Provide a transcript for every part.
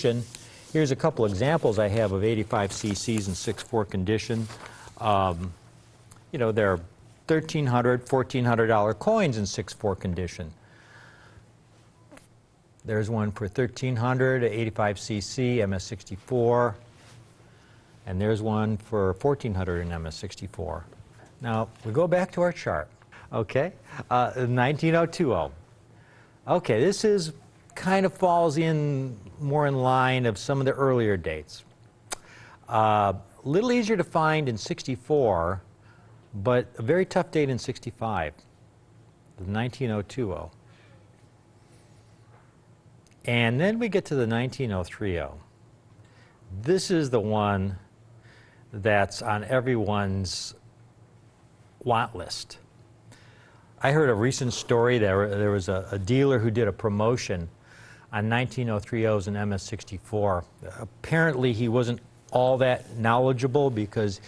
condition. Here's a couple examples I have of 85 cc's in 6.4 condition. You know, they're $1,300, $1,400 coins in 6.4 condition. There's one for $1,300, 85 cc, MS64. And there's one for $1,400 in MS64. Now, we go back to our chart, okay? 19020. Okay, this is kind of falls in more in line of some of the earlier dates. Little easier to find in 64, but a very tough date in 65, the 19020. And then we get to the 19030. This is the one that's on everyone's want list. I heard a recent story. There was a dealer who did a promotion on 19030s and MS64. Apparently he wasn't all that knowledgeable because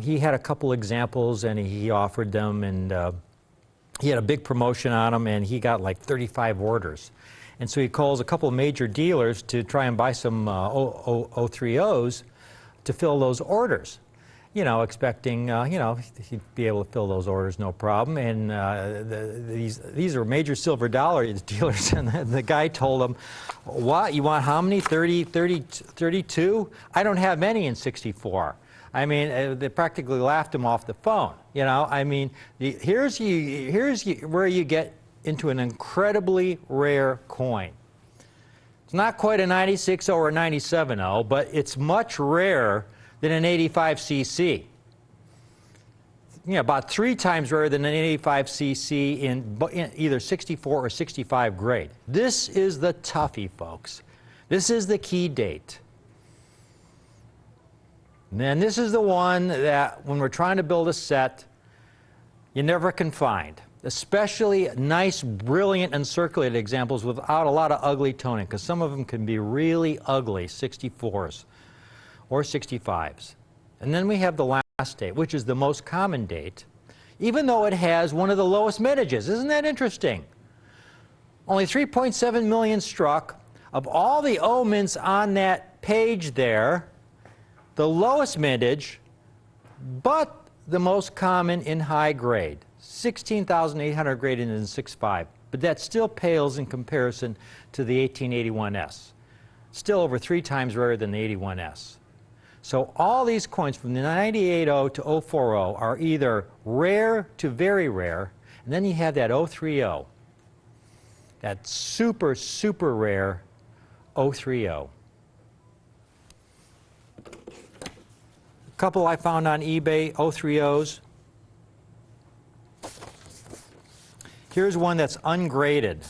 he had a couple examples and he offered them, and he had a big promotion on them, and he got like 35 orders. And so he calls a couple of major dealers to try and buy some 030s to fill those orders. You know, expecting, you know, he'd be able to fill those orders no problem. And these are major silver dollar dealers. And the guy told him, what, you want how many, 30, 32? I don't have any in 64. I mean, they practically laughed him off the phone. You know, I mean, here's where you get into an incredibly rare coin. It's not quite a 96.0 or a 97.0, but it's much rarer than an 85 cc. You know, about 3 times rarer than an 85 cc in either 64 or 65 grade. This is the toughie, folks. This is the key date. And then this is the one that, when we're trying to build a set, you never can find. Especially nice, brilliant, uncirculated examples without a lot of ugly toning, because some of them can be really ugly 64s or 65s. And then we have the last date, which is the most common date, even though it has one of the lowest mintages. Isn't that interesting? Only 3.7 million struck. Of all the O mints on that page there, the lowest mintage, but the most common in high grade. 16,800 graded in 6.5, but that still pales in comparison to the 1881S. Still over 3 times rarer than the 81S. So all these coins from the 98.0 to 040 are either rare to very rare, and then you have that 030, that super, super rare 030. A couple I found on eBay, 030s. Here's one that's ungraded.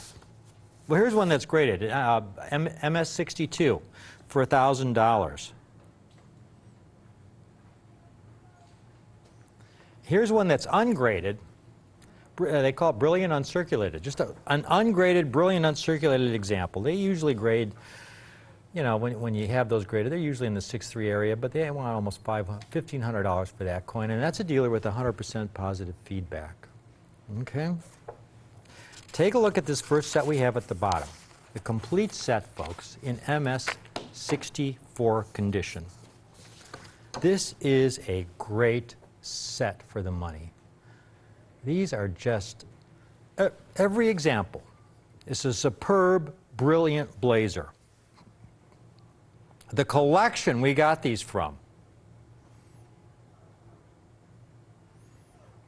Well, here's one that's graded, MS62 for $1,000. Here's one that's ungraded. They call it brilliant uncirculated. Just an ungraded, brilliant uncirculated example. They usually grade, you know, when you have those graded, they're usually in the 6.3 area, but they want almost $1,500 for that coin, and that's a dealer with 100% positive feedback. Okay? Take a look at this first set we have at the bottom. The complete set, folks, in MS64 condition. This is a great set for the money. These are just, every example is a superb, brilliant blazer. The collection we got these from.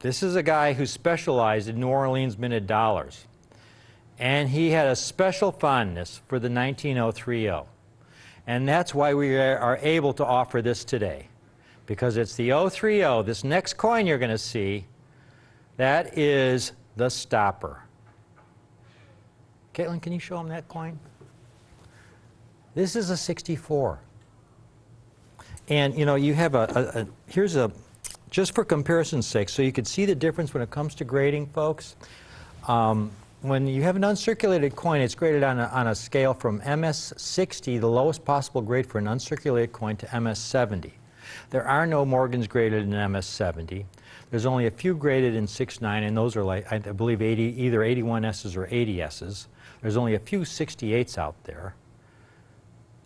This is a guy who specialized in New Orleans minted dollars. And he had a special fondness for the 19030. And that's why we are able to offer this today. Because it's the 030, this next coin you're going to see, that is the stopper. Caitlin, can you show them that coin? This is a 64. And you know, you have here's a, just for comparison's sake, so you could see the difference when it comes to grading, folks. When you have an uncirculated coin, it's graded on a scale from MS60, the lowest possible grade for an uncirculated coin, to MS70. There are no Morgans graded in MS70. There's only a few graded in 6.9, and those are, like, I believe, either 81S's or 80S's. There's only a few 68s out there.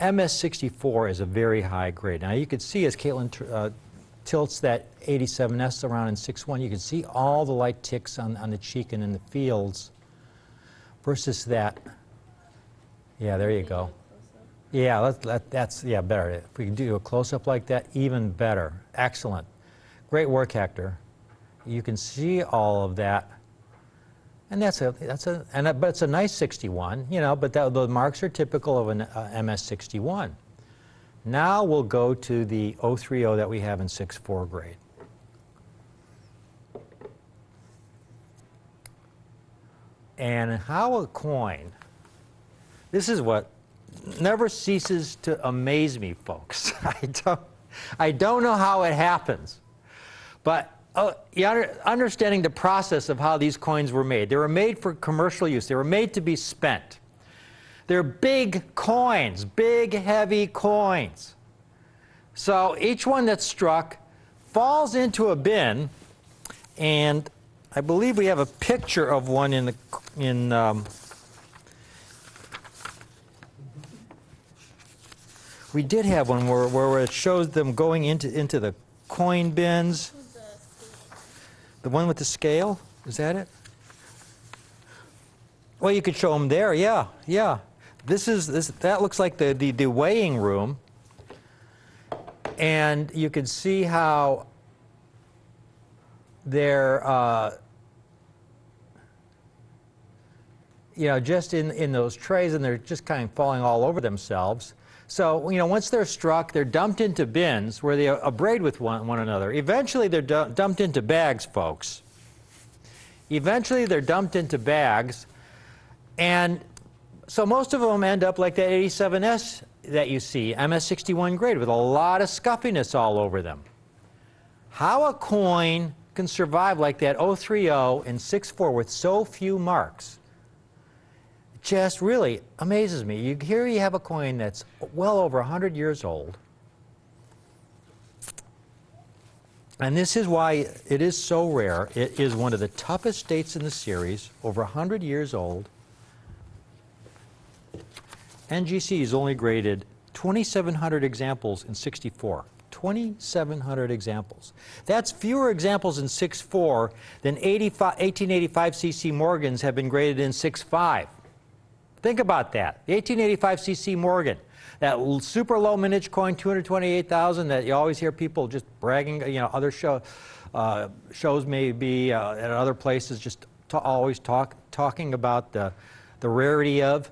MS64 is a very high grade. Now you can see as Caitlin tilts that 87S around in 6.1, you can see all the light ticks on the cheek and in the fields versus that. Yeah, there you go. Yeah, that's yeah, better. If we can do a close-up like that, even better. Excellent. Great work, Hector. You can see all of that. And but it's a nice 61, you know, but the marks are typical of an MS61. Now we'll go to the 030 that we have in 6.4 grade. And how a coin, this is what never ceases to amaze me, folks. I don't know how it happens, but understanding the process of how these coins were made. They were made for commercial use. They were made to be spent. They're big coins, big, heavy coins. So each one that's struck falls into a bin, and I believe we have a picture of one we did have one where it shows them going into the coin bins. The one with the scale? Is that it? Well, you could show them there. Yeah, yeah. That looks like the weighing room, and you can see how they're you know, just in those trays, and they're just kind of falling all over themselves. So, you know, once they're struck, they're dumped into bins where they abrade with one another. Eventually, they're dumped into bags, folks. Eventually, they're dumped into bags. And so most of them end up like that 87S that you see, MS61 grade, with a lot of scuffiness all over them. How a coin can survive like that 030 and 6.4 with so few marks just really amazes me. Here you have a coin that's well over 100 years old. And this is why it is so rare. It is one of the toughest dates in the series, over 100 years old. NGC has only graded 2,700 examples in 64. 2,700 examples. That's fewer examples in 6.4 than 1885 CC Morgans have been graded in 6.5. Think about that. The 1885 CC Morgan, that super low mintage coin, 228,000, that you always hear people just bragging, you know, other shows maybe at other places just always talking about the rarity of.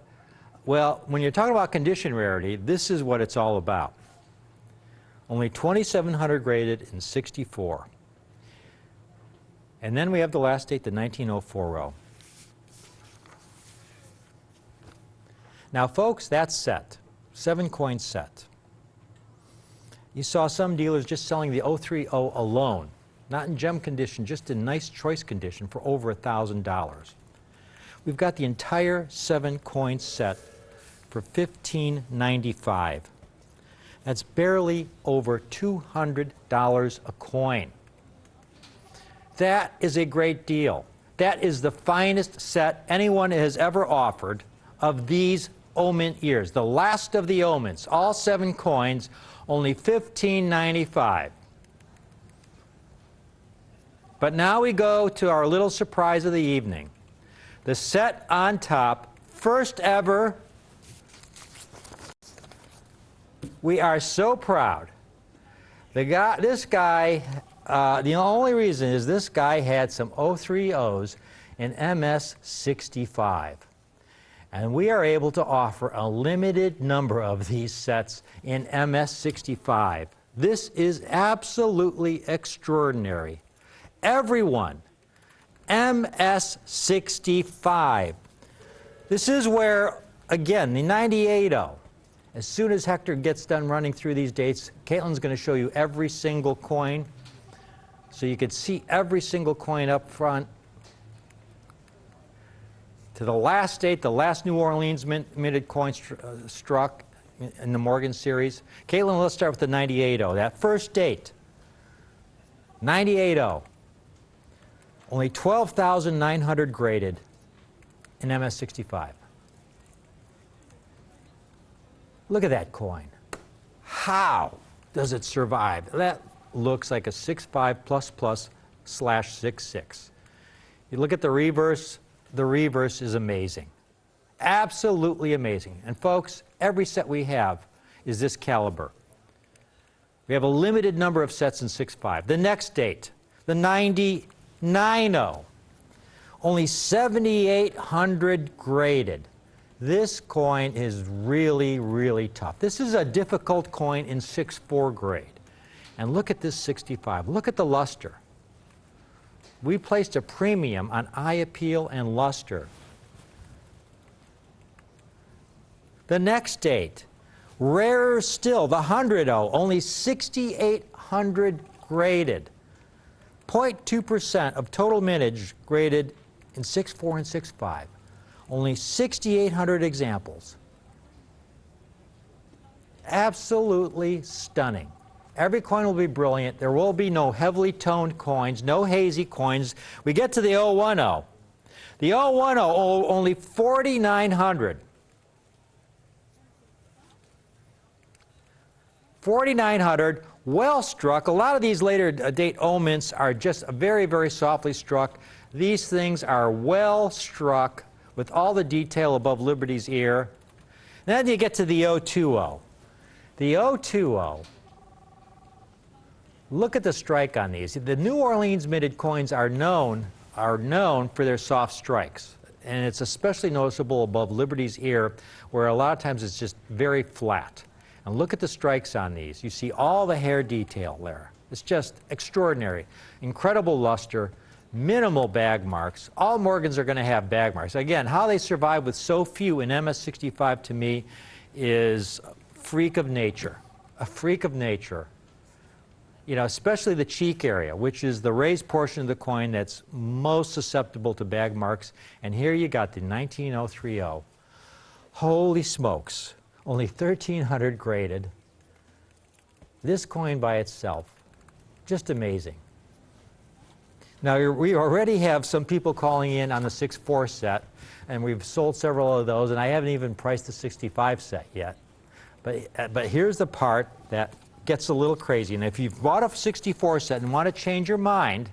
Well, when you're talking about condition rarity, this is what it's all about. Only 2,700 graded in 64. And then we have the last date, the 1904. Now, folks, that's set. 7-coin set. You saw some dealers just selling the 030 alone, not in gem condition, just in nice choice condition for over $1,000. We've got the entire 7-coin set for $1,595. That's barely over $200 a coin. That is a great deal. That is the finest set anyone has ever offered of these O-mint years. The last of the O-mints, all 7 coins, only $1,595. But now we go to our little surprise of the evening. The set on top, first ever. We are so proud. This guy, the only reason is this guy had some 030s in MS65. And we are able to offer a limited number of these sets in MS65. This is absolutely extraordinary. Everyone, MS65. This is where, again, the 98.0. As soon as Hector gets done running through these dates, Caitlin's going to show you every single coin. So you can see every single coin up front. To the last date, the last New Orleans minted coin struck in the Morgan series. Caitlin, let's start with the 98.0. That first date, 98.0. Only 12,900 graded in MS65. Look at that coin. How does it survive? That looks like a 65++/66. You look at the reverse is amazing. Absolutely amazing. And folks, every set we have is this caliber. We have a limited number of sets in 6.5. The next date, the 9090, only 7,800 graded. This coin is really, really tough. This is a difficult coin in 6.4 grade. And look at this 65. Look at the luster. We placed a premium on eye appeal and luster. The next date, rarer still, the 100 only 6,800 graded. 0.2% of total mintage graded in 6.4 and 6.5. Only 6,800 examples. Absolutely stunning. Every coin will be brilliant. There will be no heavily toned coins, no hazy coins. We get to the 010. The 010, only 4,900. 4,900, well struck. A lot of these later date oments are just very, very softly struck. These things are well struck with all the detail above Liberty's ear. And then you get to the 020. The 020, look at the strike on these. The New Orleans minted coins are known for their soft strikes. And it's especially noticeable above Liberty's ear, where a lot of times it's just very flat. And look at the strikes on these. You see all the hair detail there. It's just extraordinary. Incredible luster, minimal bag marks. All Morgans are going to have bag marks. Again, how they survive with so few in MS65 to me is a freak of nature. A freak of nature. You know, especially the cheek area, which is the raised portion of the coin that's most susceptible to bag marks. And here you got the 19030. Holy smokes. Only 1,300 graded. This coin by itself, just amazing. Now, we already have some people calling in on the 6.4 set, and we've sold several of those, and I haven't even priced the 65 set yet. But here's the part that gets a little crazy. And if you've bought a 64 set and want to change your mind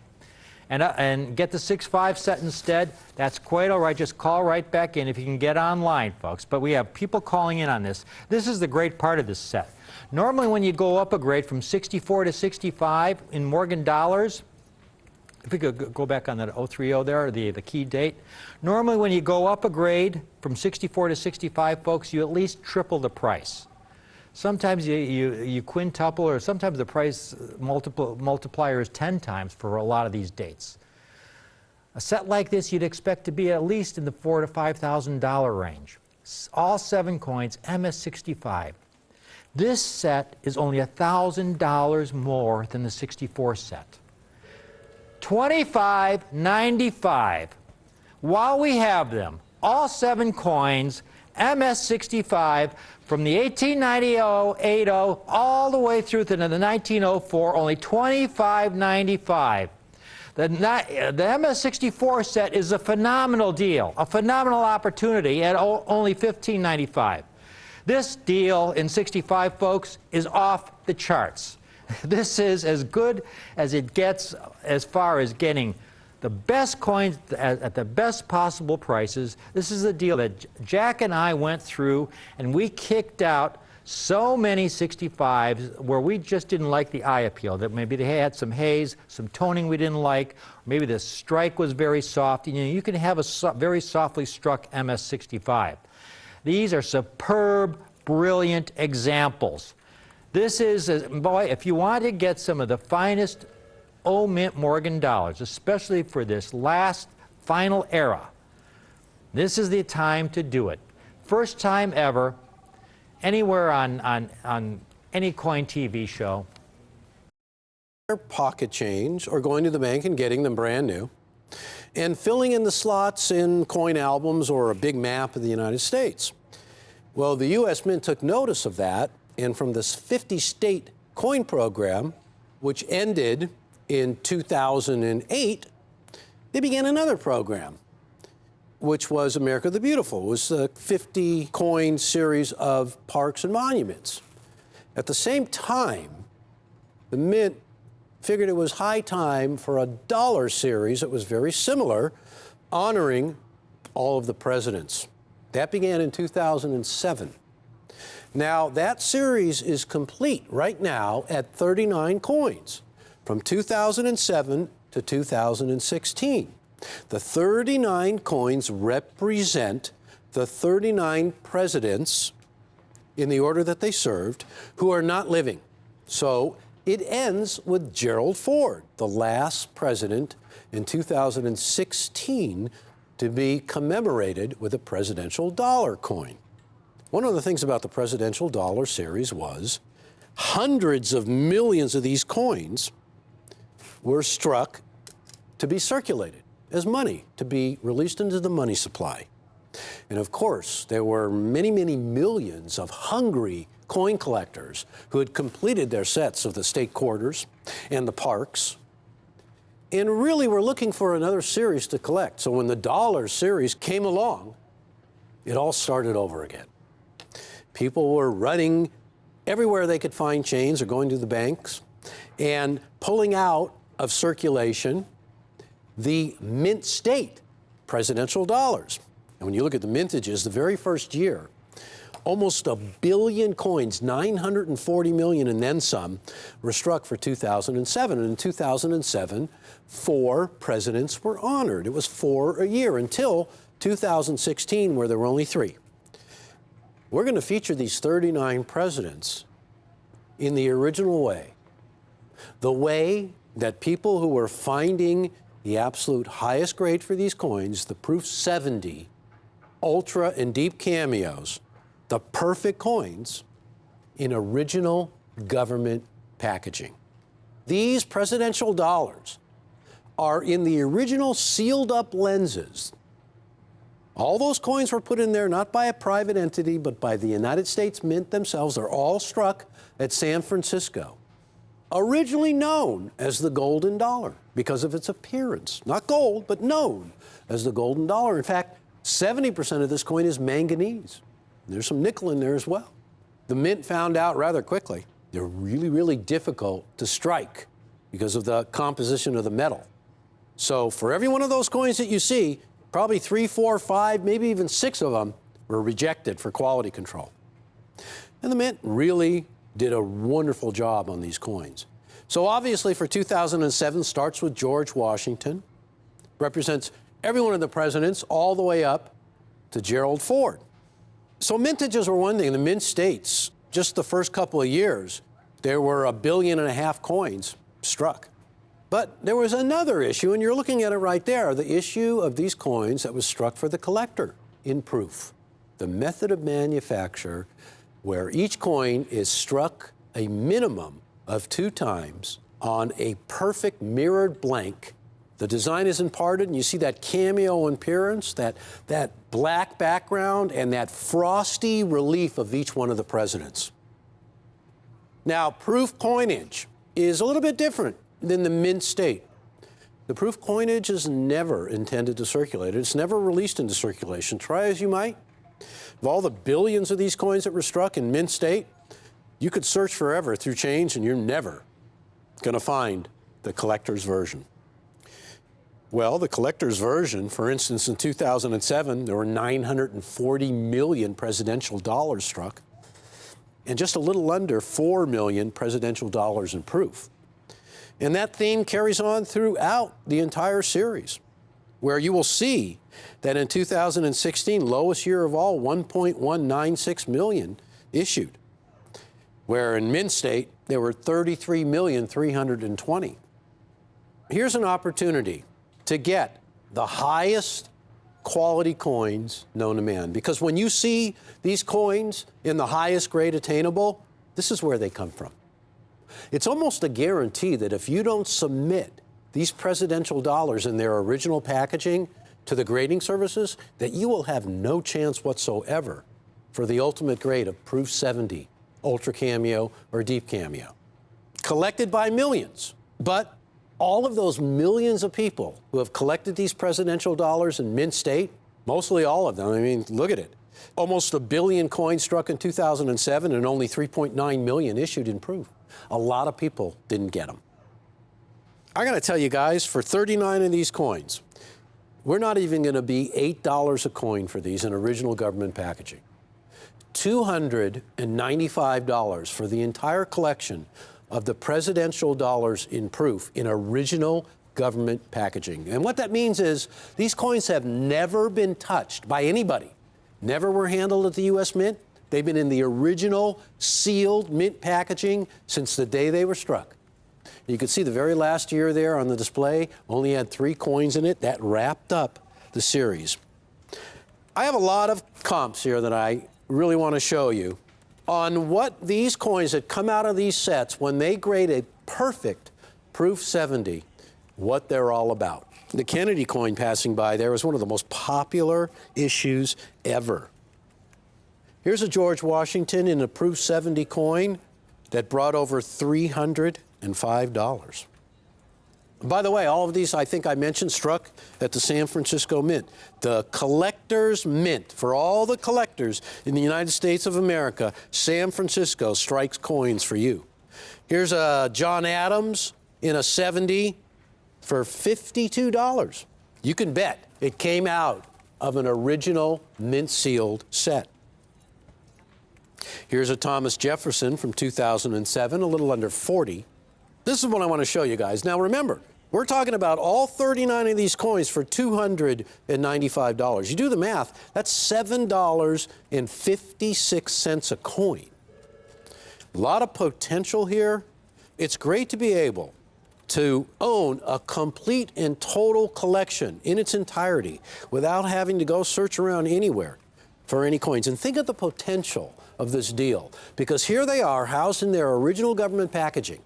and get the 6.5 set instead, that's quite all right. Just call right back in if you can get online, folks. But we have people calling in on this. This is the great part of this set. Normally when you go up a grade from 64 to 65 in Morgan dollars, if we could go back on that 030 there, the key date. Normally when you go up a grade from 64 to 65, folks, you at least triple the price. Sometimes you quintuple, or sometimes the price multiplier is 10 times for a lot of these dates. A set like this you'd expect to be at least in the $4,000 to $5,000 range. All 7 coins, MS65. This set is only $1,000 more than the 64 set. $25.95. While we have them, all 7 coins, MS65, from the 1890-80 all the way through to the 1904, only $25.95. The MS64 set is a phenomenal deal, a phenomenal opportunity at only $15.95. This deal in 65, folks, is off the charts. This is as good as it gets as far as getting the best coins at the best possible prices. This is a deal that Jack and I went through, and we kicked out so many 65s where we just didn't like the eye appeal, that maybe they had some haze, some toning we didn't like, maybe the strike was very soft. You know, you can have a very softly struck MS65. These are superb, brilliant examples. This is, boy, if you want to get some of the finest mint Morgan dollars, especially for this last final era, this is the time to do it. First time ever, anywhere on any coin TV show. Pocket change, or going to the bank and getting them brand new, and filling in the slots in coin albums or a big map of the United States. Well, the U.S. Mint took notice of that, and from this 50-state coin program, which ended in 2008, they began another program. which was America the Beautiful. It was a 50 coin series of parks and monuments. At the same time, the Mint figured it was high time for a dollar series that was very similar, honoring all of the presidents. That began in 2007. Now, that series is complete right now at 39 coins from 2007 to 2016. The 39 coins represent the 39 presidents in the order that they served who are not living. So it ends with Gerald Ford, the last president in 2016 to be commemorated with a presidential dollar coin. One of the things about the presidential dollar series was hundreds of millions of these coins were struck to be circulated as money, to be released into the money supply. And of course, there were many, many millions of hungry coin collectors who had completed their sets of the state quarters and the parks and really were looking for another series to collect. So when the dollar series came along, it all started over again. People were running everywhere they could find chains or going to the banks and pulling out of circulation the mint state presidential dollars. And when you look at the mintages, the very first year, almost 1 billion coins, 940 million and then some, were struck for 2007. And in 2007, 4 presidents were honored. It was 4 a year until 2016, where there were only 3. We're going to feature these 39 presidents in the original way, the way that people who were finding the absolute highest grade for these coins, the Proof 70, Ultra and Deep Cameos, the perfect coins in original government packaging. These presidential dollars are in the original sealed up lenses. All those coins were put in there not by a private entity, but by the United States Mint themselves. They're all struck at San Francisco. Originally known as the golden dollar because of its appearance. Not gold, but known as the golden dollar. In fact, 70% of this coin is manganese. There's some nickel in there as well. The Mint found out rather quickly they're really, really difficult to strike because of the composition of the metal. So for every one of those coins that you see, probably 3, 4, 5, maybe even 6 of them were rejected for quality control. And the Mint really did a wonderful job on these coins. So obviously for 2007, starts with George Washington, represents every one of the presidents all the way up to Gerald Ford. So mintages were one thing. The Mint states, just the first couple of years, there were 1.5 billion coins struck. But there was another issue, and you're looking at it right there, the issue of these coins that was struck for the collector in proof. The method of manufacture where each coin is struck a minimum of 2 times on a perfect mirrored blank. The design is imparted, and you see that cameo appearance, that black background, and that frosty relief of each one of the presidents. Now, proof coinage is a little bit different than the Mint state. The proof coinage is never intended to circulate. It's never released into circulation. Try as you might. Of all the billions of these coins that were struck in Mint state, you could search forever through change, and you're never going to find the collector's version. Well, the collector's version, for instance, in 2007, there were 940 million presidential dollars struck, and just a little under 4 million presidential dollars in proof. And that theme carries on throughout the entire series, where you will see that in 2016, lowest year of all, 1.196 million issued, where in Mint state, there were 33,320,000. Here's an opportunity to get the highest quality coins known to man. Because when you see these coins in the highest grade attainable, this is where they come from. It's almost a guarantee that if you don't submit these presidential dollars in their original packaging to the grading services, that you will have no chance whatsoever for the ultimate grade of Proof 70, Ultra Cameo, or Deep Cameo. Collected by millions, but all of those millions of people who have collected these presidential dollars in Mint state, Mostly all of them. I mean, look at it. Almost 1 billion coins struck in 2007 and only 3.9 million issued in proof. A lot of people didn't get them. I got to tell you guys, for 39 of these coins, we're not even going to be $8 a coin for these in original government packaging. $295 for the entire collection of the presidential dollars in proof in original government packaging. And what that means is these coins have never been touched by anybody, never were handled at the U.S. Mint. They've been in the original sealed mint packaging since the day they were struck. You can see the very last year there on the display only had 3 coins in it. That wrapped up the series. I have a lot of comps here that I really want to show you on what these coins that come out of these sets, when they grade a perfect Proof 70, what they're all about. The Kennedy coin passing by there was one of the most popular issues ever. Here's a George Washington in a Proof 70 coin that brought over $305. By the way, all of these, I think I mentioned, struck at the San Francisco Mint. The collector's mint, for all the collectors in the United States of America, San Francisco strikes coins for you. Here's a John Adams in a 70 for $52. You can bet it came out of an original mint-sealed set. Here's a Thomas Jefferson from 2007, a little under 40. This is what I want to show you guys. Now remember, we're talking about all 39 of these coins for $295. You do the math, that's $7.56 a coin. A lot of potential here. It's great to be able to own a complete and total collection in its entirety without having to go search around anywhere for any coins. And think of the potential of this deal, because here they are housed in their original government packaging.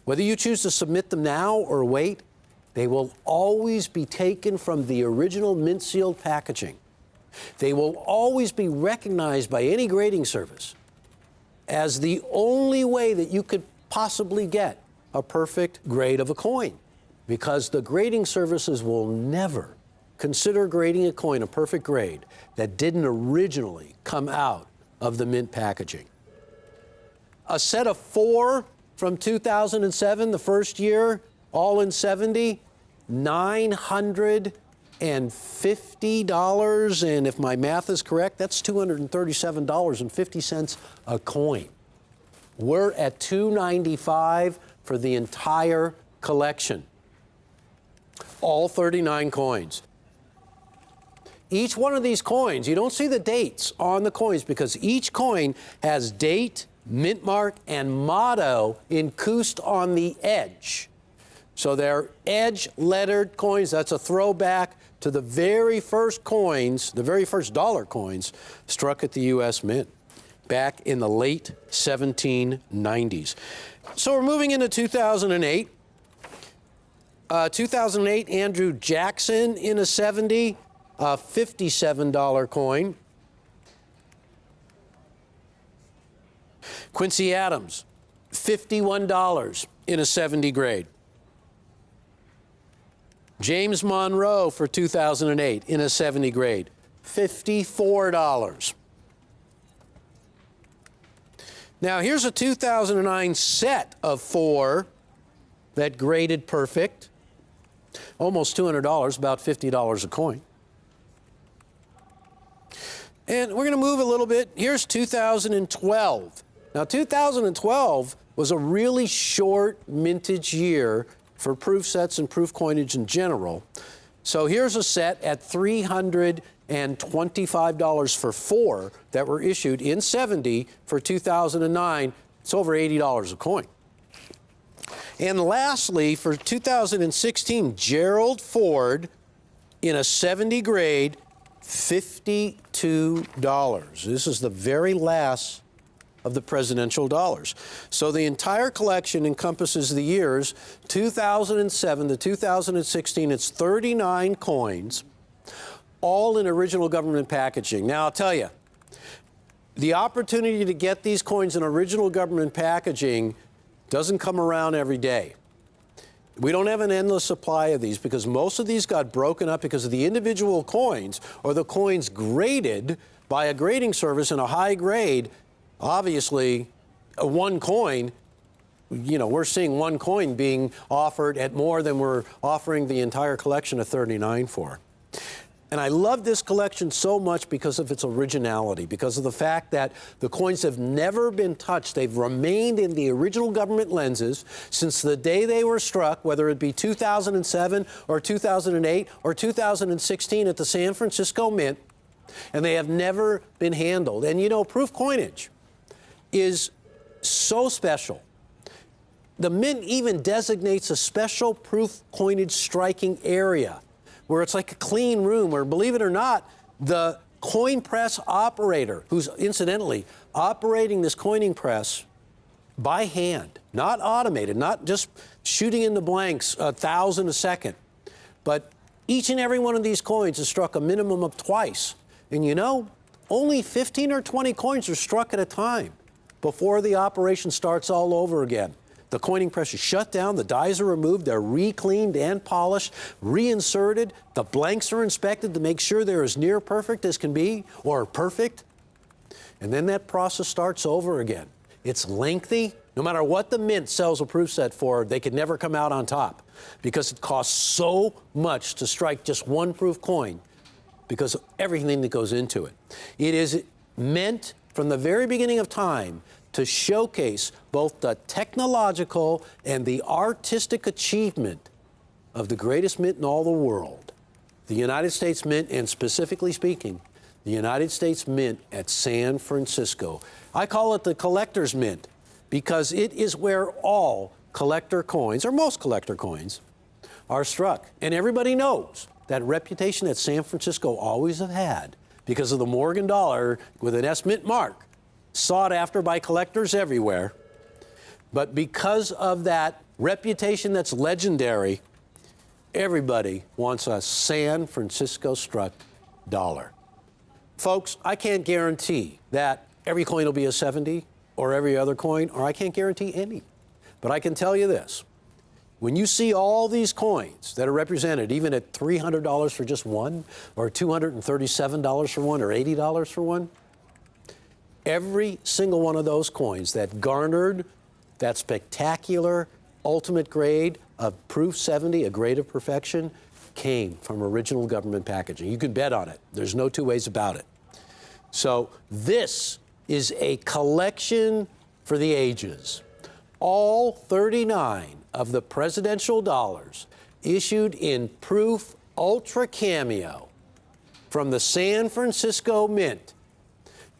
Whether you choose to submit them now or wait, they will always be taken from the original mint-sealed packaging. They will always be recognized by any grading service as the only way that you could possibly get a perfect grade of a coin, because the grading services will never consider grading a coin a perfect grade that didn't originally come out of the mint packaging. A set of 4 from 2007, the first year, all in 70, $950, and if my math is correct, that's $237.50 a coin. We're at $295 for the entire collection. All 39 coins. Each one of these coins, you don't see the dates on the coins because each coin has date, mint mark, and motto encoused on the edge. So they're edge lettered coins. That's a throwback to the very first coins, the very first dollar coins struck at the U.S. Mint back in the late 1790s. So we're moving into 2008. 2008, Andrew Jackson in a 70, a $57 coin. Quincy Adams, $51 in a 70 grade. James Monroe for 2008 in a 70 grade, $54. Now here's a 2009 set of 4 that graded perfect, almost $200, about $50 a coin. And we're going to move a little bit. Here's 2012. Now 2012 was a really short mintage year for proof sets and proof coinage in general. So here's a set at $325 for 4 that were issued in 70 for 2009. It's over $80 a coin. And lastly, for 2016, Gerald Ford in a 70 grade, $52. This is the very last of the presidential dollars. So the entire collection encompasses the years 2007 to 2016. It's 39 coins, all in original government packaging. Now, I'll tell you, the opportunity to get these coins in original government packaging doesn't come around every day. We don't have an endless supply of these because most of these got broken up because of the individual coins or the coins graded by a grading service in a high grade. Obviously, one coin, we're seeing one coin being offered at more than we're offering the entire collection of 39 for. And I love this collection so much because of its originality, because of the fact that the coins have never been touched. They've remained in the original government lenses since the day they were struck, whether it be 2007 or 2008 or 2016 at the San Francisco Mint, and they have never been handled. And proof coinage is so special. The Mint even designates a special proof coinage striking area, where it's like a clean room, where, believe it or not, the coin press operator, who's incidentally operating this coining press by hand, not automated, not just shooting in the blanks 1,000 a second, but each and every one of these coins is struck a minimum of twice. And only 15 or 20 coins are struck at a time before the operation starts all over again. The coining press is shut down, the dies are removed, they're re-cleaned and polished, reinserted, the blanks are inspected to make sure they're as near perfect as can be, or perfect. And then that process starts over again. It's lengthy. No matter what the Mint sells a proof set for, they could never come out on top because it costs so much to strike just one proof coin because of everything that goes into it. It is meant from the very beginning of time to showcase both the technological and the artistic achievement of the greatest mint in all the world, the United States Mint, and specifically speaking, the United States Mint at San Francisco. I call it the collector's mint because it is where all collector coins, or most collector coins, are struck. And everybody knows that reputation that San Francisco always have had because of the Morgan dollar with an S Mint mark, sought after by collectors everywhere. But because of that reputation that's legendary, everybody wants a San Francisco struck dollar. Folks, I can't guarantee that every coin will be a 70 or every other coin, or I can't guarantee any. But I can tell you this. When you see all these coins that are represented, even at $300 for just one, or $237 for one, or $80 for one, every single one of those coins that garnered that spectacular ultimate grade of Proof 70, a grade of perfection, came from original government packaging. You can bet on it. There's no two ways about it. So this is a collection for the ages. All 39 of the presidential dollars issued in Proof Ultra Cameo from the San Francisco Mint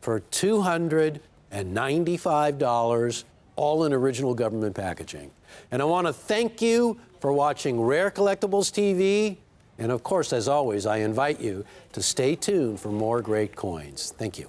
for $295, all in original government packaging. And I want to thank you for watching Rare Collectibles TV. And of course, as always, I invite you to stay tuned for more great coins. Thank you.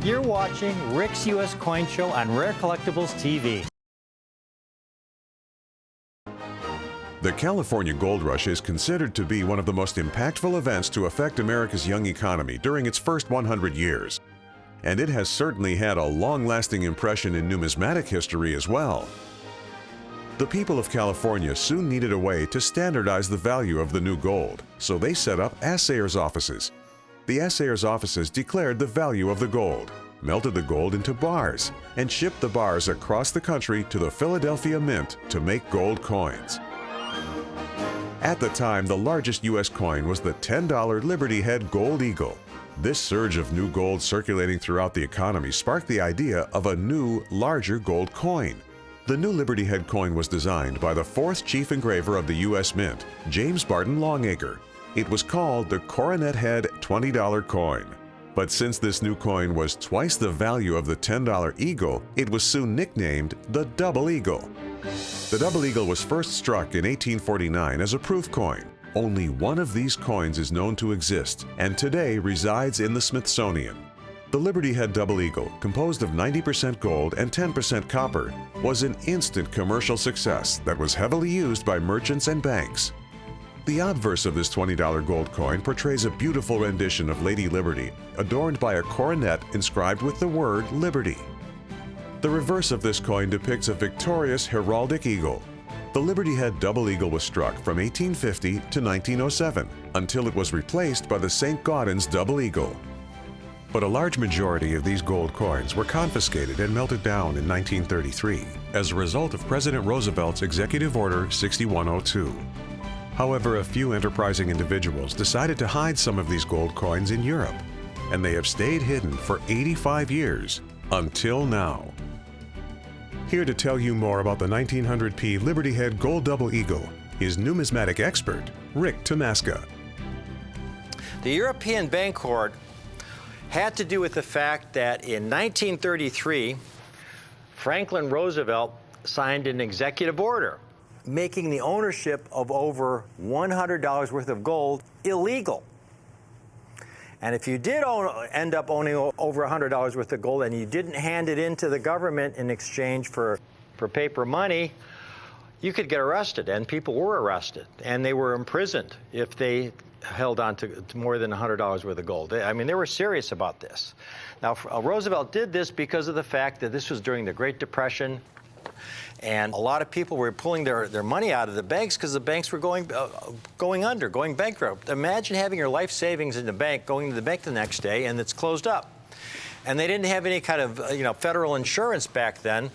You're watching Rick's U.S. Coin Show on Rare Collectibles TV. The California Gold Rush is considered to be one of the most impactful events to affect America's young economy during its first 100 years. And it has certainly had a long-lasting impression in numismatic history as well. The people of California soon needed a way to standardize the value of the new gold, so they set up assayers' offices. The assayers' offices declared the value of the gold, melted the gold into bars, and shipped the bars across the country to the Philadelphia Mint to make gold coins. At the time, the largest U.S. coin was the $10 Liberty Head Gold Eagle. This surge of new gold circulating throughout the economy sparked the idea of a new, larger gold coin. The new Liberty Head coin was designed by the fourth chief engraver of the U.S. Mint, James Barton Longacre. It was called the Coronet Head $20 coin. But since this new coin was twice the value of the $10 Eagle, it was soon nicknamed the Double Eagle. The Double Eagle was first struck in 1849 as a proof coin. Only one of these coins is known to exist and today resides in the Smithsonian. The Liberty Head Double Eagle, composed of 90% gold and 10% copper, was an instant commercial success that was heavily used by merchants and banks. The obverse of this $20 gold coin portrays a beautiful rendition of Lady Liberty, adorned by a coronet inscribed with the word Liberty. The reverse of this coin depicts a victorious heraldic eagle. The Liberty Head Double Eagle was struck from 1850 to 1907, until it was replaced by the St. Gaudens Double Eagle. But a large majority of these gold coins were confiscated and melted down in 1933 as a result of President Roosevelt's Executive Order 6102. However, a few enterprising individuals decided to hide some of these gold coins in Europe, and they have stayed hidden for 85 years, until now. Here to tell you more about the 1900p Liberty Head Gold Double Eagle is numismatic expert Rick Tomaska. The European Bank Hoard had to do with the fact that in 1933, Franklin Roosevelt signed an executive order making the ownership of over $100 worth of gold illegal. And if you did end up owning over $100 worth of gold and you didn't hand it in to the government in exchange for paper money, you could get arrested, and people were arrested, and they were imprisoned if they held on to more than $100 worth of gold. I mean, they were serious about this. Now, Roosevelt did this because of the fact that this was during the Great Depression, and a lot of people were pulling their money out of the banks because the banks were going under, going bankrupt. Imagine having your life savings in the bank, going to the bank the next day, and it's closed up. And they didn't have any kind of federal insurance back then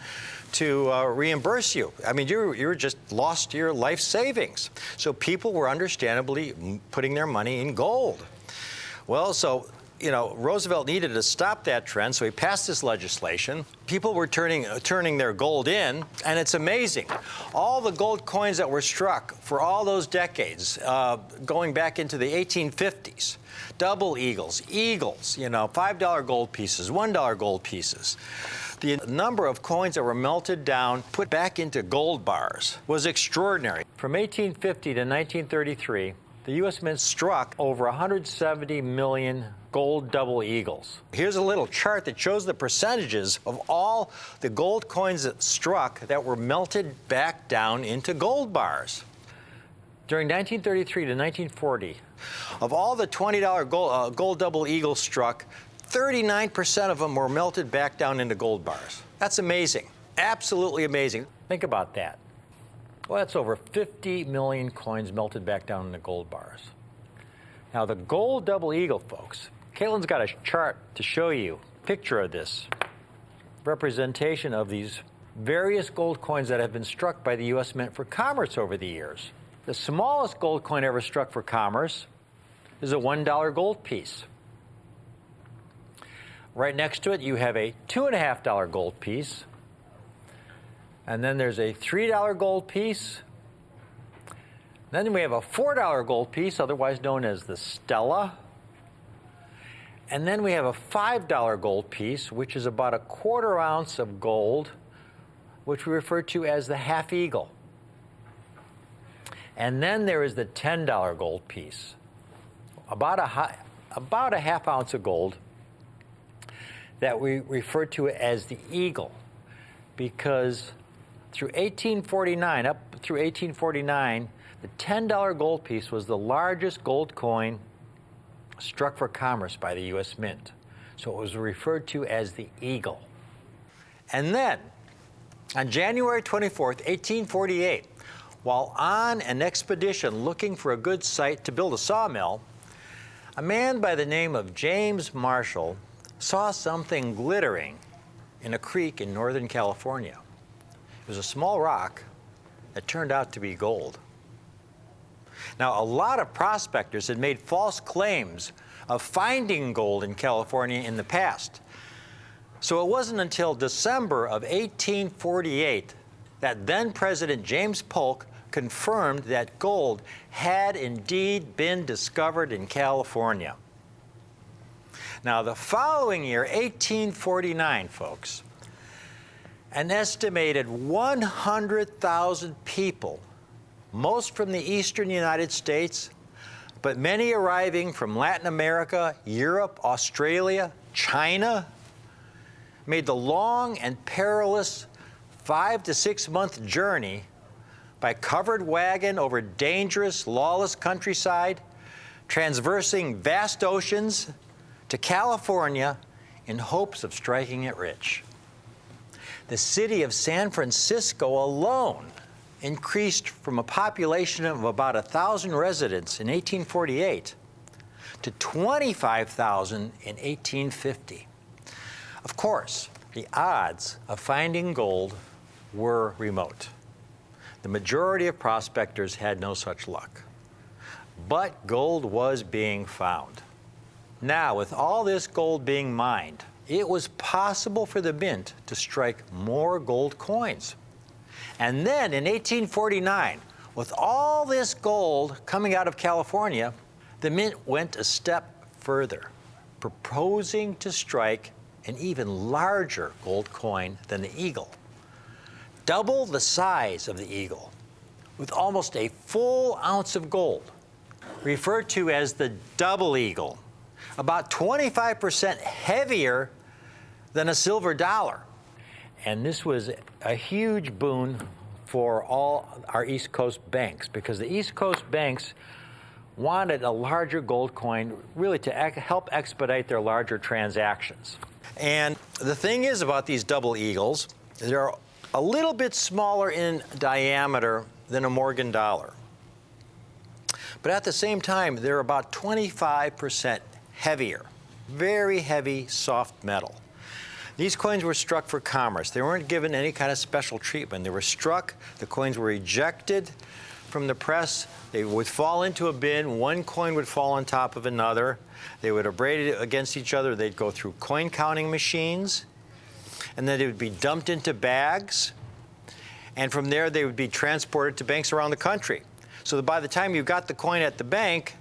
to reimburse you. I mean, you just lost your life savings. So people were understandably putting their money in gold. Well, so Roosevelt needed to stop that trend, so he passed this legislation. People were turning their gold in, and it's amazing. All the gold coins that were struck for all those decades, going back into the 1850s, double eagles, $5 gold pieces, $1 gold pieces. The number of coins that were melted down, put back into gold bars, was extraordinary. From 1850 to 1933, the U.S. Mint struck over 170 million gold double eagles. Here's a little chart that shows the percentages of all the gold coins that struck that were melted back down into gold bars. During 1933 to 1940, of all the $20 gold double eagles struck, 39% of them were melted back down into gold bars. That's amazing. Absolutely amazing. Think about that. Well, that's over 50 million coins melted back down into gold bars. Now, the gold double eagle, folks, Caitlin's got a chart to show you, picture of this, representation of these various gold coins that have been struck by the U.S. Mint for commerce over the years. The smallest gold coin ever struck for commerce is a $1 gold piece. Right next to it, you have a $2.50 gold piece. And then there's a $3 gold piece. Then we have a $4 gold piece, otherwise known as the Stella. And then we have a $5 gold piece, which is about a 1/4 ounce of gold, which we refer to as the half eagle. And then there is the $10 gold piece, about a half ounce of gold, that we refer to as the eagle, because through 1849, up through 1849, the $10 gold piece was the largest gold coin struck for commerce by the U.S. Mint. So it was referred to as the eagle. And then, on January 24th, 1848, while on an expedition looking for a good site to build a sawmill, a man by the name of James Marshall saw something glittering in a creek in Northern California. It was a small rock that turned out to be gold. Now, a lot of prospectors had made false claims of finding gold in California in the past. So it wasn't until December of 1848 that then President James Polk confirmed that gold had indeed been discovered in California. Now, the following year, 1849, folks, an estimated 100,000 people, most from the eastern United States, but many arriving from Latin America, Europe, Australia, China, made the long and perilous 5 to 6 month journey by covered wagon over dangerous, lawless countryside, traversing vast oceans to California in hopes of striking it rich. The city of San Francisco alone increased from a population of about 1,000 residents in 1848 to 25,000 in 1850. Of course, the odds of finding gold were remote. The majority of prospectors had no such luck. But gold was being found. Now, with all this gold being mined, it was possible for the mint to strike more gold coins. And then in 1849, with all this gold coming out of California, the mint went a step further, proposing to strike an even larger gold coin than the eagle, double the size of the eagle, with almost a full ounce of gold, referred to as the double eagle, about 25% heavier than a silver dollar. And this was a huge boon for all our East Coast banks, because the East Coast banks wanted a larger gold coin really to help expedite their larger transactions. And the thing is about these double eagles, they're a little bit smaller in diameter than a Morgan dollar. But at the same time, they're about 25% heavier, very heavy, soft metal. These coins were struck for commerce. They weren't given any kind of special treatment. They were struck, the coins were ejected from the press, they would fall into a bin, one coin would fall on top of another, they would abrade it against each other, they'd go through coin counting machines, and then they would be dumped into bags, and from there they would be transported to banks around the country. So that by the time you got the coin at the bank,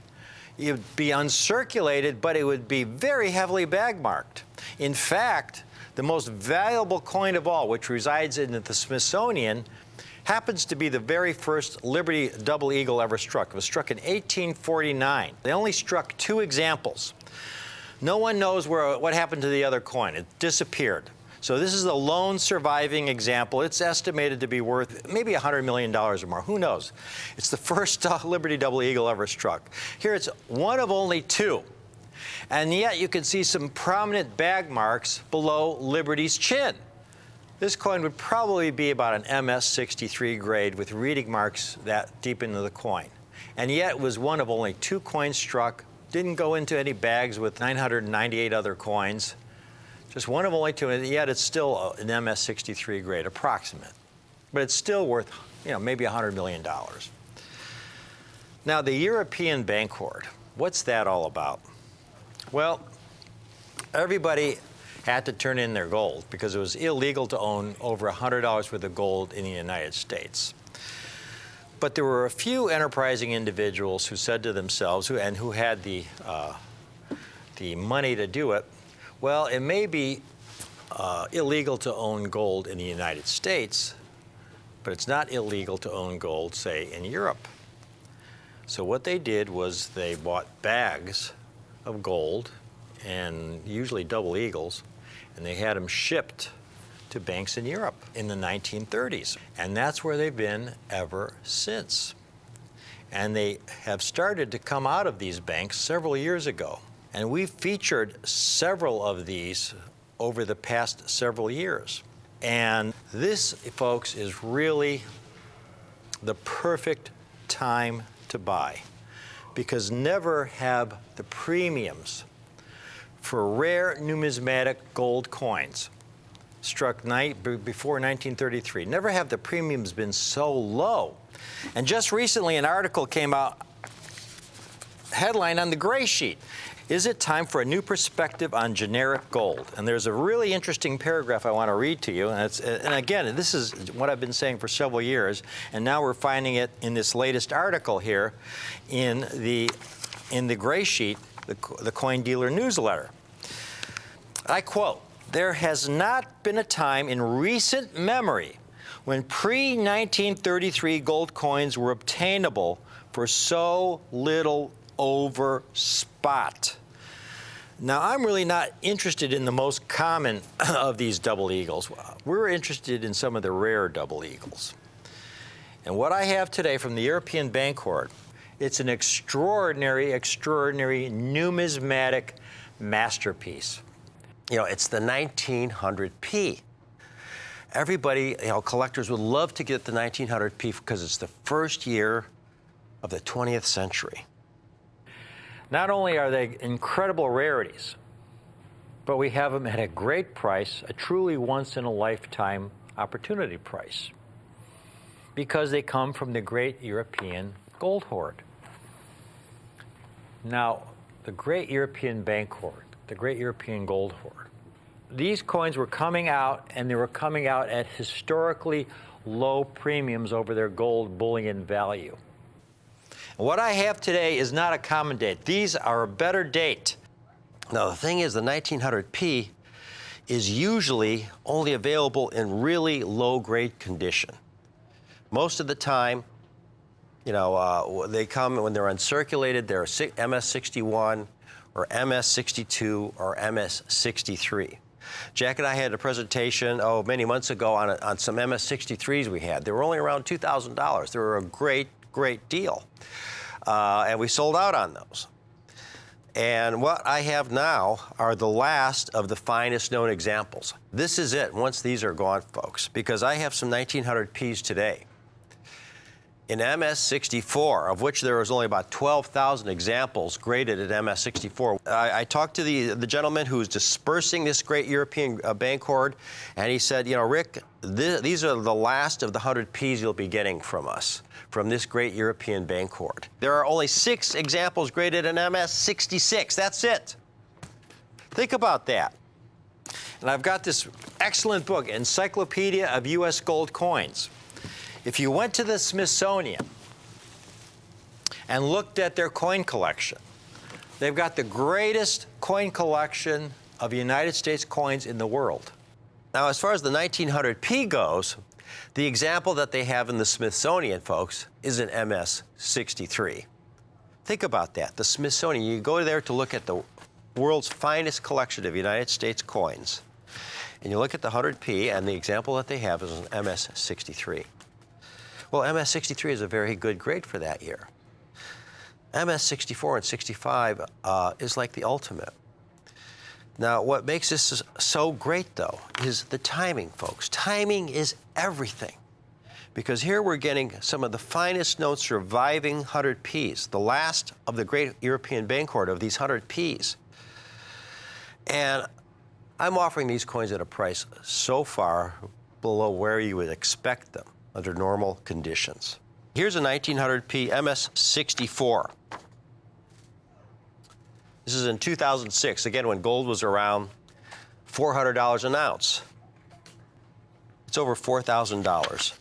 you'd be uncirculated, but it would be very heavily bag marked. In fact, the most valuable coin of all, which resides in the Smithsonian, happens to be the very first Liberty double eagle ever struck. It was struck in 1849. They only struck 2 examples. No one knows what happened to the other coin. It disappeared. So this is the lone surviving example. It's estimated to be worth maybe $100 million or more. Who knows? It's the first Liberty double eagle ever struck. Here it's one of only 2. And yet you can see some prominent bag marks below Liberty's chin. This coin would probably be about an MS-63 grade with reading marks that deep into the coin. And yet it was one of only 2 coins struck, didn't go into any bags with 998 other coins. Just one of only 2, and yet it's still an MS-63 grade, approximate. But it's still worth, maybe $100 million. Now, the European bank hoard, what's that all about? Well, everybody had to turn in their gold because it was illegal to own over $100 worth of gold in the United States. But there were a few enterprising individuals who said to themselves, who had the money to do it, well, it may be illegal to own gold in the United States, but it's not illegal to own gold, say, in Europe. So what they did was they bought bags of gold, and usually double eagles, and they had them shipped to banks in Europe in the 1930s. And that's where they've been ever since. And they have started to come out of these banks several years ago. And we've featured several of these over the past several years. And this, folks, is really the perfect time to buy, because never have the premiums for rare numismatic gold coins struck before 1933. Never have the premiums been so low. And just recently an article came out, headline on the Gray Sheet, "Is it time for a new perspective on generic gold?" And there's a really interesting paragraph I want to read to you. And again, this is what I've been saying for several years, and now we're finding it in this latest article here in the Gray Sheet, the Coin Dealer newsletter. I quote, "There has not been a time in recent memory when pre-1933 gold coins were obtainable for so little over spot. Now, I'm really not interested in the most common of these double eagles. We're interested in some of the rare double eagles. And what I have today from the European Bank Hoard, it's an extraordinary, extraordinary numismatic masterpiece. You know, it's the 1900p. Everybody, you know, collectors would love to get the 1900p because it's the first year of the 20th century. Not only are they incredible rarities, but we have them at a great price, a truly once-in-a-lifetime opportunity price, because they come from the great European gold hoard. Now, the great European bank hoard, the great European gold hoard, these coins were coming out, and they were coming out at historically low premiums over their gold bullion value. What I have today is not a common date. These are a better date. Now, the thing is, the 1900p is usually only available in really low-grade condition. Most of the time, you know, they come when they're uncirculated, they're MS61 or MS62 or MS63. Jack and I had a presentation, many months ago on some MS63s we had. They were only around $2,000. They were a great deal. And we sold out on those. And what I have now are the last of the finest known examples. This is it once these are gone, folks, because I have some 1900Ps today. In MS64, of which there was only about 12,000 examples graded at MS64. I talked to the gentleman who's dispersing this great European bank hoard, and he said, you know, Rick, these are the last of the 100Ps you'll be getting from us, from this great European bank hoard. There are only 6 examples graded in MS66. That's it. Think about that. And I've got this excellent book, Encyclopedia of U.S. Gold Coins. If you went to the Smithsonian and looked at their coin collection, they've got the greatest coin collection of United States coins in the world. Now, as far as the 1900p goes, the example that they have in the Smithsonian, folks, is an MS63. Think about that. The Smithsonian, you go there to look at the world's finest collection of United States coins, and you look at the 100p, and the example that they have is an MS63. Well, MS63 is a very good grade for that year. MS64 and 65 is like the ultimate. Now, what makes this so great, though, is the timing, folks. Timing is everything. Because here we're getting some of the finest known surviving 100Ps, the last of the great European bank hoard of these 100Ps. And I'm offering these coins at a price so far below where you would expect them under normal conditions. Here's a 1900p MS64. This is in 2006, again, when gold was around $400 an ounce. It's over $4,000.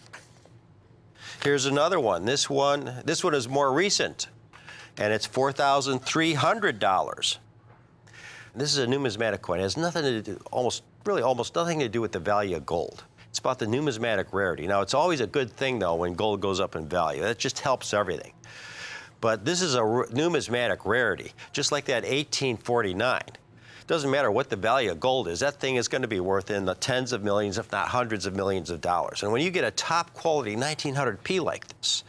Here's another one. This one is more recent, and it's $4,300. This is a numismatic coin. It has nothing to do, almost nothing to do with the value of gold. It's about the numismatic rarity. Now, it's always a good thing, though, when gold goes up in value. That just helps everything. But this is a numismatic rarity, just like that 1849. It doesn't matter what the value of gold is. That thing is going to be worth in the tens of millions, if not hundreds of millions of dollars. And when you get a top-quality 1900p like this,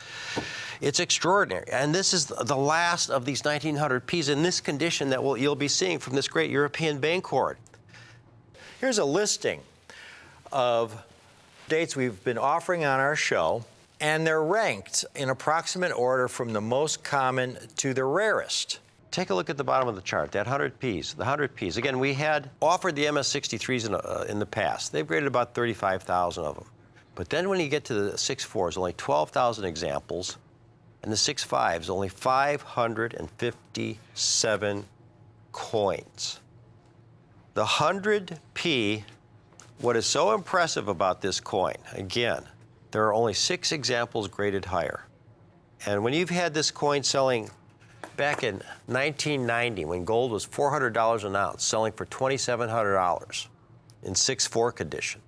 it's extraordinary. And this is the last of these 1900Ps in this condition that you'll be seeing from this great European bank hoard. Here's a listing of dates we've been offering on our show, and they're ranked in approximate order from the most common to the rarest. Take a look at the bottom of the chart, that 100Ps, the 100Ps. Again, we had offered the MS63s in the past. They've graded about 35,000 of them. But then when you get to the 6.4s, only 12,000 examples, and the 6.5s, only 557 coins. The 100P, what is so impressive about this coin, again, there are only 6 examples graded higher. And when you've had this coin selling back in 1990, when gold was $400 an ounce, selling for $2,700 in 6.4 condition,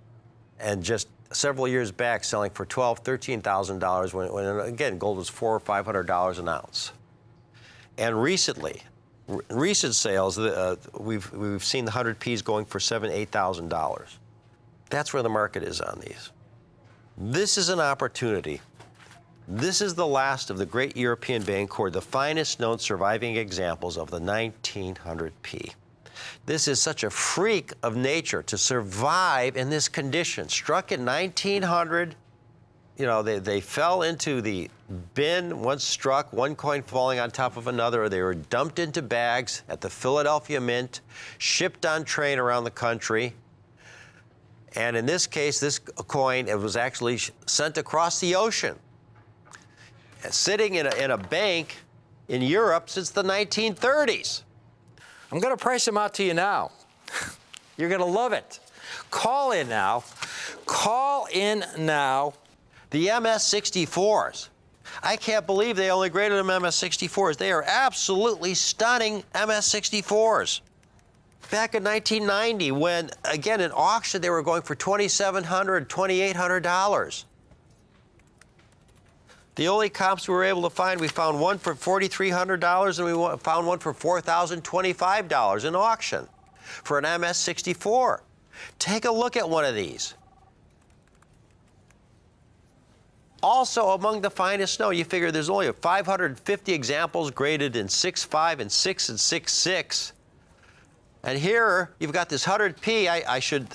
and just several years back selling for $12,000, $13,000 when again, gold was $400 or $500 an ounce. And recently, recent sales, we've seen the 100Ps going for $7,000, $8,000. That's where the market is on these. This is an opportunity. This is the last of the great European Bancord, the finest known surviving examples of the 1900P. This is such a freak of nature to survive in this condition. Struck in 1900, you know, they fell into the bin once struck, one coin falling on top of another. They were dumped into bags at the Philadelphia Mint, shipped on train around the country. And in this case, this coin, it was actually sent across the ocean, sitting in a bank in Europe since the 1930s. I'm going to price them out to you now. You're going to love it. Call in now. Call in now. The MS-64s. I can't believe they only graded them MS-64s. They are absolutely stunning MS-64s. Back in 1990, when, again, in auction, they were going for $2,700, $2,800. The only comps we were able to find, we found one for $4,300 and we found one for $4,025 in auction for an MS-64. Take a look at one of these. Also among the finest snow, you figure there's only 550 examples graded in 6.5 and 6 and 6.6. And here you've got this 100P. I should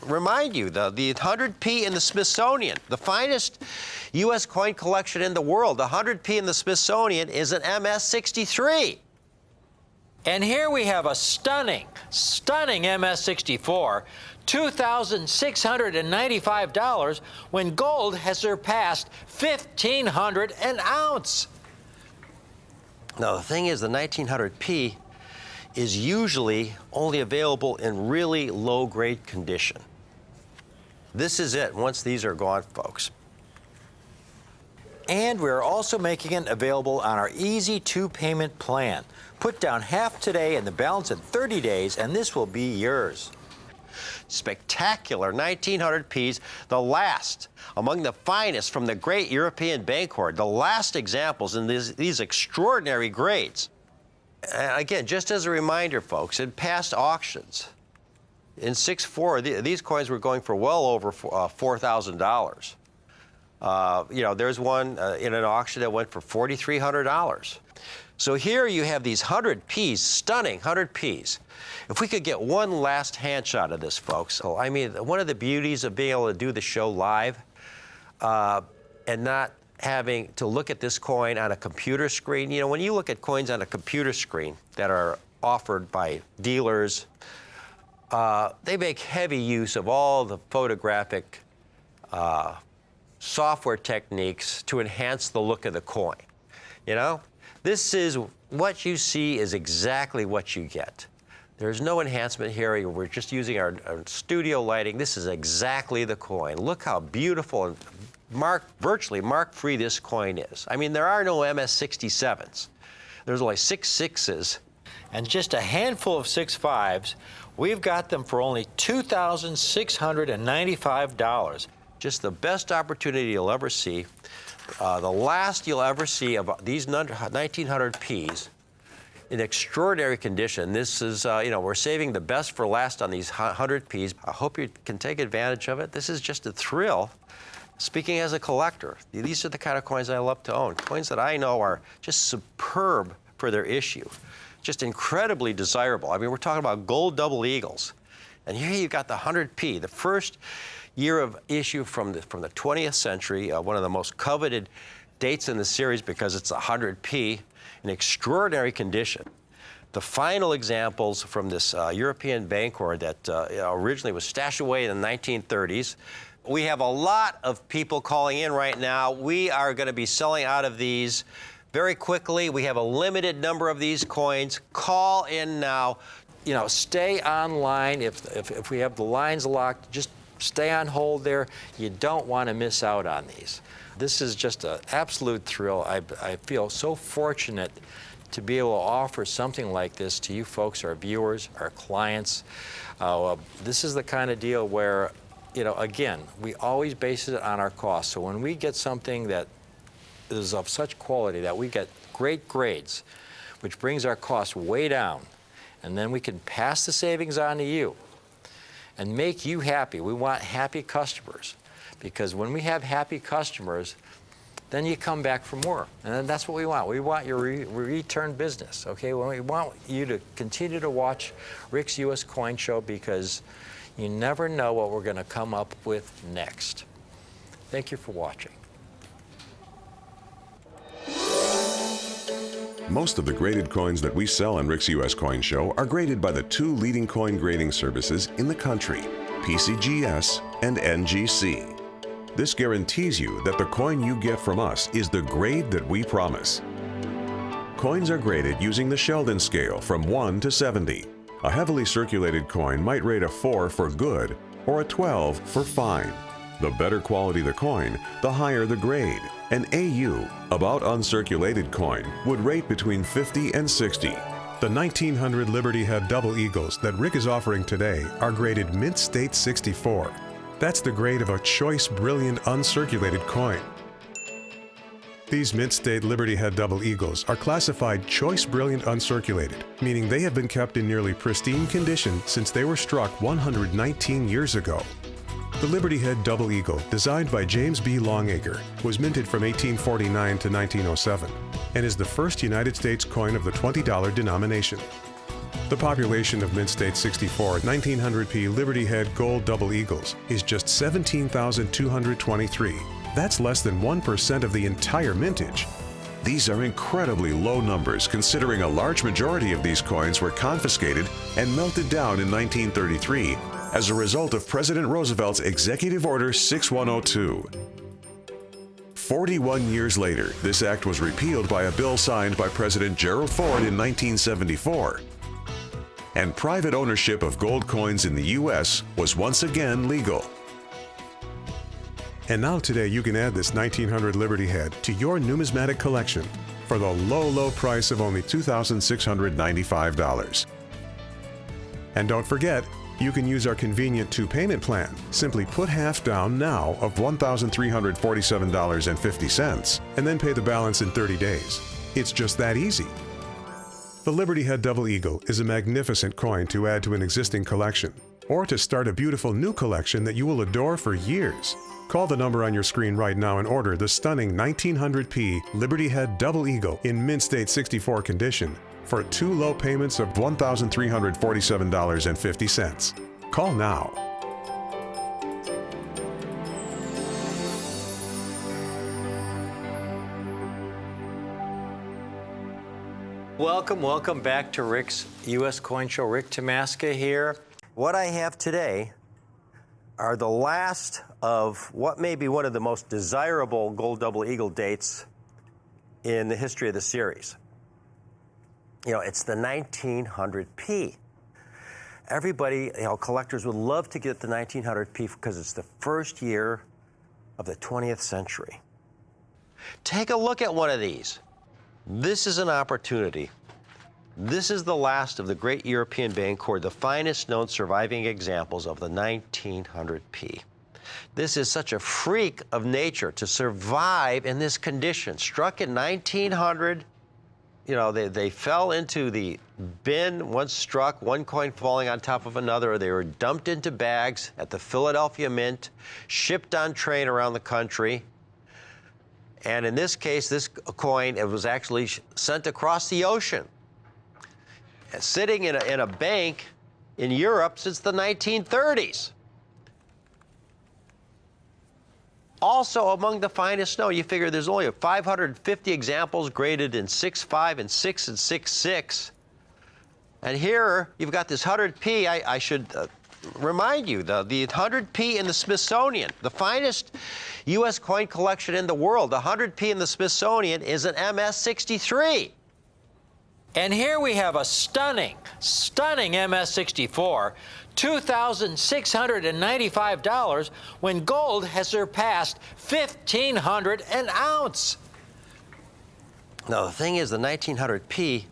remind you, the 100P in the Smithsonian, the finest U.S. coin collection in the world, the 100P in the Smithsonian is an MS-63. And here we have a stunning, stunning MS-64, $2,695 when gold has surpassed $1,500 an ounce. Now, the thing is, the 1900P is usually only available in really low-grade condition. This is it once these are gone, folks. And we're also making it available on our easy two-payment plan. Put down half today and the balance in 30 days, and this will be yours. Spectacular 1900Ps, the last among the finest from the great European Bancord, the last examples in these extraordinary grades. And again, just as a reminder, folks, in past auctions, in 6.4, these coins were going for well over $4,000. You know, there's one in an auction that went for $4,300. So here you have these 100Ps, stunning 100Ps. If we could get one last hand shot of this, folks. Oh, I mean, one of the beauties of being able to do the show live and not having to look at this coin on a computer screen. You know, when you look at coins on a computer screen that are offered by dealers, they make heavy use of all the photographic software techniques to enhance the look of the coin. You know, this is what you see is exactly what you get. There's no enhancement here. We're just using our studio lighting. This is exactly the coin. Look how beautiful and virtually mark-free this coin is. I mean, there are no MS-67s. There's only 6.6s and just a handful of 6.5s. We've got them for only $2,695. Just the best opportunity you'll ever see. The last you'll ever see of these 1900Ps in extraordinary condition. This is, you know, we're saving the best for last on these 100Ps. I hope you can take advantage of it. This is just a thrill. Speaking as a collector, these are the kind of coins I love to own. Coins that I know are just superb for their issue. Just incredibly desirable. I mean, we're talking about gold double eagles. And here you've got the 100P, the first year of issue from the 20th century, one of the most coveted dates in the series because it's 100P in extraordinary condition. The final examples from this European Bancord that originally was stashed away in the 1930s. We have a lot of people calling in right now. We are going to be selling out of these very quickly. We have a limited number of these coins. Call in now. You know, stay online. If we have the lines locked, just stay on hold there. You don't want to miss out on these. This is just an absolute thrill. I feel so fortunate to be able to offer something like this to you folks, our viewers, our clients. This is the kind of deal where, you know, again, we always base it on our cost. So when we get something that is of such quality that we get great grades, which brings our costs way down. And then we can pass the savings on to you and make you happy. We want happy customers, because when we have happy customers, then you come back for more. And that's what we want. We want your return business, okay? We want you to continue to watch Rick's U.S. Coin Show, because you never know what we're going to come up with next. Thank you for watching. Most of the graded coins that we sell on Rick's U.S. Coin Show are graded by the two leading coin grading services in the country, PCGS and NGC. This guarantees you that the coin you get from us is the grade that we promise. Coins are graded using the Sheldon scale from 1 to 70. A heavily circulated coin might rate a 4 for good or a 12 for fine. The better quality the coin, the higher the grade. An AU, about uncirculated coin, would rate between 50 and 60. The 1900 Liberty Head Double Eagles that Rick is offering today are graded Mint State 64. That's the grade of a choice brilliant uncirculated coin. These Mint State Liberty Head Double Eagles are classified choice brilliant uncirculated, meaning they have been kept in nearly pristine condition since they were struck 119 years ago. The Liberty Head Double Eagle, designed by James B. Longacre, was minted from 1849 to 1907 and is the first United States coin of the $20 denomination. The population of Mint State 64 1900p Liberty Head Gold Double Eagles is just 17,223. That's less than 1% of the entire mintage. These are incredibly low numbers, considering a large majority of these coins were confiscated and melted down in 1933 as a result of President Roosevelt's Executive Order 6102. 41 years later, this act was repealed by a bill signed by President Gerald Ford in 1974. And private ownership of gold coins in the U.S. was once again legal. And now today you can add this 1900 Liberty Head to your numismatic collection for the low, low price of only $2,695. And don't forget, you can use our convenient two-payment plan. Simply put half down now of $1,347.50 and then pay the balance in 30 days. It's just that easy. The Liberty Head Double Eagle is a magnificent coin to add to an existing collection, or to start a beautiful new collection that you will adore for years. Call the number on your screen right now and order the stunning 1900p Liberty Head Double Eagle in Mint State 64 condition for 2 low payments of $1,347.50. Call now. Welcome back to Rick's U.S. Coin Show. Rick Tamaska here. What I have today are the last of what may be one of the most desirable gold double eagle dates in the history of the series. You know, it's the 1900p. Everybody, collectors would love to get the 1900p because it's the first year of the 20th century. Take a look at one of these. This is an opportunity. This is the last of the great European bank hoard, the finest known surviving examples of the 1900p. This is such a freak of nature to survive in this condition. Struck in 1900, they fell into the bin once struck, one coin falling on top of another, or they were dumped into bags at the Philadelphia Mint, shipped on train around the country. And in this case, this coin, it was actually sent across the ocean, sitting in a bank in Europe since the 1930s. Also among the finest known, you figure there's only 550 examples graded in 6.5 and 6 and 6.6. And here you've got this 100p. I should remind you, the 100p in the Smithsonian, the finest U.S. coin collection in the world, the 100p in the Smithsonian is an MS-63. And here we have a stunning MS-64, $2,695 when gold has surpassed $1,500 an ounce. Now, the thing is, the 1900p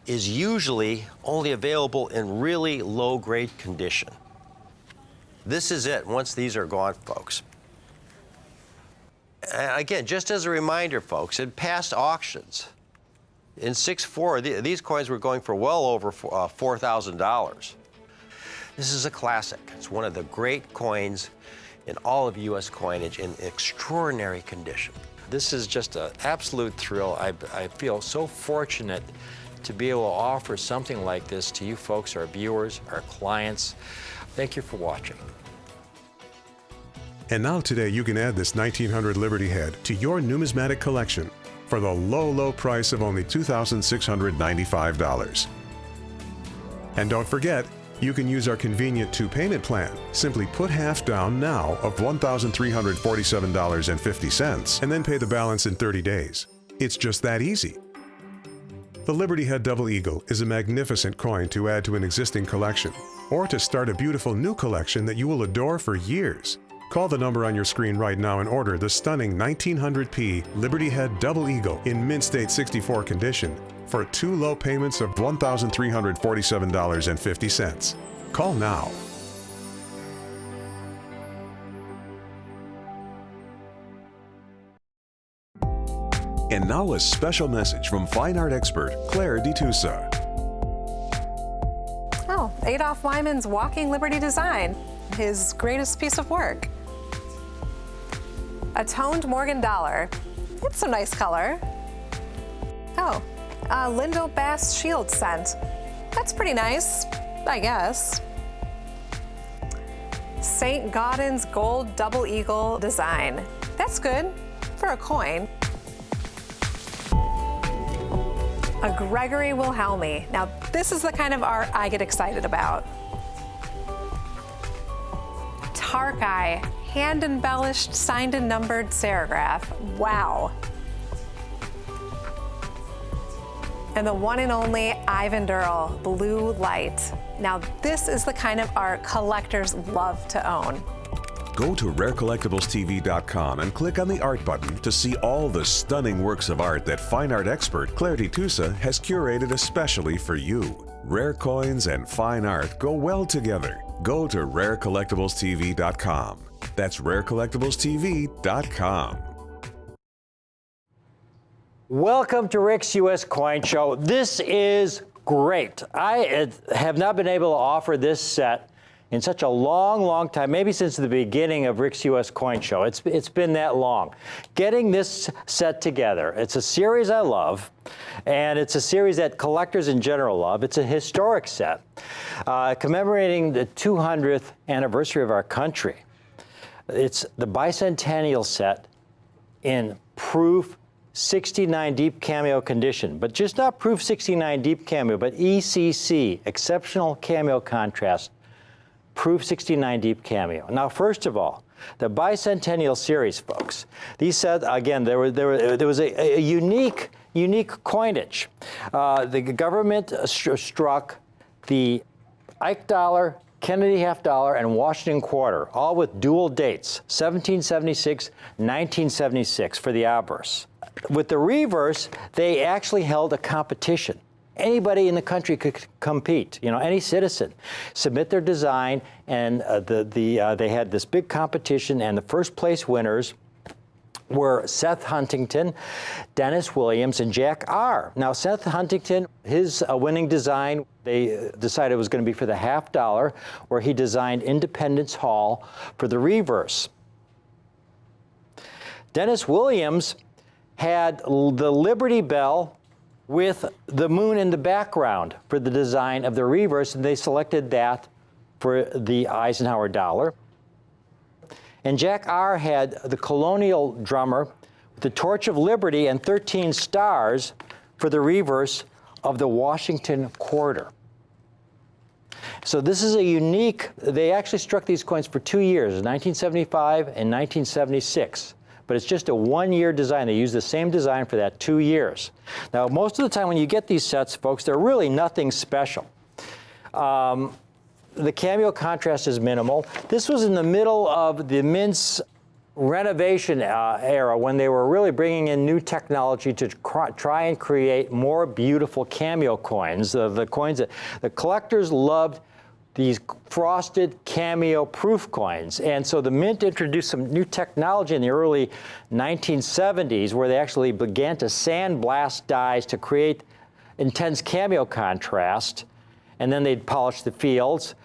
is usually only available in really low-grade condition. This is it once these are gone, folks. And again, just as a reminder, folks, in past auctions, In 6.4, these coins were going for well over $4,000. This is a classic. It's one of the great coins in all of U.S. coinage in extraordinary condition. This is just an absolute thrill. I feel so fortunate to be able to offer something like this to you folks, our viewers, our clients. Thank you for watching. And now today you can add this 1900 Liberty Head to your numismatic collection for the low, low price of only $2,695. And don't forget, you can use our convenient 2-payment plan. Simply put half down now of $1,347.50 and then pay the balance in 30 days. It's just that easy. The Liberty Head Double Eagle is a magnificent coin to add to an existing collection or to start a beautiful new collection that you will adore for years. Call the number on your screen right now and order the stunning 1900p Liberty Head Double Eagle in mint state 64 condition for 2 low payments of $1,347.50. Call now. And now a special message from fine art expert Claire DeTusa. Oh, Adolph Wyman's Walking Liberty design, his greatest piece of work. A toned Morgan dollar. It's a nice color. Oh, a Lindell Bass Shield scent. That's pretty nice, I guess. St. Gaudens Gold Double Eagle design. That's good for a coin. A Gregory Wilhelmi. Now, this is the kind of art I get excited about. Tarkai, hand-embellished, signed and numbered serigraph. Wow. And the one and only Ivan Durrell, Blue Light. Now, this is the kind of art collectors love to own. Go to RareCollectiblesTV.com and click on the Art button to see all the stunning works of art that fine art expert Claire DeTusa has curated especially for you. Rare coins and fine art go well together. Go to RareCollectiblesTV.com. That's RareCollectiblesTV.com. Welcome to Rick's U.S. Coin Show. This is great. I have not been able to offer this set in such a long, long time, maybe since the beginning of Rick's U.S. Coin Show. It's been that long. Getting this set together, it's a series I love, and it's a series that collectors in general love. It's a historic set commemorating the 200th anniversary of our country. It's the bicentennial set in proof 69 deep cameo condition, but just not proof 69 deep cameo, but ECC, exceptional cameo contrast, proof 69 deep cameo. Now, first of all, the bicentennial series, folks. These sets, again, there was a unique coinage. The government struck the Ike dollar, Kennedy half dollar, and Washington quarter, all with dual dates, 1776, 1976 for the obverse. With the reverse, they actually held a competition. Anybody in the country could compete, any citizen, submit their design, and they had this big competition, and the first place winners were Seth Huntington, Dennis Williams, and Jack R. Now, Seth Huntington, his winning design, they decided it was going to be for the half dollar, where he designed Independence Hall for the reverse. Dennis Williams had the Liberty Bell with the moon in the background for the design of the reverse, and they selected that for the Eisenhower dollar. And Jack R. had the colonial drummer with the Torch of Liberty and 13 stars for the reverse of the Washington quarter. So this is a unique, they actually struck these coins for 2 years, 1975 and 1976. But it's just a one-year design. They use the same design for that 2 years. Now, most of the time when you get these sets, folks, they're really nothing special. The cameo contrast is minimal. This was in the middle of the Mint's renovation era, when they were really bringing in new technology to try and create more beautiful cameo coins. The coins that the collectors loved these frosted cameo proof coins. And so the Mint introduced some new technology in the early 1970s where they actually began to sandblast dies to create intense cameo contrast, and then they'd polish the fields.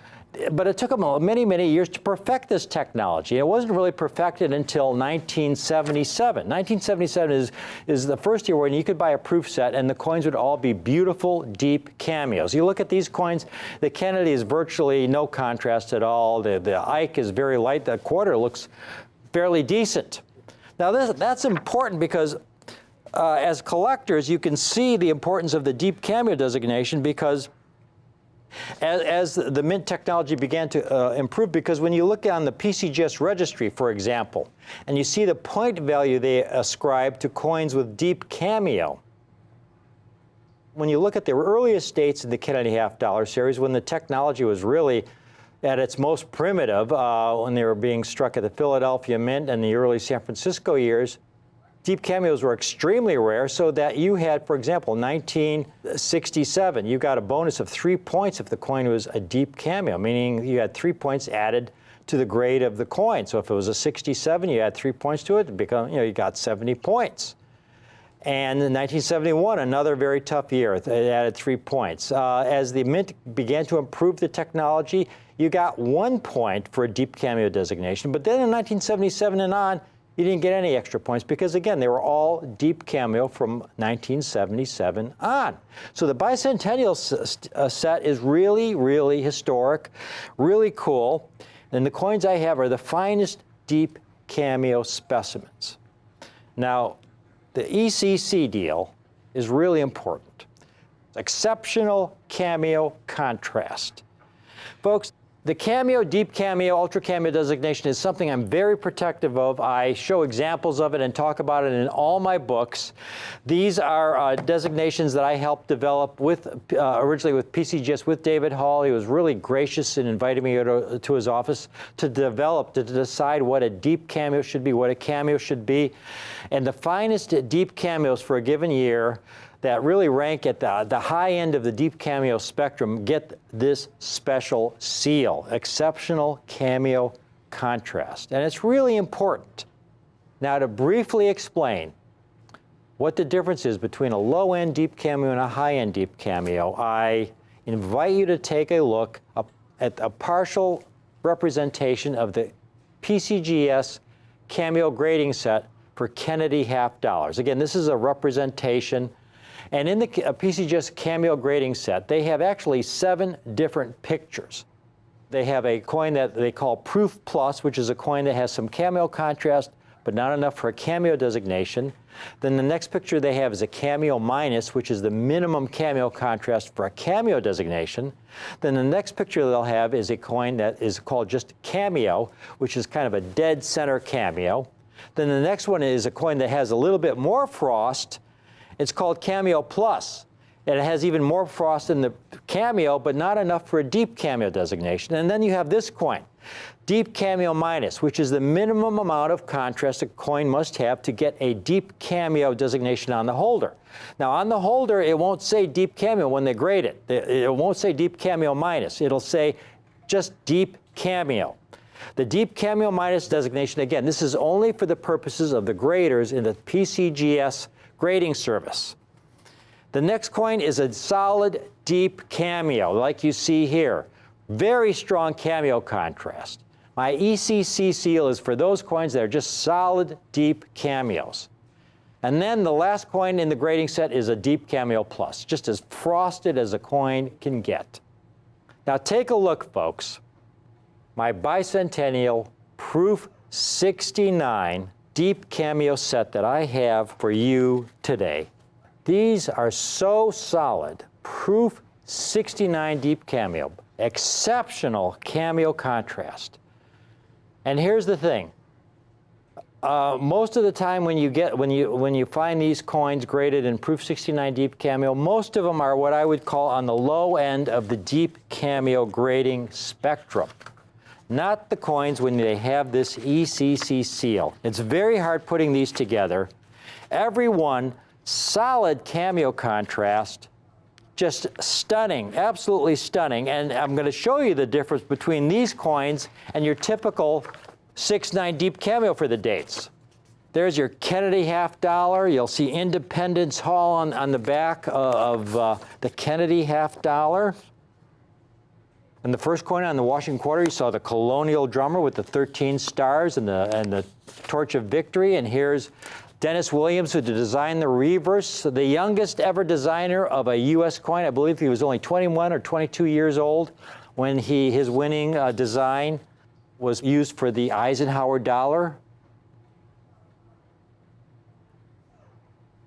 But it took them many, many years to perfect this technology. It wasn't really perfected until 1977. 1977 is the first year when you could buy a proof set and the coins would all be beautiful, deep cameos. You look at these coins, the Kennedy is virtually no contrast at all. The Ike is very light. The quarter looks fairly decent. Now that's important because as collectors, you can see the importance of the deep cameo designation because as the Mint technology began to improve, because when you look on the PCGS registry, for example, and you see the point value they ascribe to coins with deep cameo, when you look at the earliest dates in the Kennedy half-dollar series, when the technology was really at its most primitive, when they were being struck at the Philadelphia Mint and the early San Francisco years, deep cameos were extremely rare, so that you had, for example, 1967, you got a bonus of 3 points if the coin was a deep cameo, meaning you had 3 points added to the grade of the coin. So if it was a 67, you add 3 points to it, you got 70 points. And in 1971, another very tough year, it added 3 points. As the Mint began to improve the technology, you got 1 point for a deep cameo designation. But then in 1977 and on, you didn't get any extra points because, again, they were all deep cameo from 1977 on. So the bicentennial set is really, really historic, really cool. And the coins I have are the finest deep cameo specimens. Now, the ECC deal is really important. Exceptional cameo contrast. Folks, the cameo, deep cameo, ultra cameo designation is something I'm very protective of. I show examples of it and talk about it in all my books. These are designations that I helped develop with, originally with PCGS with David Hall. He was really gracious in inviting me to his office to decide what a deep cameo should be, what a cameo should be. And the finest deep cameos for a given year that really rank at the high end of the deep cameo spectrum get this special seal, exceptional cameo contrast. And it's really important. Now, to briefly explain what the difference is between a low-end deep cameo and a high-end deep cameo, I invite you to take a look at a partial representation of the PCGS cameo grading set for Kennedy half-dollars. Again, this is a representation. And in the PCGS cameo grading set, they have actually 7 different pictures. They have a coin that they call Proof Plus, which is a coin that has some cameo contrast, but not enough for a cameo designation. Then the next picture they have is a Cameo Minus, which is the minimum cameo contrast for a cameo designation. Then the next picture they'll have is a coin that is called just Cameo, which is kind of a dead center cameo. Then the next one is a coin that has a little bit more frost. It's called Cameo Plus, and it has even more frost in the cameo, but not enough for a deep cameo designation. And then you have this coin, Deep Cameo Minus, which is the minimum amount of contrast a coin must have to get a deep cameo designation on the holder. Now, on the holder, it won't say deep cameo when they grade it. It won't say Deep Cameo Minus. It'll say just Deep Cameo. The Deep Cameo Minus designation, again, this is only for the purposes of the graders in the PCGS grading service. The next coin is a solid deep cameo, like you see here. Very strong cameo contrast. My ECC seal is for those coins that are just solid deep cameos. And then the last coin in the grading set is a Deep Cameo Plus, just as frosted as a coin can get. Now take a look, folks. My bicentennial Proof 69 deep cameo set that I have for you today. These are so solid. Proof 69 deep cameo, exceptional cameo contrast. And here's the thing. Most of the time when you find these coins graded in Proof 69 deep cameo, most of them are what I would call on the low end of the deep cameo grading spectrum. Not the coins when they have this ECC seal. It's very hard putting these together. Every one, solid cameo contrast, Just stunning, absolutely stunning. And I'm going to show you the difference between these coins and your typical 6.9 deep cameo for the dates. There's your Kennedy $50. You'll see Independence Hall on the back of the Kennedy $50. And the first coin on the Washington quarter, you saw the Colonial Drummer with the 13 stars and the Torch of Victory. And here's Dennis Williams, who designed the reverse, the youngest ever designer of a U.S. coin. I believe he was only 21 or 22 years old when his winning design was used for the Eisenhower dollar.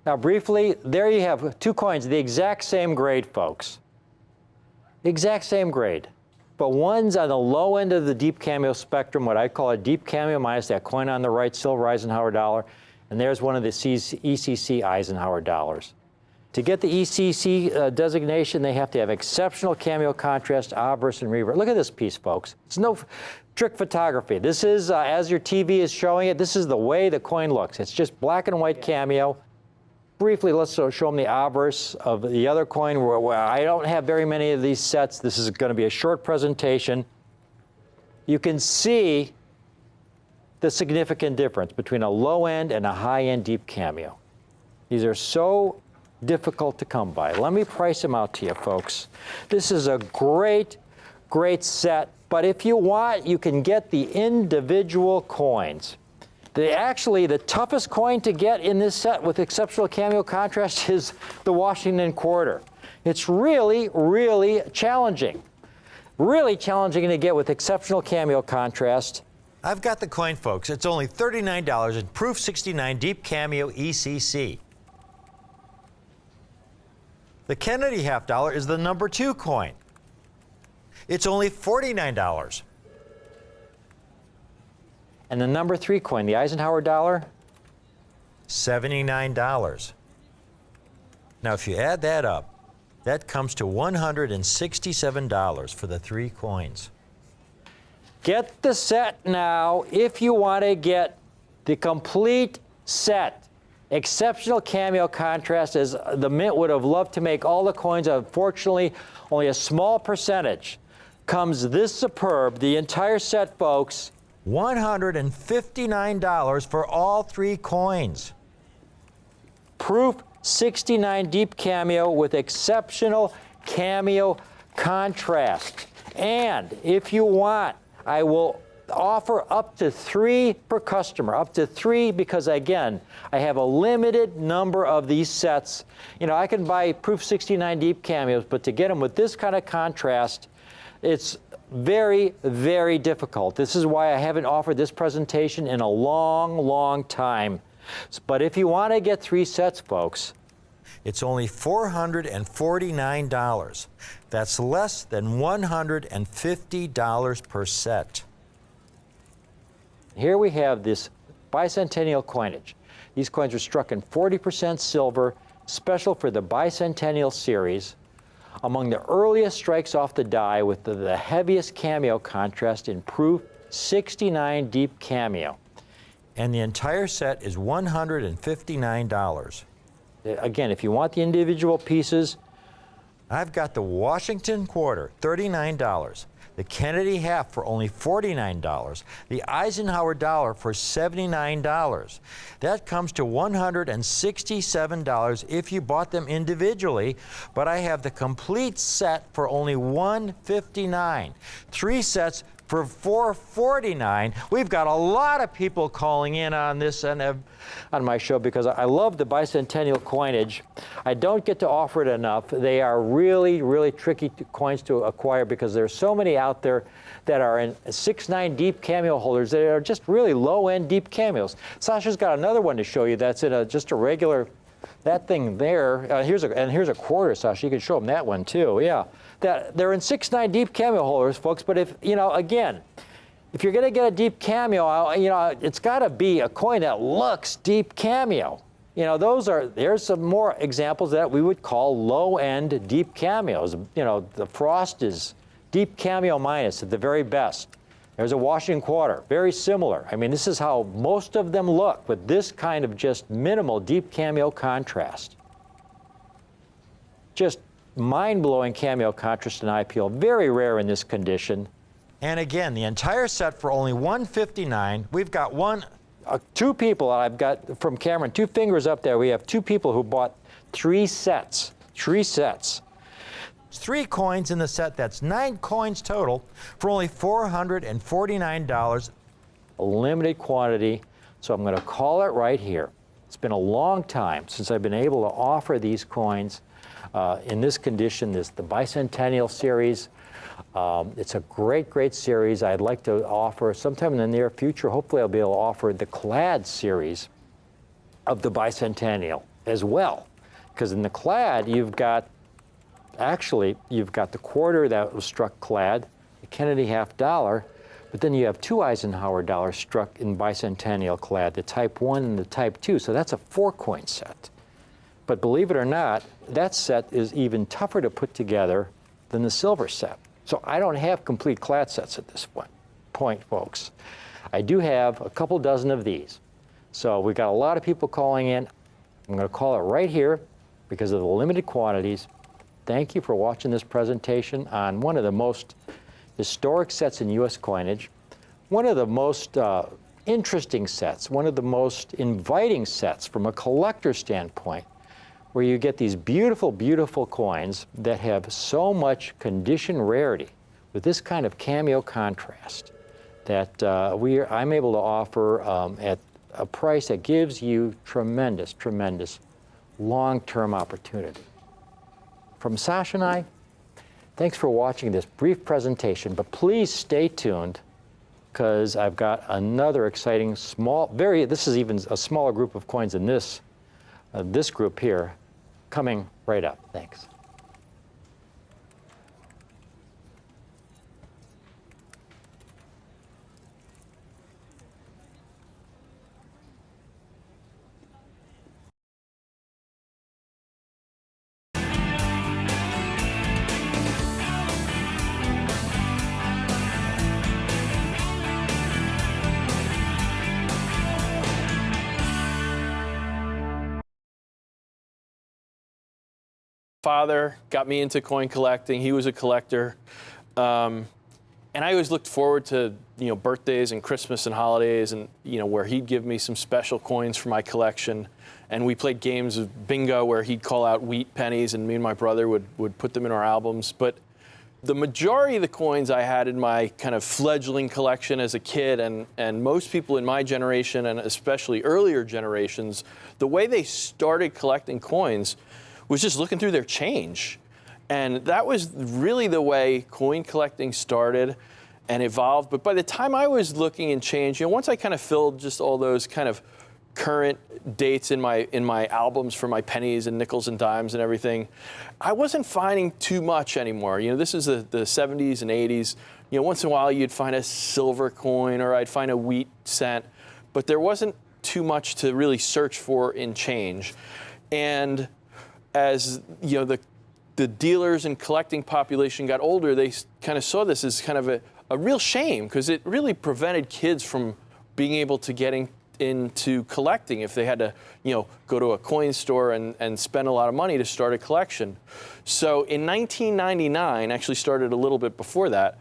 Now, briefly, there you have two coins, the exact same grade, folks. The exact same grade. But one's on the low end of the deep cameo spectrum, what I call a deep cameo minus that coin on the right, silver Eisenhower dollar. And there's one of the ECC Eisenhower dollars. To get the ECC designation, they have to have exceptional cameo contrast, obverse, and reverse. Look at this piece, folks. It's no trick photography. This is, as your TV is showing it, this is the way the coin looks. It's just black and white cameo. Briefly, let's show them the obverse of the other coin. Where I don't have very many of these sets. This is going to be a short presentation. You can see the significant difference between a low-end and a high-end deep cameo. These are so difficult to come by. Let me price them out to you, folks. This is a great, great set, but if you want, you can get the individual coins. Actually, the toughest coin to get in this set with exceptional cameo contrast is the Washington quarter. It's really, really challenging. Really challenging to get with exceptional cameo contrast. I've got the coin, folks. It's only $39 in Proof 69 Deep Cameo ECC. The Kennedy $50 is the number 2 coin. It's only $49. And the number 3 coin, the Eisenhower dollar? $79. Now, if you add that up, that comes to $167 for the 3 coins. Get the set now if you want to get the complete set. Exceptional cameo contrast, as the Mint would have loved to make all the coins. Unfortunately, only a small percentage comes this superb. The entire set, folks, $159 for all 3 coins. Proof 69 Deep Cameo with exceptional cameo contrast. And if you want, I will offer up to 3 per customer, up to 3, because again, I have a limited number of these sets. You know, I can buy Proof 69 Deep Cameos, but to get them with this kind of contrast, it's very, very difficult. This is why I haven't offered this presentation in a long, long time. But if you want to get 3 sets, folks, it's only $449. That's less than $150 per set. Here we have this bicentennial coinage. These coins are struck in 40% silver, special for the bicentennial series. Among the earliest strikes off the die with the heaviest cameo contrast in Proof 69 Deep Cameo. And the entire set is $159. Again, if you want the individual pieces, I've got the Washington quarter, $39. The Kennedy half for only $49. The Eisenhower dollar for $79. That comes to $167 if you bought them individually, but I have the complete set for only $159. 3 sets for $449. We've got a lot of people calling in on this and on my show because I love the bicentennial coinage. I don't get to offer it enough. They are really, really tricky coins to acquire because there's so many out there that are in 6.9 deep cameo holders that are just really low-end deep cameos. Sasha's got another one to show you that's in just a regular, that thing there. Here's a quarter, Sasha. You can show them that one too. Yeah. That they're in 6.9 deep cameo holders, folks. But if, you know, again, if you're going to get a deep cameo, you know, it's got to be a coin that looks deep cameo. You know, there's some more examples that we would call low-end deep cameos. You know, the Frost is deep cameo minus at the very best. There's a Washington quarter, very similar. I mean, this is how most of them look with this kind of just minimal deep cameo contrast. Just mind-blowing cameo contrast and eye peel, very rare in this condition. And again, the entire set for only $159. We've got Two people, I've got from Cameron, 2 fingers up there, we have 2 people who bought 3 sets. 3 sets. 3 coins in the set. That's 9 coins total for only $449. A limited quantity, so I'm going to call it right here. It's been a long time since I've been able to offer these coins in this condition, the Bicentennial series. It's a great, great series. I'd like to offer sometime in the near future, hopefully I'll be able to offer the clad series of the Bicentennial as well. Because in the clad, you've got the quarter that was struck clad, the Kennedy half dollar, but then you have 2 Eisenhower dollars struck in Bicentennial clad, the Type 1 and the Type 2, so that's a 4-coin set. But believe it or not, that set is even tougher to put together than the silver set. So I don't have complete clad sets at this point, folks. I do have a couple dozen of these. So we've got a lot of people calling in. I'm going to call it right here because of the limited quantities. Thank you for watching this presentation on one of the most historic sets in U.S. coinage, one of the most interesting sets, one of the most inviting sets from a collector standpoint, where you get these beautiful, beautiful coins that have so much condition rarity with this kind of cameo contrast that I'm able to offer at a price that gives you tremendous, tremendous long-term opportunity. From Sasha and I, thanks for watching this brief presentation, but please stay tuned because I've got another exciting this is even a smaller group of coins than this group here, coming right up. Thanks. Father got me into coin collecting. He was a collector. And I always looked forward to, birthdays and Christmas and holidays and, where he'd give me some special coins for my collection. And we played games of bingo where he'd call out wheat pennies and me and my brother would put them in our albums. But the majority of the coins I had in my kind of fledgling collection as a kid, and most people in my generation and especially earlier generations, the way they started collecting coins was just looking through their change. And that was really the way coin collecting started and evolved. But by the time I was looking in change, once I kind of filled just all those kind of current dates in my albums for my pennies and nickels and dimes and everything, I wasn't finding too much anymore. This is the 70s and 80s. Once in a while you'd find a silver coin or I'd find a wheat cent, but there wasn't too much to really search for in change. And as the dealers and collecting population got older, they kind of saw this as kind of a real shame because it really prevented kids from being able to get into collecting if they had to go to a coin store and spend a lot of money to start a collection. So in 1999, actually started a little bit before that,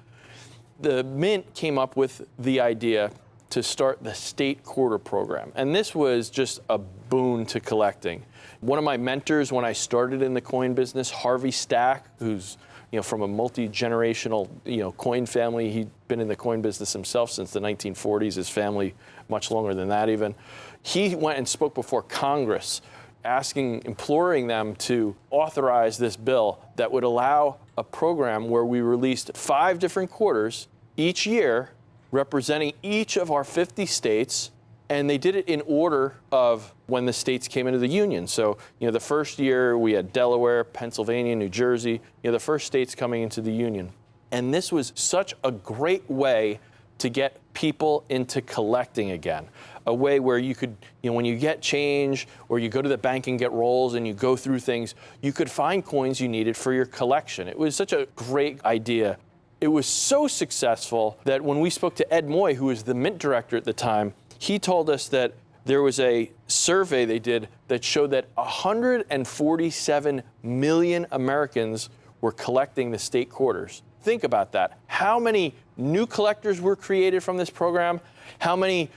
the Mint came up with the idea to start the State Quarter Program. And this was just a boon to collecting. One of my mentors when I started in the coin business, Harvey Stack, who's from a multi-generational coin family. He'd been in the coin business himself since the 1940s, his family much longer than that even. He went and spoke before Congress imploring them to authorize this bill that would allow a program where we released 5 different quarters each year representing each of our 50 states, and they did it in order of when the states came into the Union. So, the first year we had Delaware, Pennsylvania, New Jersey, the first states coming into the Union. And this was such a great way to get people into collecting again. A way where you could, when you get change or you go to the bank and get rolls and you go through things, you could find coins you needed for your collection. It was such a great idea. It was so successful that when we spoke to Ed Moy, who was the Mint director at the time, he told us that there was a survey they did that showed that 147 million Americans were collecting the state quarters. Think about that. How many new collectors were created from this program? How many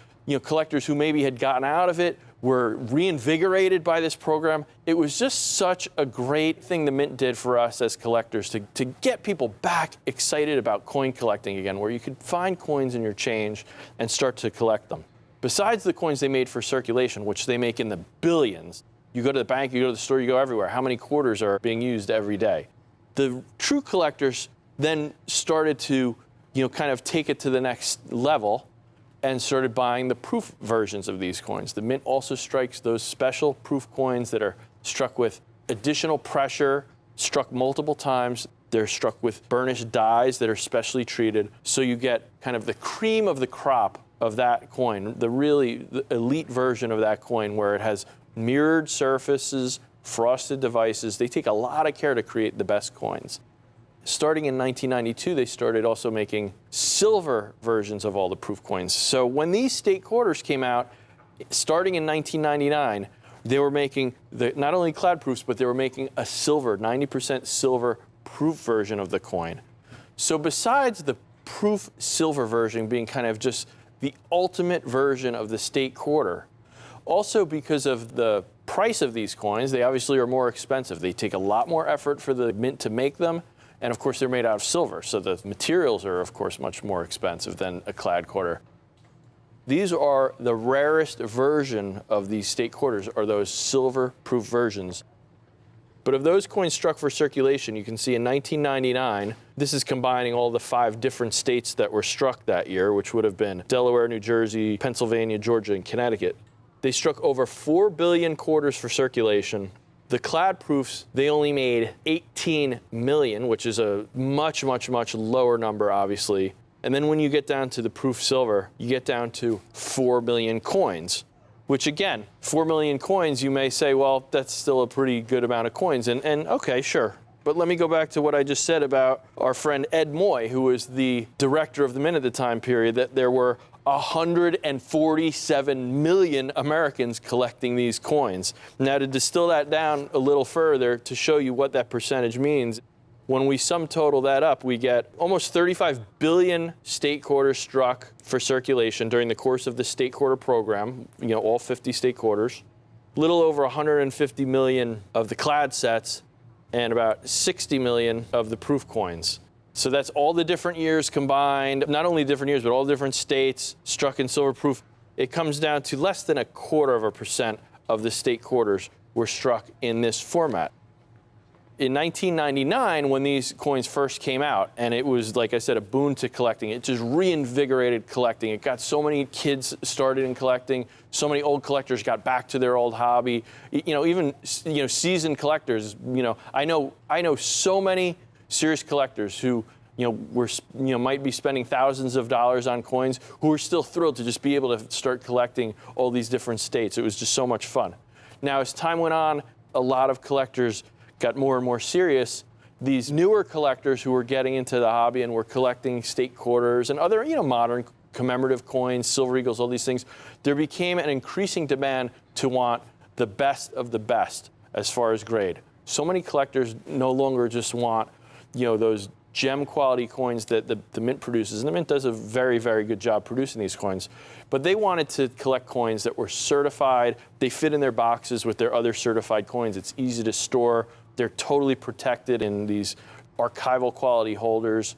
collectors who maybe had gotten out of it were reinvigorated by this program? It was just such a great thing the Mint did for us as collectors to get people back excited about coin collecting again, where you could find coins in your change and start to collect them. Besides the coins they made for circulation, which they make in the billions, you go to the bank, you go to the store, you go everywhere. How many quarters are being used every day? The true collectors then started to, kind of take it to the next level and started buying the proof versions of these coins. The Mint also strikes those special proof coins that are struck with additional pressure, struck multiple times. They're struck with burnished dies that are specially treated. So you get kind of the cream of the crop of that coin, the elite version of that coin, where it has mirrored surfaces, frosted devices. They take a lot of care to create the best coins. Starting in 1992, they started also making silver versions of all the proof coins. So when these state quarters came out, starting in 1999, they were making not only clad proofs, but they were making a silver, 90% silver proof version of the coin. So besides the proof silver version being kind of just the ultimate version of the state quarter, also because of the price of these coins, they obviously are more expensive. They take a lot more effort for the Mint to make them. And of course, they're made out of silver, so the materials are, of course, much more expensive than a clad quarter. These are the rarest version of these state quarters, are those silver-proof versions. But of those coins struck for circulation, you can see in 1999, this is combining all the 5 different states that were struck that year, which would have been Delaware, New Jersey, Pennsylvania, Georgia, and Connecticut. They struck over 4 billion quarters for circulation. The clad proofs, they only made 18 million, which is a much, much, much lower number, obviously. And then when you get down to the proof silver, you get down to 4 million coins, which again, 4 million coins, you may say, well, that's still a pretty good amount of coins. And okay, sure. But let me go back to what I just said about our friend Ed Moy, who was the director of the Mint at the time period, that there were 147 million Americans collecting these coins. Now, to distill that down a little further to show you what that percentage means, when we sum total that up, we get almost 35 billion state quarters struck for circulation during the course of the state quarter program, all 50 state quarters, little over 150 million of the clad sets, and about 60 million of the proof coins. So that's all the different years combined, not only different years, but all different states struck in silver proof. It comes down to less than 0.25% of the state quarters were struck in this format. In 1999, when these coins first came out, and it was, like I said, a boon to collecting, it just reinvigorated collecting. It got so many kids started in collecting, so many old collectors got back to their old hobby. Even seasoned collectors. I know so many serious collectors who might be spending thousands of dollars on coins, who are still thrilled to just be able to start collecting all these different states. It was just so much fun. Now, as time went on, a lot of collectors got more and more serious. These newer collectors who were getting into the hobby and were collecting state quarters and other, modern commemorative coins, silver eagles, all these things, there became an increasing demand to want the best of the best as far as grade. So many collectors no longer just want, those gem quality coins that the Mint produces. And the Mint does a very, very good job producing these coins. But they wanted to collect coins that were certified. They fit in their boxes with their other certified coins. It's easy to store. They're totally protected in these archival quality holders.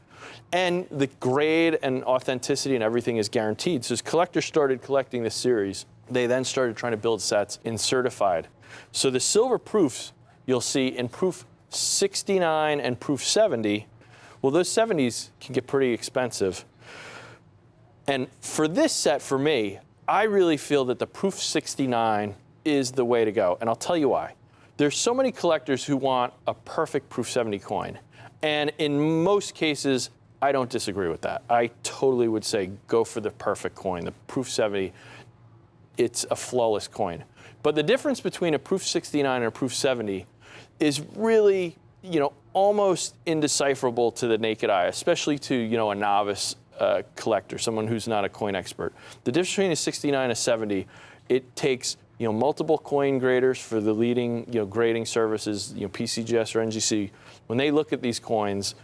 And the grade and authenticity and everything is guaranteed. So as collectors started collecting this series, they then started trying to build sets in certified. So the silver proofs you'll see in proof 69 and proof 70, well, those 70s can get pretty expensive. And for this set, for me, I really feel that the proof 69 is the way to go. And I'll tell you why. There's so many collectors who want a perfect proof 70 coin. And in most cases, I don't disagree with that. I totally would say go for the perfect coin. The proof 70, it's a flawless coin. But the difference between a proof 69 and a proof 70 is really, almost indecipherable to the naked eye, especially to, a novice a collector, someone who's not a coin expert. The difference between a 69 and a 70, it takes multiple coin graders for the leading grading services, PCGS or NGC. When they look at these coins,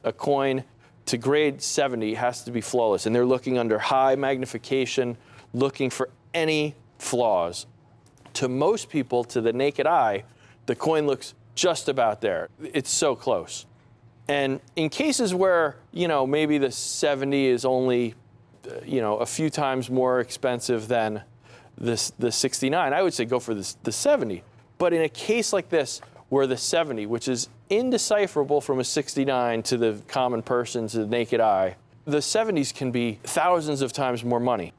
a coin to grade 70 has to be flawless, and they're looking under high magnification, looking for any flaws. To most people, to the naked eye, the coin looks just about there. It's so close. And in cases where, maybe the 70 is only, a few times more expensive than the 69, I would say go for the 70. But in a case like this, where the 70, which is indecipherable from a 69 to the common person, to the naked eye, the 70s can be thousands of times more money.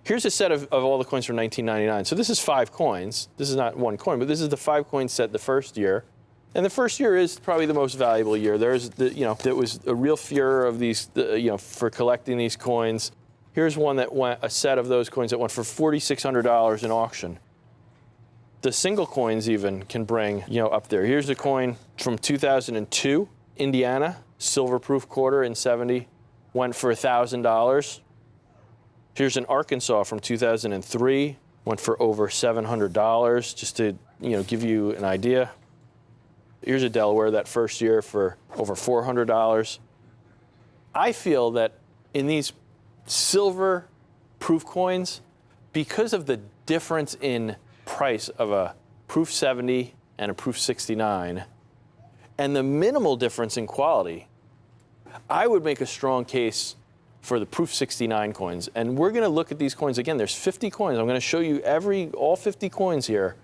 Here's a set of all the coins from 1999. So this is 5 coins. This is not one coin, but this is the 5 coin set the first year. And the first year is probably the most valuable year. There's, there was a real furor of these, for collecting these coins. Here's one that went, a set of those coins that went for $4,600 in auction. The single coins even can bring, up there. Here's a coin from 2002, Indiana, silver proof quarter in 70, went for $1,000. Here's an Arkansas from 2003, went for over $700, just to, give you an idea. Here's a Delaware that first year for over $400. I feel that in these silver proof coins, because of the difference in price of a proof 70 and a proof 69, and the minimal difference in quality, I would make a strong case for the proof 69 coins. And we're going to look at these coins again. There's 50 coins. I'm going to show you all 50 coins here,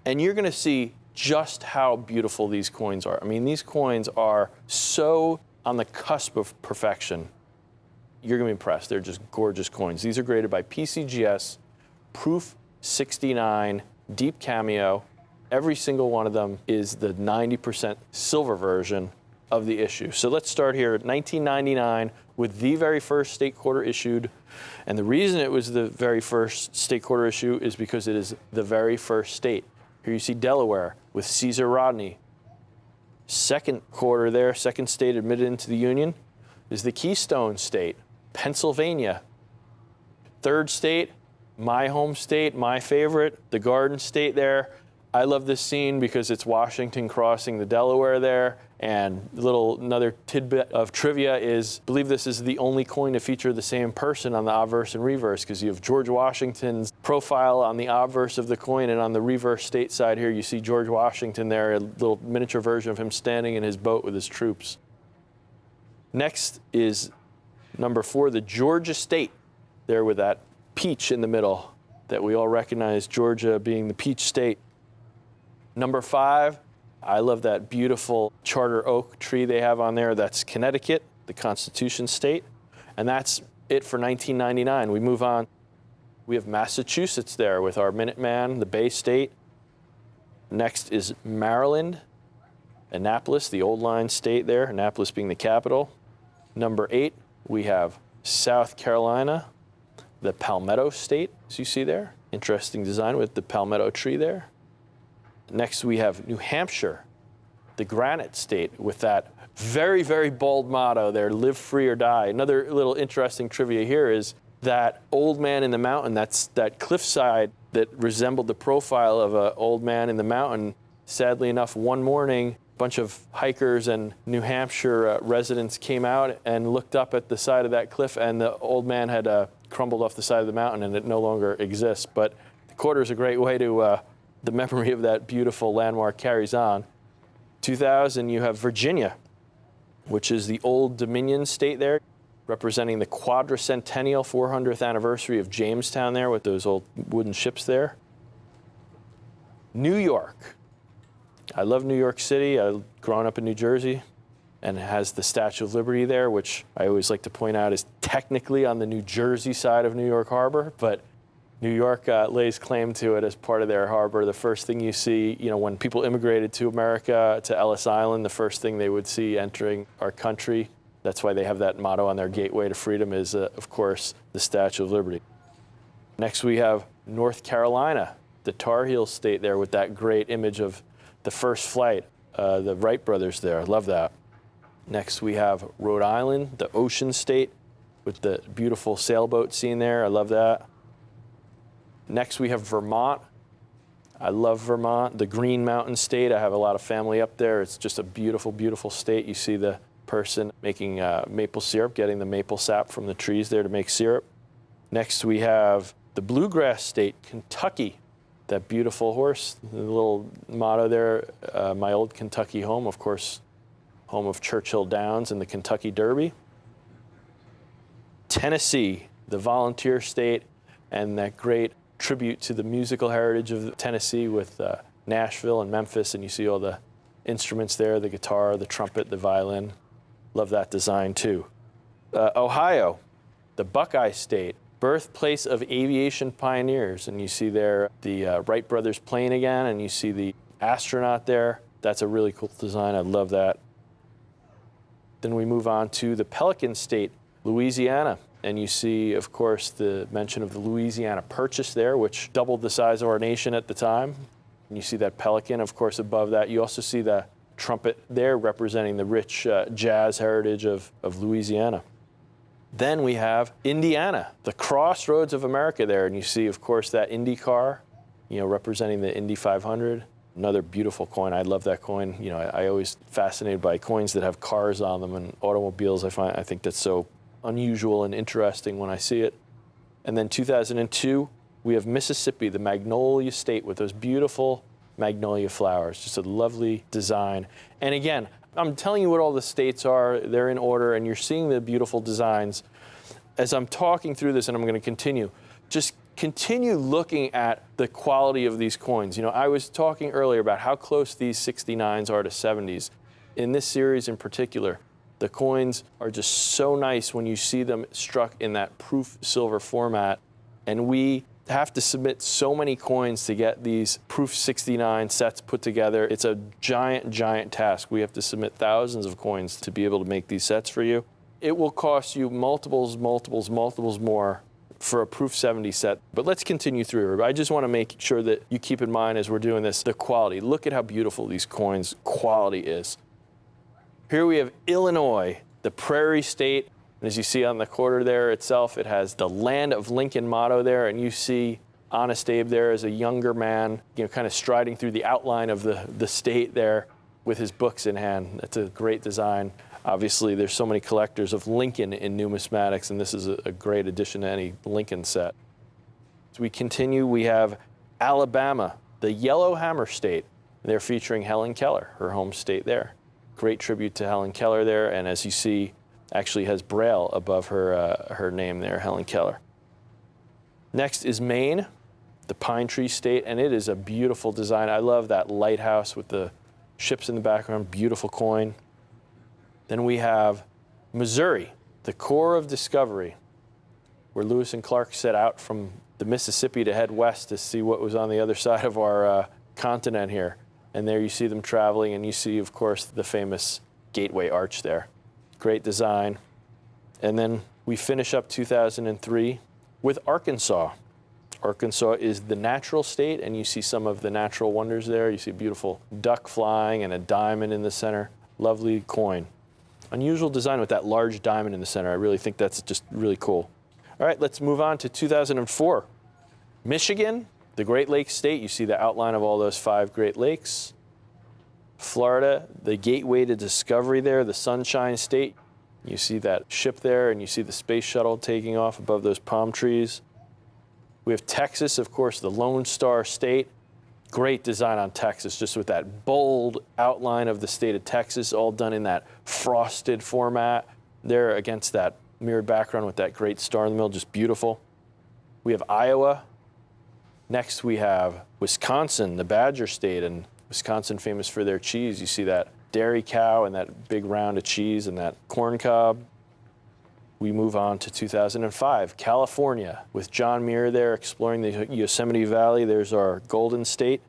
and you're going to see just how beautiful these coins are. I mean, these coins are so on the cusp of perfection. You're going to be impressed. They're just gorgeous coins. These are graded by PCGS, proof 69, deep cameo. Every single one of them is the 90% silver version of the issue. So let's start here at 1999 with the very first state quarter issued. And the reason it was the very first state quarter issue is because it is the very first state. Here you see Delaware with Caesar Rodney. Second quarter there, second state admitted into the Union, is the Keystone State, Pennsylvania. Third state, my home state, my favorite, the Garden State there. I love this scene because it's Washington crossing the Delaware there. And another tidbit of trivia is, I believe this is the only coin to feature the same person on the obverse and reverse, because you have George Washington's profile on the obverse of the coin, and on the reverse state side here, you see George Washington there, a little miniature version of him standing in his boat with his troops. Next is number 4, the Georgia State, there with that peach in the middle that we all recognize, Georgia being the peach state. Number 5, I love that beautiful charter oak tree they have on there. That's Connecticut, the Constitution State. And that's it for 1999. We move on. We have Massachusetts there with our Minuteman, the Bay State. Next is Maryland, Annapolis, the old line state there, Annapolis being the capital. Number 8, we have South Carolina, the Palmetto State, as you see there. Interesting design with the palmetto tree there. Next, we have New Hampshire, the Granite State, with that very, very bold motto there, live free or die. Another little interesting trivia here is that old man in the mountain, that's that cliffside that resembled the profile of an old man in the mountain. Sadly enough, one morning, a bunch of hikers and New Hampshire residents came out and looked up at the side of that cliff, and the old man had crumbled off the side of the mountain, and it no longer exists. But the quarter is a great way to the memory of that beautiful landmark carries on. 2000, you have Virginia, which is the Old Dominion state there, representing the quadricentennial 400th anniversary of Jamestown there with those old wooden ships there. New York. I love New York City. I've grown up in New Jersey, and it has the Statue of Liberty there, which I always like to point out is technically on the New Jersey side of New York Harbor, but New York lays claim to it as part of their harbor. The first thing you see, when people immigrated to America, to Ellis Island, the first thing they would see entering our country, that's why they have that motto on their gateway to freedom, is, of course, the Statue of Liberty. Next, we have North Carolina, the Tar Heel state there with that great image of the first flight, the Wright brothers there. I love that. Next, we have Rhode Island, the Ocean State. with the beautiful sailboat scene there. I love that. Next, we have Vermont. I love Vermont, the Green Mountain State. I have a lot of family up there. It's just a beautiful, beautiful state. You see the person making maple syrup, getting the maple sap from the trees there to make syrup. Next, we have the Bluegrass State, Kentucky. That beautiful horse, the little motto there, my old Kentucky home, of course, home of Churchill Downs and the Kentucky Derby. Tennessee, the Volunteer State, and that great tribute to the musical heritage of Tennessee with Nashville and Memphis, and you see all the instruments there, the guitar, the trumpet, the violin. Love that design too. Ohio, the Buckeye State, birthplace of aviation pioneers, and you see there the Wright brothers plane again, and you see the astronaut there. That's a really cool design. I love that. Then we move on to the Pelican State, Louisiana, and you see, of course, the mention of the Louisiana Purchase there, which doubled the size of our nation at the time. And you see that pelican, of course, above that. You also see the trumpet there representing the rich jazz heritage of Louisiana. Then we have Indiana, the crossroads of America there. And you see, of course, that Indy car, representing the Indy 500. Another beautiful coin. I love that coin. I always fascinated by coins that have cars on them and automobiles. I think that's so unusual and interesting when I see it. And then 2002, we have Mississippi, the Magnolia State with those beautiful magnolia flowers. Just a lovely design. And again, I'm telling you what all the states are. They're in order, and you're seeing the beautiful designs. As I'm talking through this, and I'm going to continue, just continue looking at the quality of these coins. I was talking earlier about how close these 69s are to 70s. In this series in particular, the coins are just so nice when you see them struck in that proof silver format. And we have to submit so many coins to get these proof 69 sets put together. It's a giant, giant task. We have to submit thousands of coins to be able to make these sets for you. It will cost you multiples more for a proof 70 set. But let's continue through. I just want to make sure that you keep in mind as we're doing this, the quality. Look at how beautiful these coins' quality is. Here we have Illinois, the Prairie State. And as you see on the quarter there itself, it has the Land of Lincoln motto there. And you see Honest Abe there as a younger man, kind of striding through the outline of the state there with his books in hand. That's a great design. Obviously, there's so many collectors of Lincoln in numismatics, and this is a great addition to any Lincoln set. As we continue, we have Alabama, the Yellowhammer State. They're featuring Helen Keller, her home state there. Great tribute to Helen Keller there, and as you see, actually has Braille above her name there, Helen Keller. Next is Maine, the Pine Tree State, and it is a beautiful design. I love that lighthouse with the ships in the background, beautiful coin. Then we have Missouri, the core of discovery, where Lewis and Clark set out from the Mississippi to head west to see what was on the other side of our continent here. And there you see them traveling, and you see, of course, the famous Gateway Arch there. Great design. And then we finish up 2003 with Arkansas. Arkansas is the natural state, and you see some of the natural wonders there. You see a beautiful duck flying and a diamond in the center. Lovely coin. Unusual design with that large diamond in the center. I really think that's just really cool. All right, let's move on to 2004. Michigan, the Great Lakes State. You see the outline of all those 5 Great Lakes. Florida, the gateway to discovery there, the Sunshine State. You see that ship there, and you see the space shuttle taking off above those palm trees. We have Texas, of course, the Lone Star State. Great design on Texas, just with that bold outline of the state of Texas, all done in that frosted format there against that mirrored background with that great star in the middle, just beautiful. We have Iowa. Next, we have Wisconsin, the Badger State, and Wisconsin famous for their cheese. You see that dairy cow and that big round of cheese and that corn cob. We move on to 2005, California, with John Muir there exploring the Yosemite Valley. There's our Golden State.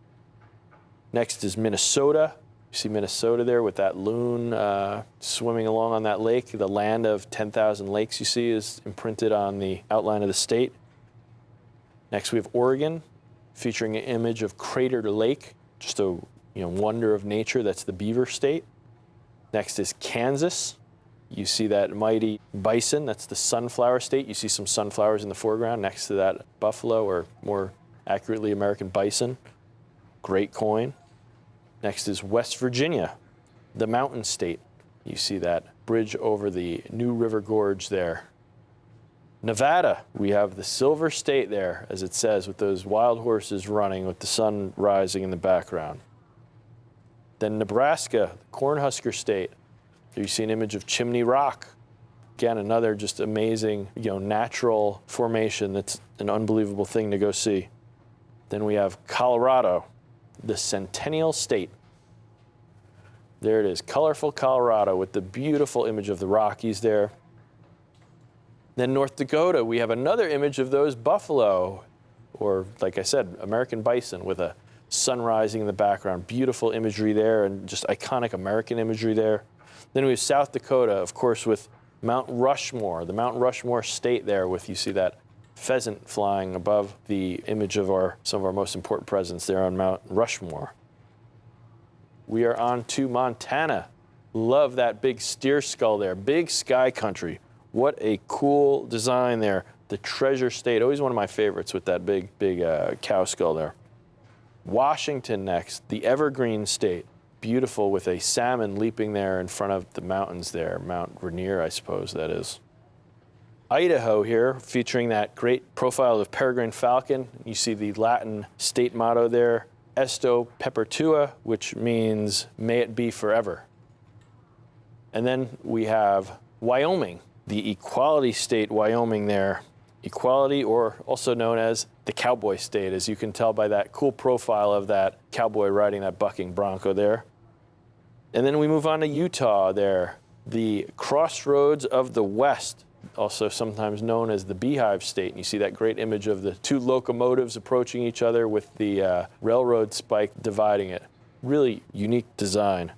Next is Minnesota. You see Minnesota there with that loon swimming along on that lake. The land of 10,000 lakes you see is imprinted on the outline of the state. Next we have Oregon, featuring an image of Crater Lake, just a wonder of nature. That's the Beaver State. Next is Kansas. You see that mighty bison, that's the sunflower state. You see some sunflowers in the foreground next to that buffalo, or more accurately, American bison. Great coin. Next is West Virginia, the mountain state. You see that bridge over the New River Gorge there. Nevada, we have the Silver State there, as it says, with those wild horses running with the sun rising in the background. Then Nebraska, the Cornhusker State. There you see an image of Chimney Rock. Again, another just amazing, natural formation that's an unbelievable thing to go see. Then we have Colorado, the Centennial State. There it is, colorful Colorado with the beautiful image of the Rockies there. Then North Dakota, we have another image of those buffalo, or like I said, American bison with a sun rising in the background. Beautiful imagery there, and just iconic American imagery there. Then we have South Dakota, of course, with Mount Rushmore, the Mount Rushmore state there with, you see that pheasant flying above the image of some of our most important presidents there on Mount Rushmore. We are on to Montana. Love that big steer skull there, big sky country. What a cool design there. The Treasure State, always one of my favorites with that big cow skull there. Washington next, the Evergreen State. Beautiful with a salmon leaping there in front of the mountains there. Mount Rainier, I suppose that is. Idaho here, featuring that great profile of peregrine falcon. You see the Latin state motto there, Esto Perpetua, which means may it be forever. And then we have Wyoming, the Equality State, Wyoming there. Equality, or also known as the Cowboy State, as you can tell by that cool profile of that cowboy riding that bucking bronco there. And then we move on to Utah there, the Crossroads of the West, also sometimes known as the Beehive State. And you see that great image of the two locomotives approaching each other with the railroad spike dividing it. Really unique design.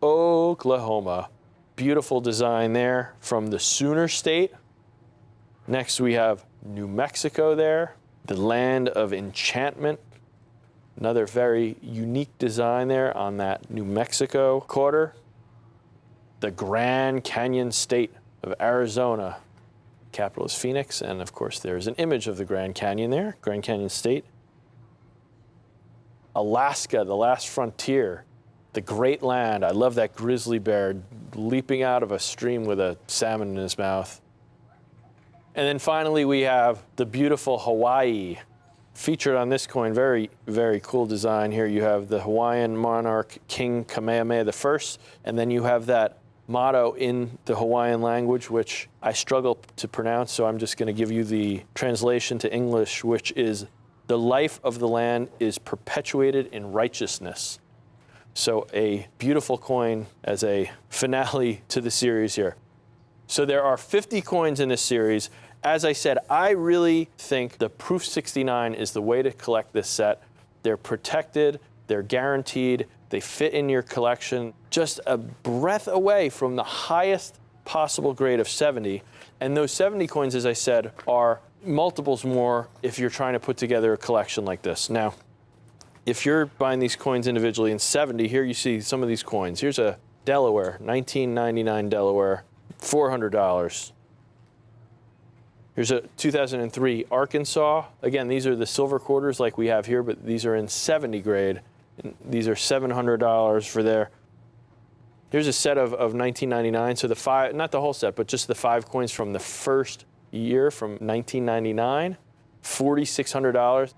Oklahoma, beautiful design there from the Sooner State. Next we have New Mexico there, the land of enchantment. Another very unique design there on that New Mexico quarter. The Grand Canyon State of Arizona. Capital is Phoenix, and of course there's an image of the Grand Canyon there, Grand Canyon State. Alaska, the last frontier, the great land. I love that grizzly bear leaping out of a stream with a salmon in his mouth. And then finally we have the beautiful Hawaii. Featured on this coin, very, very cool design here. You have the Hawaiian monarch, King Kamehameha I, and then you have that motto in the Hawaiian language, which I struggle to pronounce, so I'm just going to give you the translation to English, which is, the life of the land is perpetuated in righteousness. So a beautiful coin as a finale to the series here. So there are 50 coins in this series. As I said, I really think the Proof 69 is the way to collect this set. They're protected, they're guaranteed, they fit in your collection, just a breath away from the highest possible grade of 70. And those 70 coins, as I said, are multiples more if you're trying to put together a collection like this. Now, if you're buying these coins individually in 70, here you see some of these coins. Here's a Delaware, 1999 Delaware, $400. Here's a 2003 Arkansas. Again, these are the silver quarters like we have here, but these are in 70 grade. And these are $700 for there. Here's a set of 1999. So the five, not the whole set, but just the 5 coins from the first year from 1999, $4,600.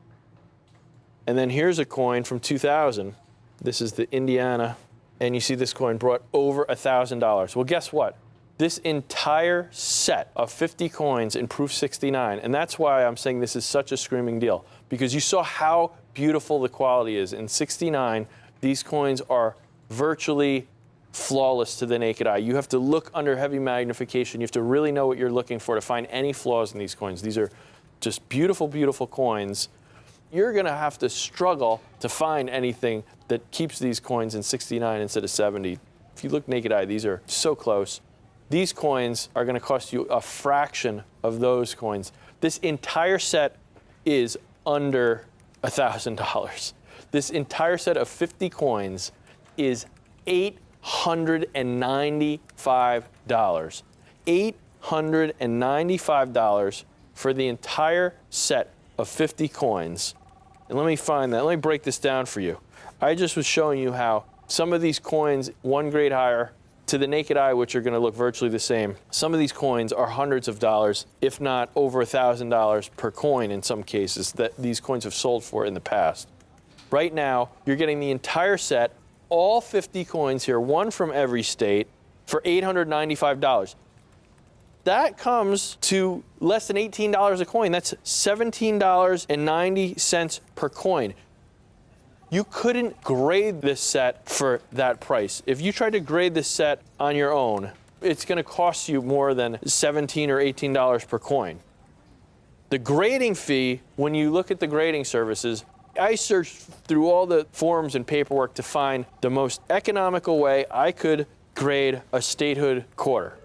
And then here's a coin from 2000. This is the Indiana. And you see this coin brought over $1,000. Well, guess what? This entire set of 50 coins in Proof 69, and that's why I'm saying this is such a screaming deal, because you saw how beautiful the quality is. In 69, these coins are virtually flawless to the naked eye. You have to look under heavy magnification. You have to really know what you're looking for to find any flaws in these coins. These are just beautiful, beautiful coins. You're going to have to struggle to find anything that keeps these coins in 69 instead of 70. If you look naked eye, these are so close. These coins are going to cost you a fraction of those coins. This entire set is under $1,000. This entire set of 50 coins is $8 $895. $895 for the entire set of 50 coins. And let me find that. Let me break this down for you. I just was showing you how some of these coins, one grade higher, to the naked eye, which are going to look virtually the same. Some of these coins are hundreds of dollars, if not over $1,000 per coin in some cases, that these coins have sold for in the past. Right now, you're getting the entire set, all 50 coins here, one from every state, for $895. That comes to less than $18 a coin. That's $17.90 per coin. You couldn't grade this set for that price. If you tried to grade this set on your own, it's going to cost you more than $17 or $18 per coin. The grading fee, when you look at the grading services, I searched through all the forms and paperwork to find the most economical way I could grade a statehood quarter.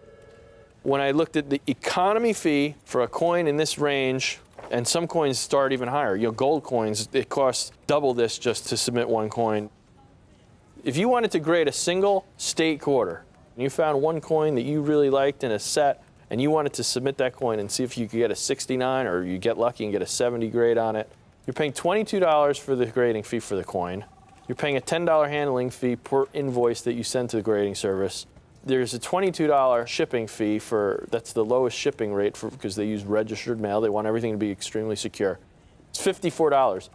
When I looked at the economy fee for a coin in this range, and some coins start even higher. You know, gold coins, it costs double this just to submit one coin. If you wanted to grade a single state quarter, and you found one coin that you really liked in a set, and you wanted to submit that coin and see if you could get a 69 or you get lucky and get a 70 grade on it, you're paying $22 for the grading fee for the coin. You're paying a $10 handling fee per invoice that you send to the grading service. There's a $22 shipping fee that's the lowest shipping rate because they use registered mail. They want everything to be extremely secure. It's $54.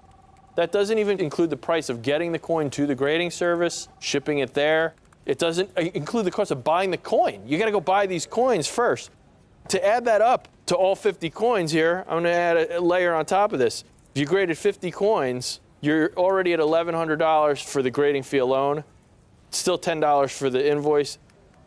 That doesn't even include the price of getting the coin to the grading service, shipping it there. It doesn't include the cost of buying the coin. You got to go buy these coins first. To add that up to all 50 coins here, I'm going to add a layer on top of this. If you graded 50 coins, you're already at $1,100 for the grading fee alone. Still $10 for the invoice.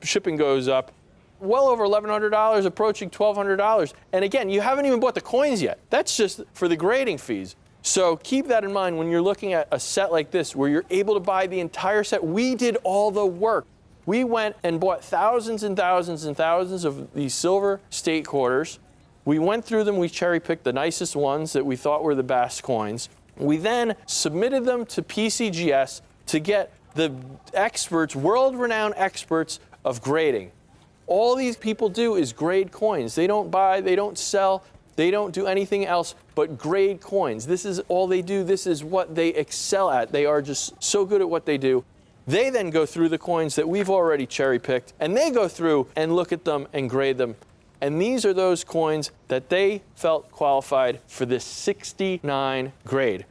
Shipping goes up well over $1,100, approaching $1,200. And again, you haven't even bought the coins yet. That's just for the grading fees. So keep that in mind when you're looking at a set like this where you're able to buy the entire set. We did all the work. We went and bought thousands and thousands and thousands of these silver state quarters. We went through them. We cherry-picked the nicest ones that we thought were the best coins. We then submitted them to PCGS to get the experts, world-renowned experts, of grading. All these people do is grade coins. They don't buy, they don't sell, they don't do anything else but grade coins. This is all they do. This is what they excel at. They are just so good at what they do. They then go through the coins that we've already cherry-picked, and they go through and look at them and grade them. And these are those coins that they felt qualified for this 69 grade.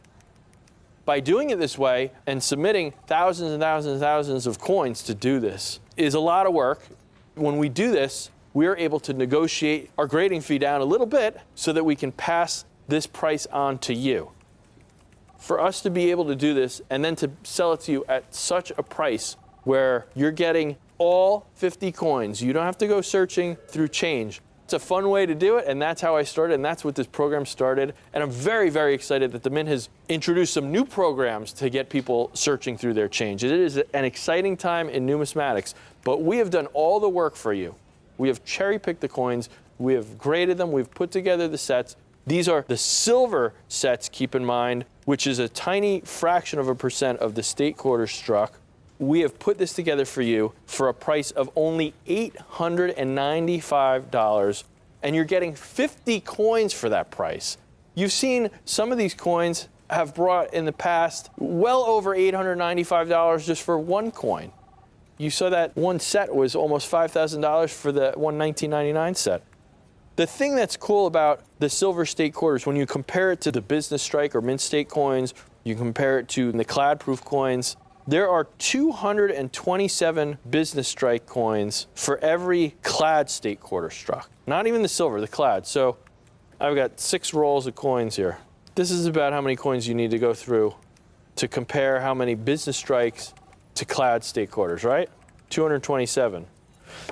By doing it this way and submitting thousands and thousands and thousands of coins to do this is a lot of work. When we do this, we are able to negotiate our grading fee down a little bit so that we can pass this price on to you. For us to be able to do this and then to sell it to you at such a price where you're getting all 50 coins, you don't have to go searching through change. It's a fun way to do it, and that's how I started, and that's what this program started. And I'm very, very excited that the Mint has introduced some new programs to get people searching through their change. It is an exciting time in numismatics, but we have done all the work for you. We have cherry-picked the coins, we have graded them, we've put together the sets. These are the silver sets, keep in mind, which is a tiny fraction of a percent of the state quarters struck. We have put this together for you for a price of only $895, and you're getting 50 coins for that price. You've seen some of these coins have brought in the past well over $895 just for one coin. You saw that one set was almost $5,000 for the one 1999 set. The thing that's cool about the silver state quarters, when you compare it to the business strike or mint state coins, you compare it to the clad proof coins, there are 227 business strike coins for every clad state quarter struck. Not even the silver, the clad. So I've got 6 rolls of coins here. This is about how many coins you need to go through to compare how many business strikes to clad state quarters, right? 227.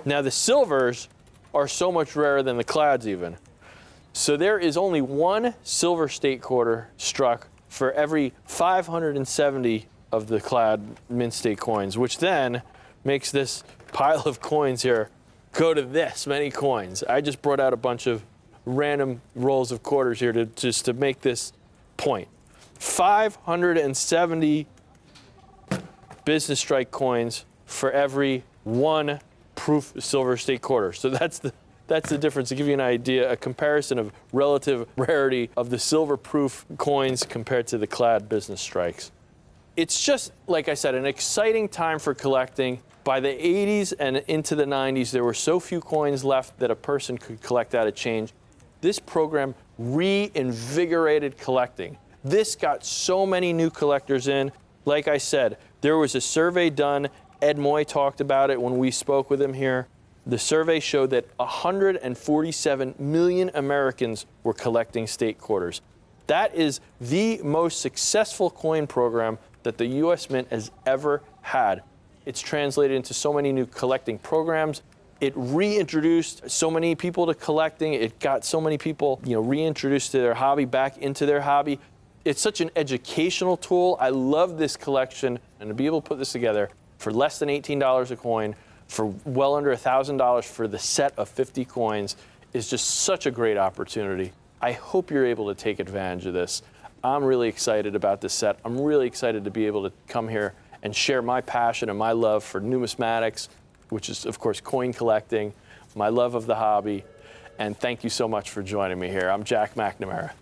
Now the silvers are so much rarer than the clads even. So there is only one silver state quarter struck for every 570 of the clad mint state coins, which then makes this pile of coins here go to this many coins. I just brought out a bunch of random rolls of quarters here to make this point. 570 business strike coins for every 1 proof silver state quarter. So that's the difference. To give you an idea, a comparison of relative rarity of the silver proof coins compared to the clad business strikes. It's just, like I said, an exciting time for collecting. By the 80s and into the 90s, there were so few coins left that a person could collect out of change. This program reinvigorated collecting. This got so many new collectors in. Like I said, there was a survey done. Ed Moy talked about it when we spoke with him here. The survey showed that 147 million Americans were collecting state quarters. That is the most successful coin program that the U.S. Mint has ever had. It's translated into so many new collecting programs. It reintroduced so many people to collecting. It got so many people, reintroduced to their hobby, back into their hobby. It's such an educational tool. I love this collection, and to be able to put this together for less than $18 a coin, for well under $1,000 for the set of 50 coins is just such a great opportunity. I hope you're able to take advantage of this. I'm really excited about this set. I'm really excited to be able to come here and share my passion and my love for numismatics, which is, of course, coin collecting, my love of the hobby. And thank you so much for joining me here. I'm Jack McNamara.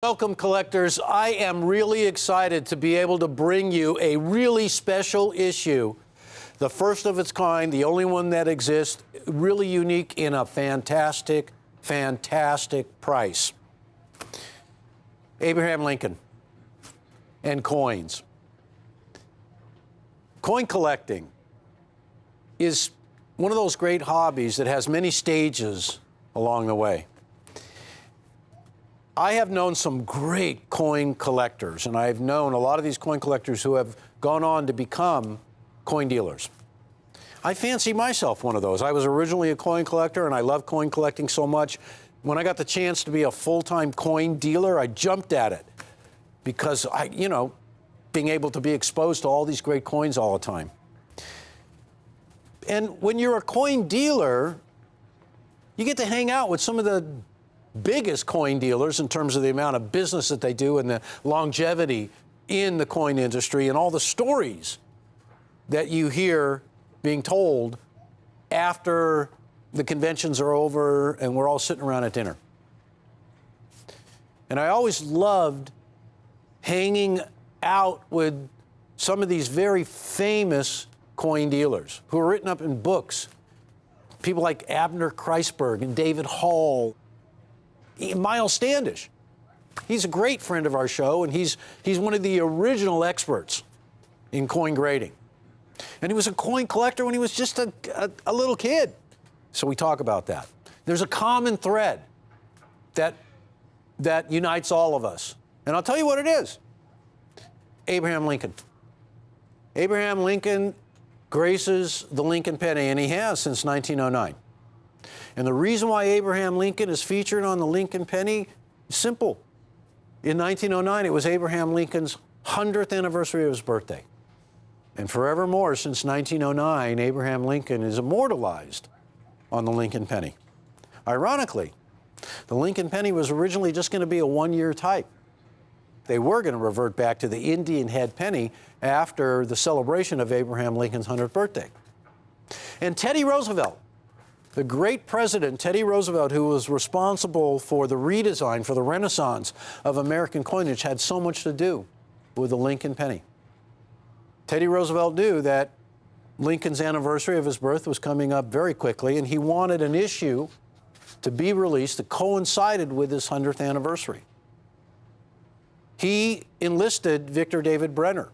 Welcome, collectors. I am really excited to be able to bring you a really special issue, the first of its kind, the only one that exists, really unique in a fantastic, fantastic price. Abraham Lincoln and coins. Coin collecting is one of those great hobbies that has many stages along the way. I have known some great coin collectors, and I've known a lot of these coin collectors who have gone on to become coin dealers. I fancy myself one of those. I was originally a coin collector, and I love coin collecting so much. When I got the chance to be a full-time coin dealer, I jumped at it because being able to be exposed to all these great coins all the time. And when you're a coin dealer, you get to hang out with some of the biggest coin dealers in terms of the amount of business that they do and the longevity in the coin industry and all the stories that you hear being told after the conventions are over and we're all sitting around at dinner. And I always loved hanging out with some of these very famous coin dealers who are written up in books. People like Abner Kreisberg and David Hall, Miles Standish. He's a great friend of our show, and he's one of the original experts in coin grading. And he was a coin collector when he was just a little kid. So we talk about that. There's a common thread that unites all of us. And I'll tell you what it is. Abraham Lincoln. Abraham Lincoln graces the Lincoln penny, and he has since 1909. And the reason why Abraham Lincoln is featured on the Lincoln penny is simple. In 1909, it was Abraham Lincoln's 100th anniversary of his birthday. And forevermore, since 1909, Abraham Lincoln is immortalized on the Lincoln penny. Ironically, the Lincoln penny was originally just going to be a one-year type. They were going to revert back to the Indian head penny after the celebration of Abraham Lincoln's 100th birthday. And Teddy Roosevelt, the great president, Teddy Roosevelt, who was responsible for the redesign, for the renaissance of American coinage, had so much to do with the Lincoln penny. Teddy Roosevelt knew that Lincoln's anniversary of his birth was coming up very quickly, and he wanted an issue to be released that coincided with his 100th anniversary. He enlisted Victor David Brenner.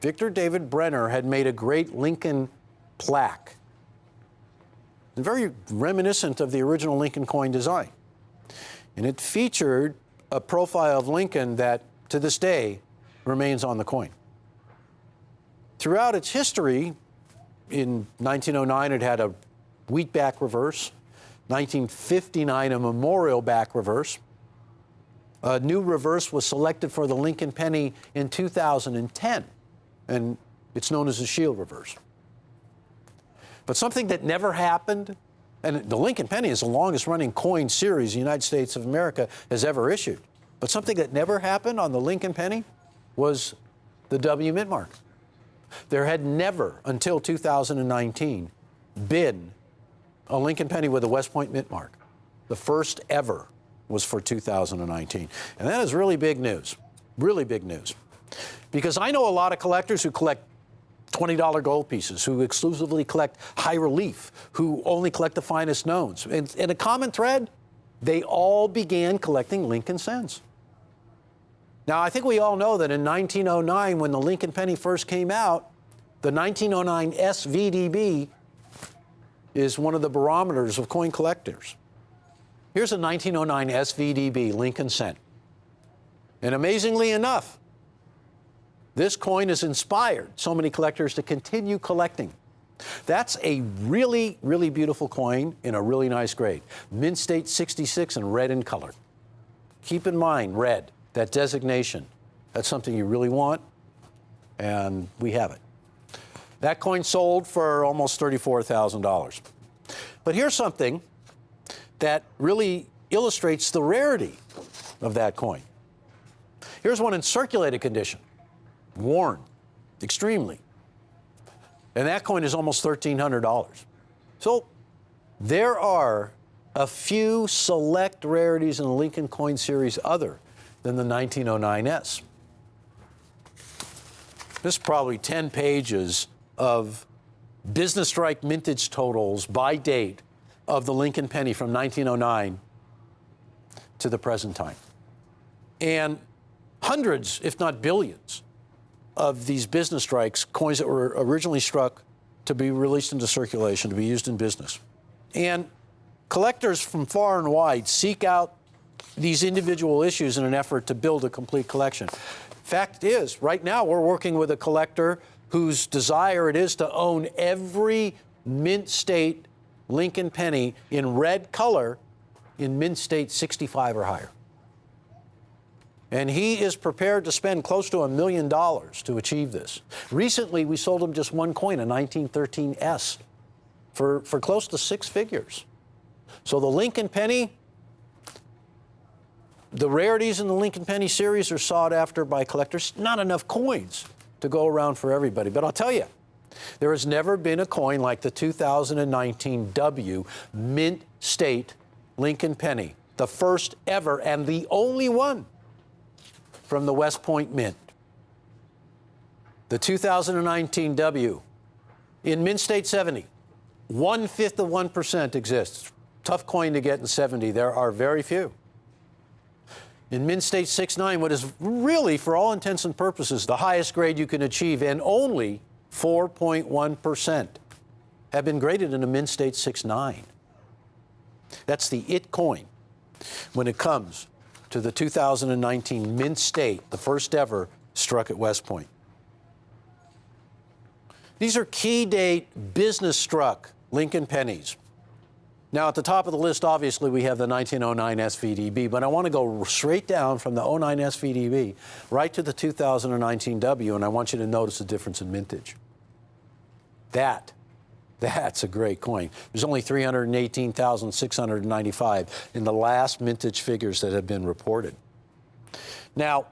Victor David Brenner had made a great Lincoln plaque, very reminiscent of the original Lincoln coin design. And it featured a profile of Lincoln that to this day remains on the coin. Throughout its history, in 1909 it had a wheat back reverse, 1959 a memorial back reverse. A new reverse was selected for the Lincoln penny in 2010, and it's known as the Shield reverse. But something that never happened, and the Lincoln penny is the longest running coin series the United States of America has ever issued. But something that never happened on the Lincoln penny was the W mint mark. There had never, until 2019, been a Lincoln penny with a West Point mint mark. The first ever was for 2019. And that is really big news, Because I know a lot of collectors who collect $20 gold pieces, who exclusively collect high relief, who only collect the finest knowns. And a common thread, they all began collecting Lincoln cents. Now, I think we all know that in 1909, when the Lincoln penny first came out, the 1909 SVDB is one of the barometers of coin collectors. Here's a 1909 SVDB Lincoln cent. And amazingly enough, this coin has inspired so many collectors to continue collecting. That's a really, really beautiful coin in a really nice grade. Mint State 66 and red in color. Keep in mind, red, that designation. That's something you really want, and we have it. That coin sold for almost $34,000. But here's something that really illustrates the rarity of that coin. Here's one in circulated condition, worn extremely. And that coin is almost $1,300. So there are a few select rarities in the Lincoln coin series other than the 1909S. This is probably 10 pages of business strike mintage totals by date of the Lincoln penny from 1909 to the present time. And hundreds, if not billions, of these business strikes, coins that were originally struck to be released into circulation, to be used in business. And collectors from far and wide seek out these individual issues in an effort to build a complete collection. Fact is, right now we're working with a collector whose desire it is to own every Mint State Lincoln penny in red color in Mint State 65 or higher. And he is prepared to spend close to $1 million to achieve this. Recently, we sold him just one coin, a 1913S, for close to 6 figures. So the Lincoln penny, the rarities in the Lincoln penny series are sought after by collectors. Not enough coins to go around for everybody. But I'll tell you, there has never been a coin like the 2019 W Mint State Lincoln penny, the first ever and the only one from the West Point Mint. The 2019 W in Mint State 70, 1/5 of 1% exists. Tough coin to get in 70. There are very few. In Mint State 69, what is really, for all intents and purposes, the highest grade you can achieve, and only 4.1% have been graded in a Mint State 69. That's the IT coin when it comes to the 2019 Mint State, the first ever struck at West Point. These are key date business struck Lincoln pennies. Now, at the top of the list, obviously, we have the 1909 SVDB, but I want to go straight down from the 09 SVDB right to the 2019 W, and I want you to notice the difference in mintage. That's a great coin. There's only 318,695 in the last mintage figures that have been reported. Now,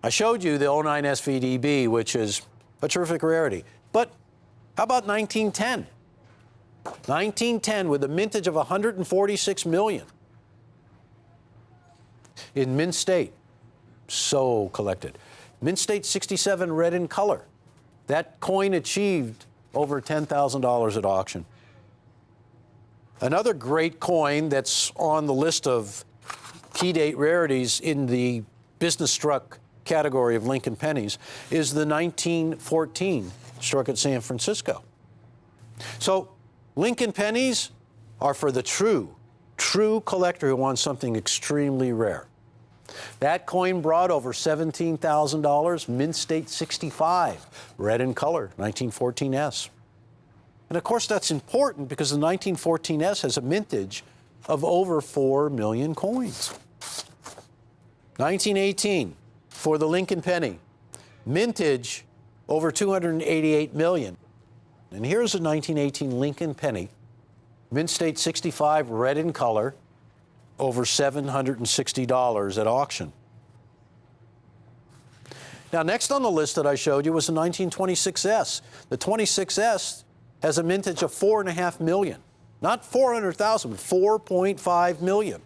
I showed you the 09 SVDB, which is a terrific rarity. But how about 1910? 1910 with a mintage of 146 million in Mint State. So collected. Mint State 67 red in color. That coin achieved over $10,000 at auction. Another great coin that's on the list of key date rarities in the business struck category of Lincoln pennies is the 1914 struck at San Francisco. So Lincoln pennies are for the true collector who wants something extremely rare. That coin brought over $17,000, Mint State 65, red in color, 1914S. And of course that's important because the 1914S has a mintage of over 4 million coins. 1918 for the Lincoln penny, mintage over 288 million. And here's a 1918 Lincoln penny, Mint State 65, red in color, over $760 at auction. Now, next on the list that I showed you was the 1926S. The 26S has a mintage of 4.5 million. Not 400,000, but 4.5 million.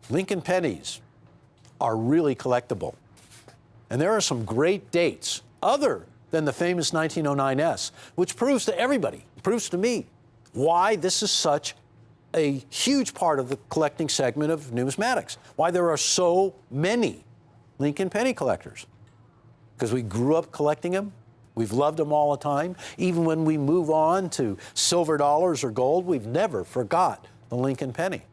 Lincoln pennies are really collectible. And there are some great dates other than the famous 1909S, which proves to everybody, proves to me, why this is such a huge part of the collecting segment of numismatics, why there are so many Lincoln penny collectors. Because we grew up collecting them, we've loved them all the time. Even when we move on to silver dollars or gold, we've never forgot the Lincoln penny.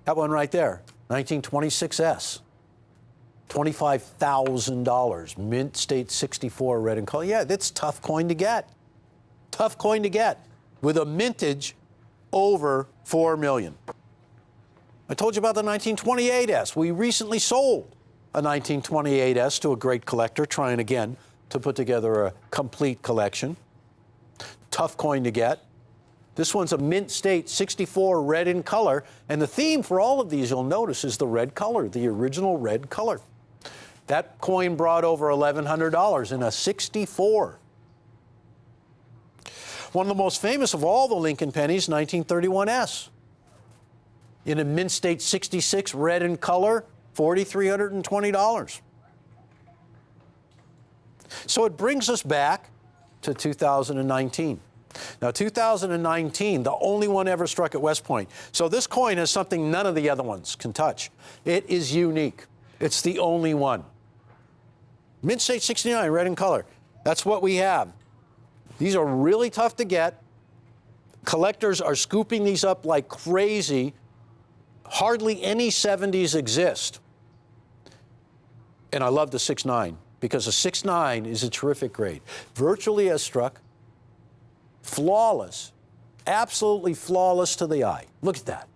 That one right there, 1926S, $25,000, Mint State 64, red and color. Yeah, that's a tough coin to get. Tough coin to get with a mintage over 4 million. I told you about the 1928S. We recently sold a 1928S to a great collector trying again to put together a complete collection. Tough coin to get. This one's a Mint State 64, red in color, and the theme for all of these, you'll notice, is the red color, the original red color. That coin brought over $1,100 in a 64. One of the most famous of all the Lincoln pennies, 1931S. In a Mint State 66, red in color, $4,320. So it brings us back to 2019. Now, 2019, the only one ever struck at West Point. So this coin has something none of the other ones can touch. It is unique. It's the only one. Mint State 69, red in color. That's what we have. These are really tough to get. Collectors are scooping these up like crazy. Hardly any 70s exist. And I love the 6.9 because the 6.9 is a terrific grade. Virtually as struck, flawless, absolutely flawless to the eye. Look at that.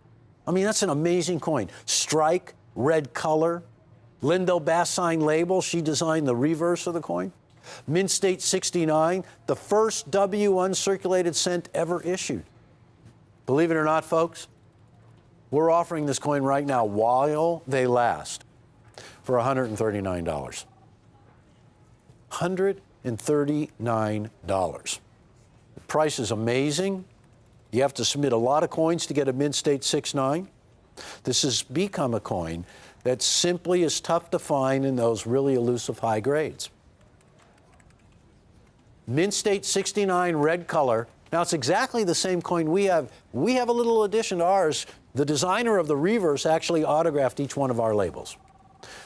I mean, that's an amazing coin. Strike, red color, Lindell Bass label. She designed the reverse of the coin. Mint State 69, the first W uncirculated cent ever issued. Believe it or not, folks, we're offering this coin right now while they last for $139. $139. The price is amazing. You have to submit a lot of coins to get a Mint State 69. This has become a coin that simply is tough to find in those really elusive high grades. Mint State 69, red color. Now, it's exactly the same coin we have. We have a little addition to ours. The designer of the reverse actually autographed each one of our labels.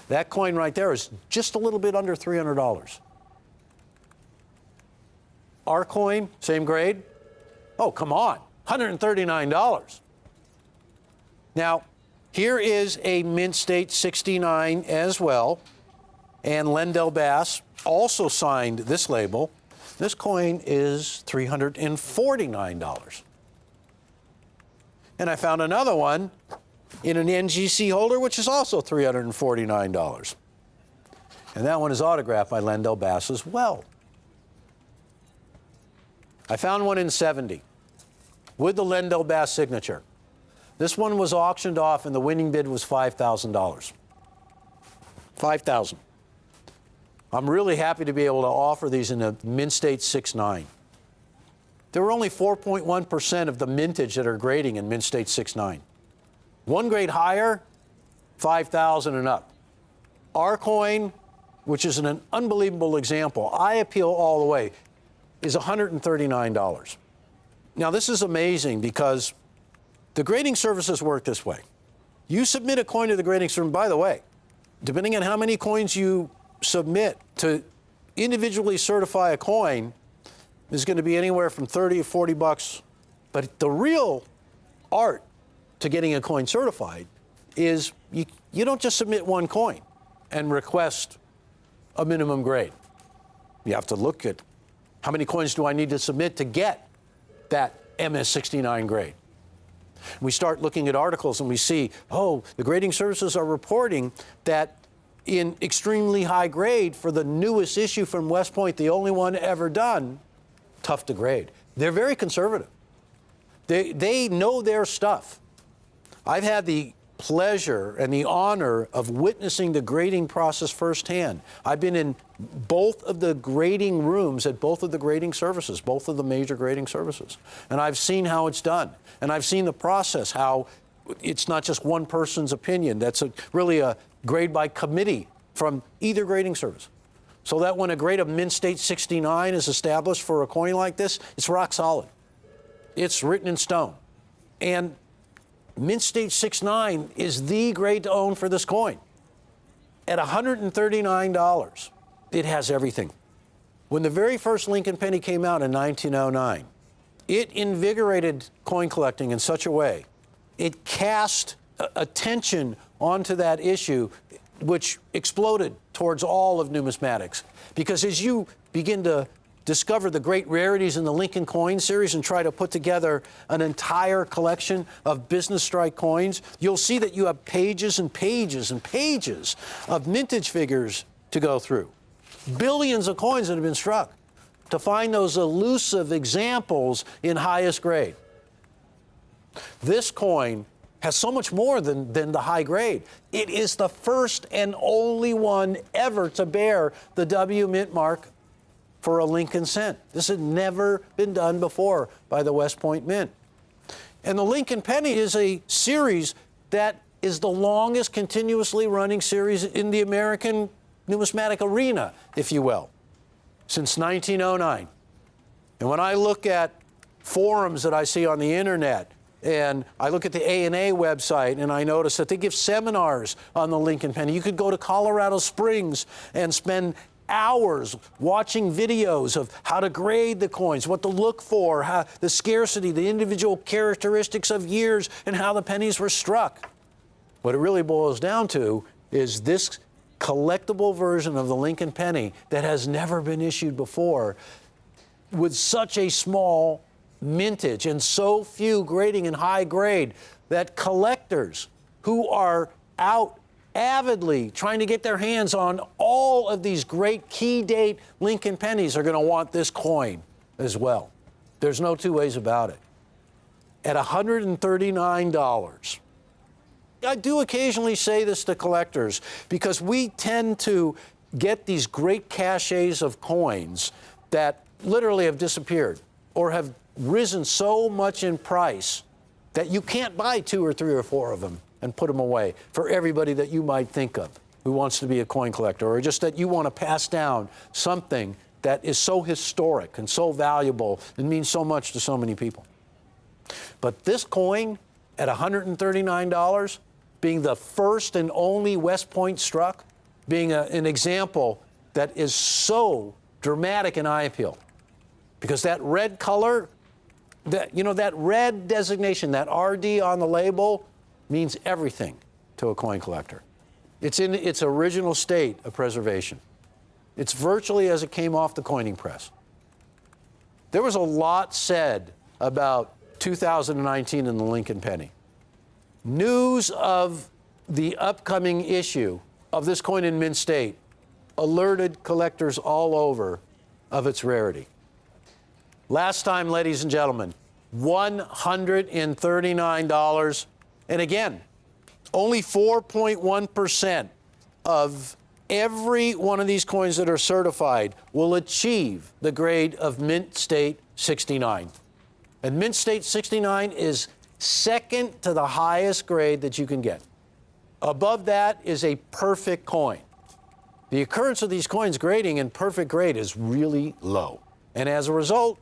That coin right there is just a little bit under $300. Our coin, same grade. Oh, come on, $139. Now, here is a Mint State 69 as well, and Lendell Bass also signed this label. This coin is $349. And I found another one in an NGC holder, which is also $349. And that one is autographed by Lendell Bass as well. I found one in 70 with the Lendell Bass signature. This one was auctioned off and the winning bid was $5,000. $5,000. I'm really happy to be able to offer these in a Mint State 6.9. There were only 4.1% of the mintage that are grading in Mint State 6.9. One grade higher, 5,000 and up. Our coin, which is an unbelievable example, I appeal all the way, is $139. Now, this is amazing because the grading services work this way. You submit a coin to the grading service, by the way, depending on how many coins you submit to individually certify a coin is going to be anywhere from 30 to 40 bucks. But the real art to getting a coin certified is you don't just submit one coin and request a minimum grade. You have to look at how many coins do I need to submit to get that MS69 grade. We start looking at articles and we see, oh, the grading services are reporting that in extremely high grade for the newest issue from West Point, the only one ever done, tough to grade. They're very conservative. They know their stuff. I've had the pleasure and the honor of witnessing the grading process firsthand. I've been in both of the grading rooms at both of the grading services, both of the major grading services. And I've seen how it's done. And I've seen the process, how it's not just one person's opinion. That's really a grade by committee from either grading service. So that when a grade of Mint State 69 is established for a coin like this, it's rock solid. It's written in stone. And Mint State 69 is the grade to own for this coin. At $139, it has everything. When the very first Lincoln penny came out in 1909, it invigorated coin collecting in such a way. It cast attention onto that issue, which exploded towards all of numismatics. Because as you begin to discover the great rarities in the Lincoln coin series and try to put together an entire collection of business strike coins, you'll see that you have pages and pages and pages of mintage figures to go through. Billions of coins that have been struck to find those elusive examples in highest grade. This coin has so much more than the high grade. It is the first and only one ever to bear the W Mint mark for a Lincoln cent. This had never been done before by the West Point Mint. And the Lincoln penny is a series that is the longest continuously running series in the American numismatic arena, if you will, since 1909. And when I look at forums that I see on the internet, and I look at the ANA website, and I notice that they give seminars on the Lincoln penny. You could go to Colorado Springs and spend hours watching videos of how to grade the coins, what to look for, how the scarcity, the individual characteristics of years, and how the pennies were struck. What it really boils down to is this collectible version of the Lincoln penny that has never been issued before with such a small mintage and so few grading in high grade that collectors who are out avidly trying to get their hands on all of these great key date Lincoln pennies are going to want this coin as well. There's no two ways about it. At $139, I do occasionally say this to collectors because we tend to get these great caches of coins that literally have disappeared or have risen so much in price that you can't buy 2 or 3 or 4 of them and put them away for everybody that you might think of who wants to be a coin collector, or just that you want to pass down something that is so historic and so valuable and means so much to so many people. But this coin at $139, being the first and only West Point struck, being an example that is so dramatic in eye appeal, because that red color, that red designation, that RD on the label, means everything to a coin collector. It's in its original state of preservation. It's virtually as it came off the coining press. There was a lot said about 2019 in the Lincoln penny. News of the upcoming issue of this coin in Mint State alerted collectors all over of its rarity. Last time, ladies and gentlemen, $139. And again, only 4.1% of every one of these coins that are certified will achieve the grade of Mint State 69. And Mint State 69 is second to the highest grade that you can get. Above that is a perfect coin. The occurrence of these coins grading in perfect grade is really low. And as a result,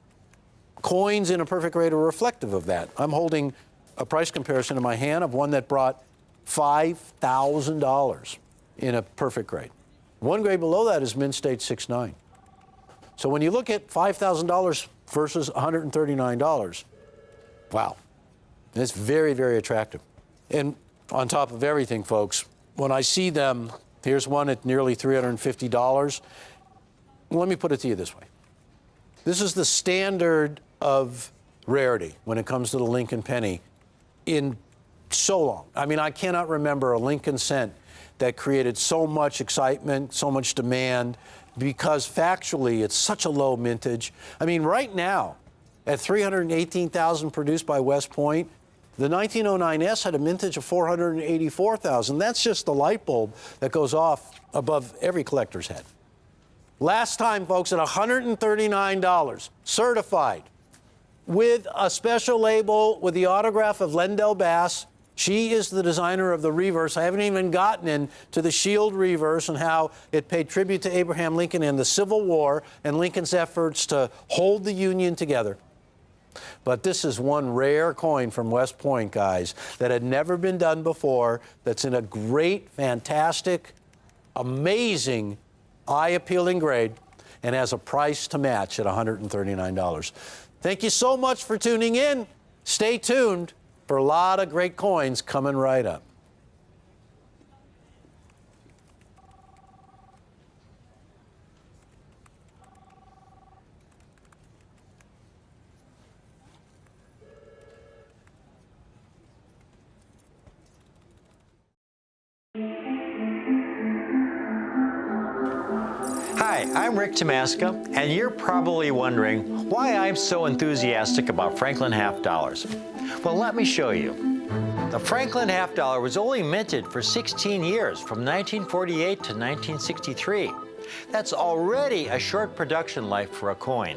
coins in a perfect grade are reflective of that. I'm holding a price comparison in my hand of one that brought $5,000 in a perfect grade. One grade below that is Mint State 69. So when you look at $5,000 versus $139, wow, it's very, very attractive. And on top of everything, folks, when I see them, here's one at nearly $350. Let me put it to you this way. This is the standard of rarity when it comes to the Lincoln penny in so long. I mean, I cannot remember a Lincoln cent that created so much excitement, so much demand, because factually it's such a low mintage. I mean, right now, at 318,000 produced by West Point, the 1909S had a mintage of 484,000. That's just the light bulb that goes off above every collector's head. Last time, folks, at $139, certified, with a special label with the autograph of Lendell Bass. She is the designer of the reverse. I haven't even gotten into the Shield reverse and how it paid tribute to Abraham Lincoln and the Civil War and Lincoln's efforts to hold the Union together. But this is one rare coin from West Point, guys, that had never been done before, that's in a great, fantastic, amazing, eye-appealing grade, and has a price to match at $139. Thank you so much for tuning in. Stay tuned for a lot of great coins coming right up. Hi, I'm Rick Tamaska, and you're probably wondering why I'm so enthusiastic about Franklin half dollars. Well, let me show you. The Franklin half dollar was only minted for 16 years, from 1948 to 1963. That's already a short production life for a coin.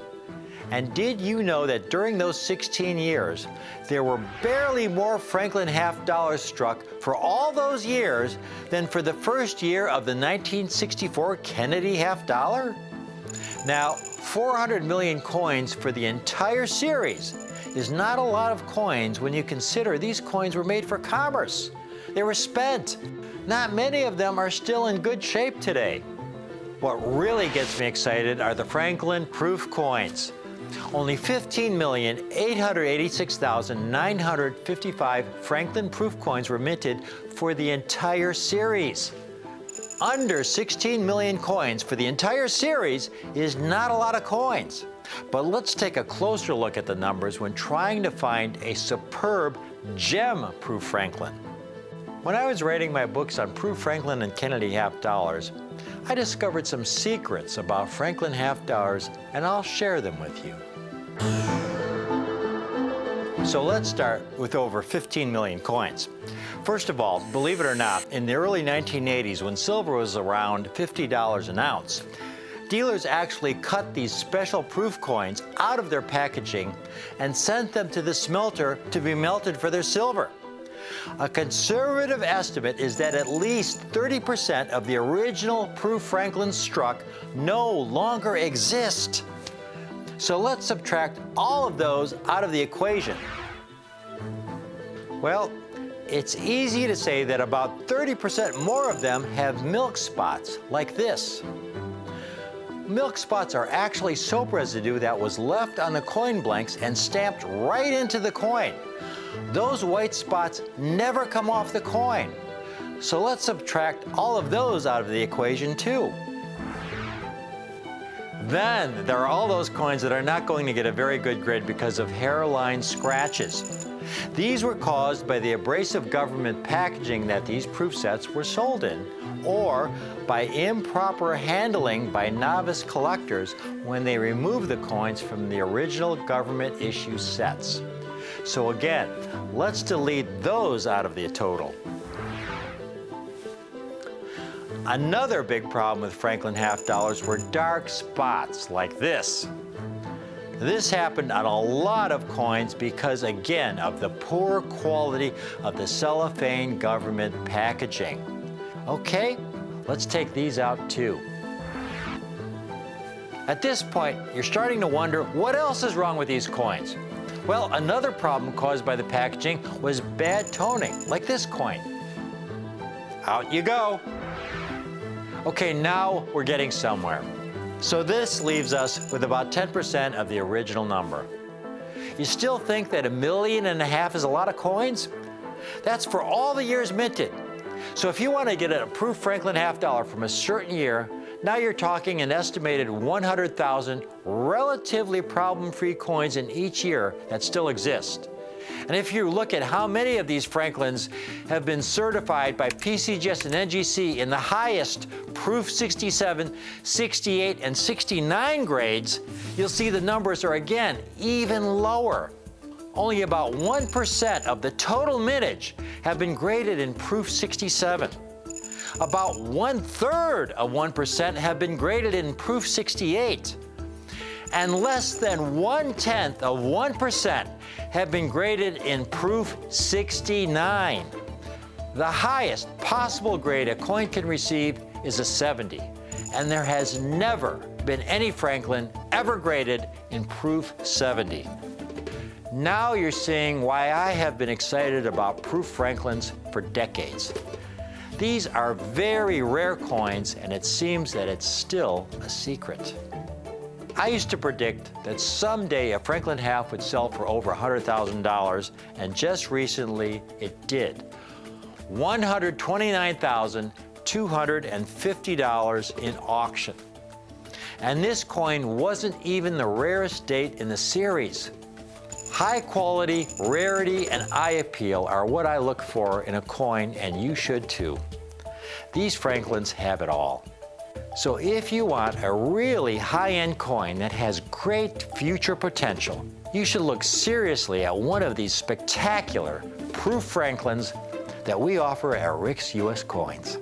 And did you know that during those 16 years, there were barely more Franklin half dollars struck for all those years than for the first year of the 1964 Kennedy half dollar? Now, 400 million coins for the entire series is not a lot of coins when you consider these coins were made for commerce. They were spent. Not many of them are still in good shape today. What really gets me excited are the Franklin proof coins. Only 15,886,955 Franklin proof coins were minted for the entire series. Under 16 million coins for the entire series is not a lot of coins. But let's take a closer look at the numbers when trying to find a superb gem-proof Franklin. When I was writing my books on proof Franklin and Kennedy half dollars, I discovered some secrets about Franklin half dollars, and I'll share them with you. So let's start with over 15 million coins. First of all, believe it or not, in the early 1980s, when silver was around $50 an ounce, dealers actually cut these special proof coins out of their packaging and sent them to the smelter to be melted for their silver. A conservative estimate is that at least 30% of the original proof Franklin struck no longer exist. So let's subtract all of those out of the equation. Well, it's easy to say that about 30% more of them have milk spots, like this. Milk spots are actually soap residue that was left on the coin blanks and stamped right into the coin. Those white spots never come off the coin. So let's subtract all of those out of the equation too. Then there are all those coins that are not going to get a very good grade because of hairline scratches. These were caused by the abrasive government packaging that these proof sets were sold in, or by improper handling by novice collectors when they removed the coins from the original government issue sets. So again, let's delete those out of the total. Another big problem with Franklin half dollars were dark spots like this. This happened on a lot of coins because, again, of the poor quality of the cellophane government packaging. Okay, let's take these out too. At this point, you're starting to wonder what else is wrong with these coins. Well, another problem caused by the packaging was bad toning, like this coin. Out you go. Okay, now we're getting somewhere. So this leaves us with about 10% of the original number. You still think that 1.5 million is a lot of coins? That's for all the years minted. So if you want to get a proof Franklin half dollar from a certain year, now you're talking an estimated 100,000 relatively problem-free coins in each year that still exist. And if you look at how many of these Franklins have been certified by PCGS and NGC in the highest proof 67, 68, and 69 grades, you'll see the numbers are again even lower. Only about 1% of the total mintage have been graded in proof 67. About 1/3 of 1% have been graded in proof 68. And less than 1/10 of 1% have been graded in proof 69. The highest possible grade a coin can receive is a 70, and there has never been any Franklin ever graded in proof 70. Now you're seeing why I have been excited about proof Franklins for decades. These are very rare coins, and it seems that it's still a secret. I used to predict that someday a Franklin half would sell for over $100,000, and just recently it did. $129,250 in auction. And this coin wasn't even the rarest date in the series. High quality, rarity, and eye appeal are what I look for in a coin, and you should too. These Franklins have it all. So if you want a really high-end coin that has great future potential, you should look seriously at one of these spectacular proof Franklins that we offer at Rick's U.S. Coins.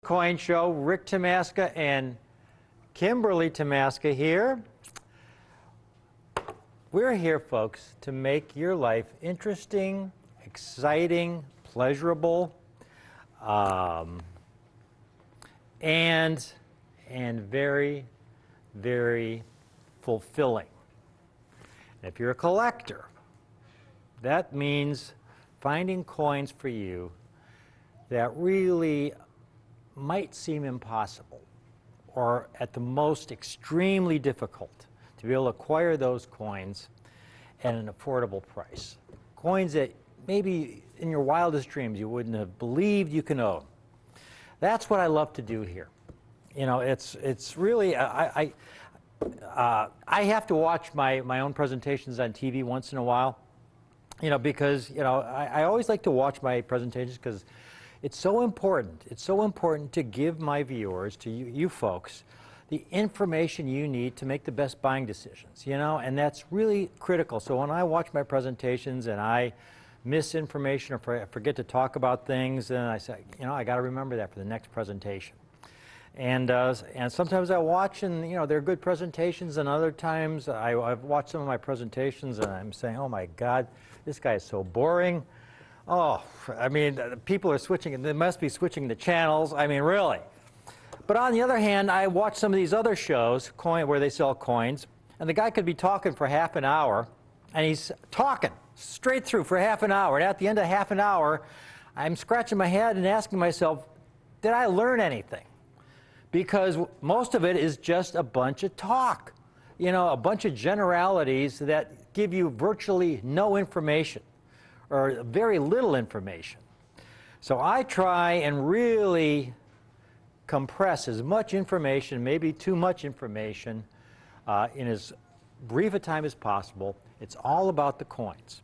Coin Show, Rick Tamaska and Kimberly Tamaska here. We're here, folks, to make your life interesting, exciting, pleasurable, and very, very fulfilling. And if you're a collector, that means finding coins for you that really might seem impossible, or at the most extremely difficult to be able to acquire those coins at an affordable price. Coins that maybe in your wildest dreams you wouldn't have believed you can own. That's what I love to do here. You know, it's really, I have to watch my own presentations on TV once in a while, you know, because, you know, I always like to watch my presentations because it's so important. It's so important to give my viewers, to you folks, the information you need to make the best buying decisions, you know, and that's really critical. So when I watch my presentations and I miss information or forget to talk about things, then I say, you know, I got to remember that for the next presentation. And sometimes I watch and, you know, they're good presentations, and other times I've watched some of my presentations and I'm saying, oh my God, this guy is so boring. Oh, I mean, people are switching, they must be switching the channels. I mean, really. But on the other hand, I watch some of these other shows where they sell coins, and the guy could be talking for half an hour, and he's talking straight through for half an hour. And at the end of half an hour, I'm scratching my head and asking myself, did I learn anything? Because most of it is just a bunch of talk, you know, a bunch of generalities that give you virtually no information, or very little information. So I try and really compress as much information, maybe too much information, in as brief a time as possible. It's all about the coins.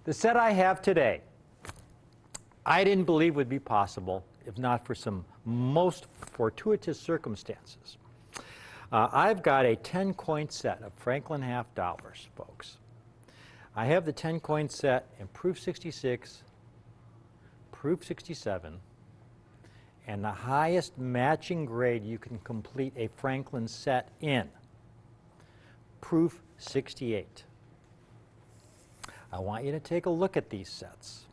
The set I have today, I didn't believe would be possible if not for some most fortuitous circumstances. I've got a 10-coin set of Franklin half dollars, folks. I have the 10-coin set in proof 66, proof 67, and the highest matching grade you can complete a Franklin set in, proof 68. I want you to take a look at these sets.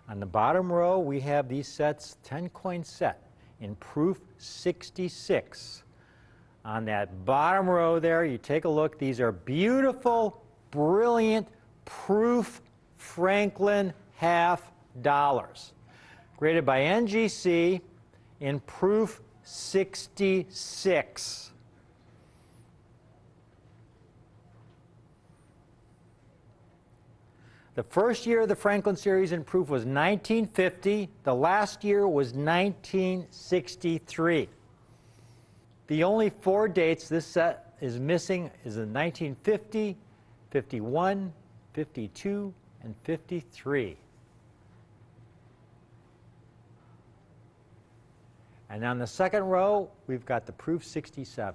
On the bottom row, we have these sets, 10-coin set in proof 66. On that bottom row there, you take a look. These are beautiful, brilliant proof Franklin half dollars, graded by NGC in proof 66. The first year of the Franklin series in proof was 1950. The last year was 1963. The only 4 dates this set is missing is in 1950, 51, 52, and 53. And on the second row, we've got the proof 67s.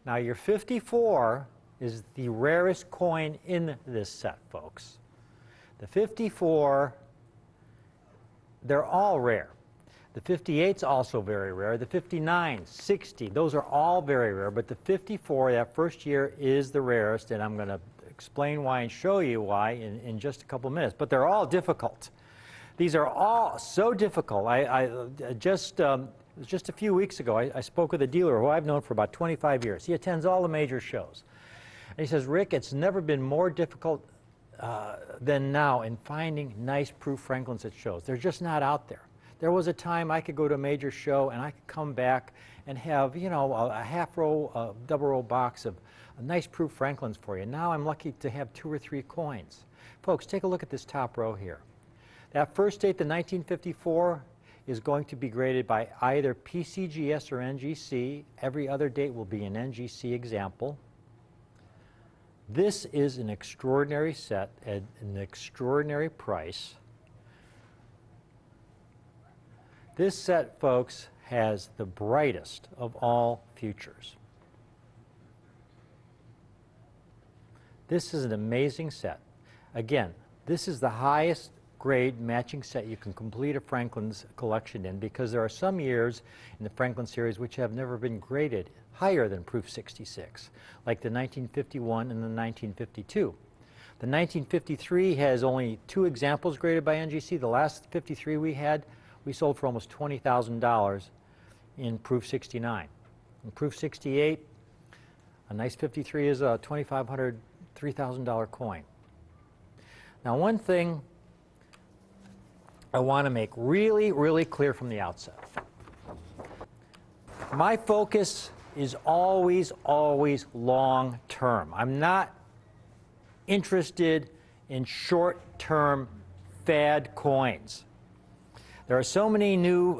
Now, your 54 is the rarest coin in this set, folks. The 54, they're all rare. The 58's also very rare. The 59, 60, those are all very rare. But the 54, that first year, is the rarest, and I'm going to explain why and show you why in just a couple minutes. But they're all difficult. These are all so difficult. Just a few weeks ago, I spoke with a dealer who I've known for about 25 years. He attends all the major shows. And he says, Rick, it's never been more difficult than now in finding nice proof Franklins at shows. They're just not out there. There was a time I could go to a major show and I could come back and have, you know, a half row, a double row box of nice proof Franklins for you. Now I'm lucky to have 2 or 3 coins. Folks, take a look at this top row here. That first date, the 1954, is going to be graded by either PCGS or NGC. Every other date will be an NGC example. This is an extraordinary set at an extraordinary price. This set, folks, has the brightest of all futures. This is an amazing set. Again, this is the highest grade matching set you can complete a Franklin's collection in, because there are some years in the Franklin series which have never been graded higher than proof 66, like the 1951 and the 1952. The 1953 has only 2 examples graded by NGC. The last 53 we had, we sold for almost $20,000 in proof 69. In proof 68, a nice 53 is a $2,500, $3,000 coin. Now, one thing I want to make really, really clear from the outset. My focus is always, always long term. I'm not interested in short-term fad coins. There are so many new,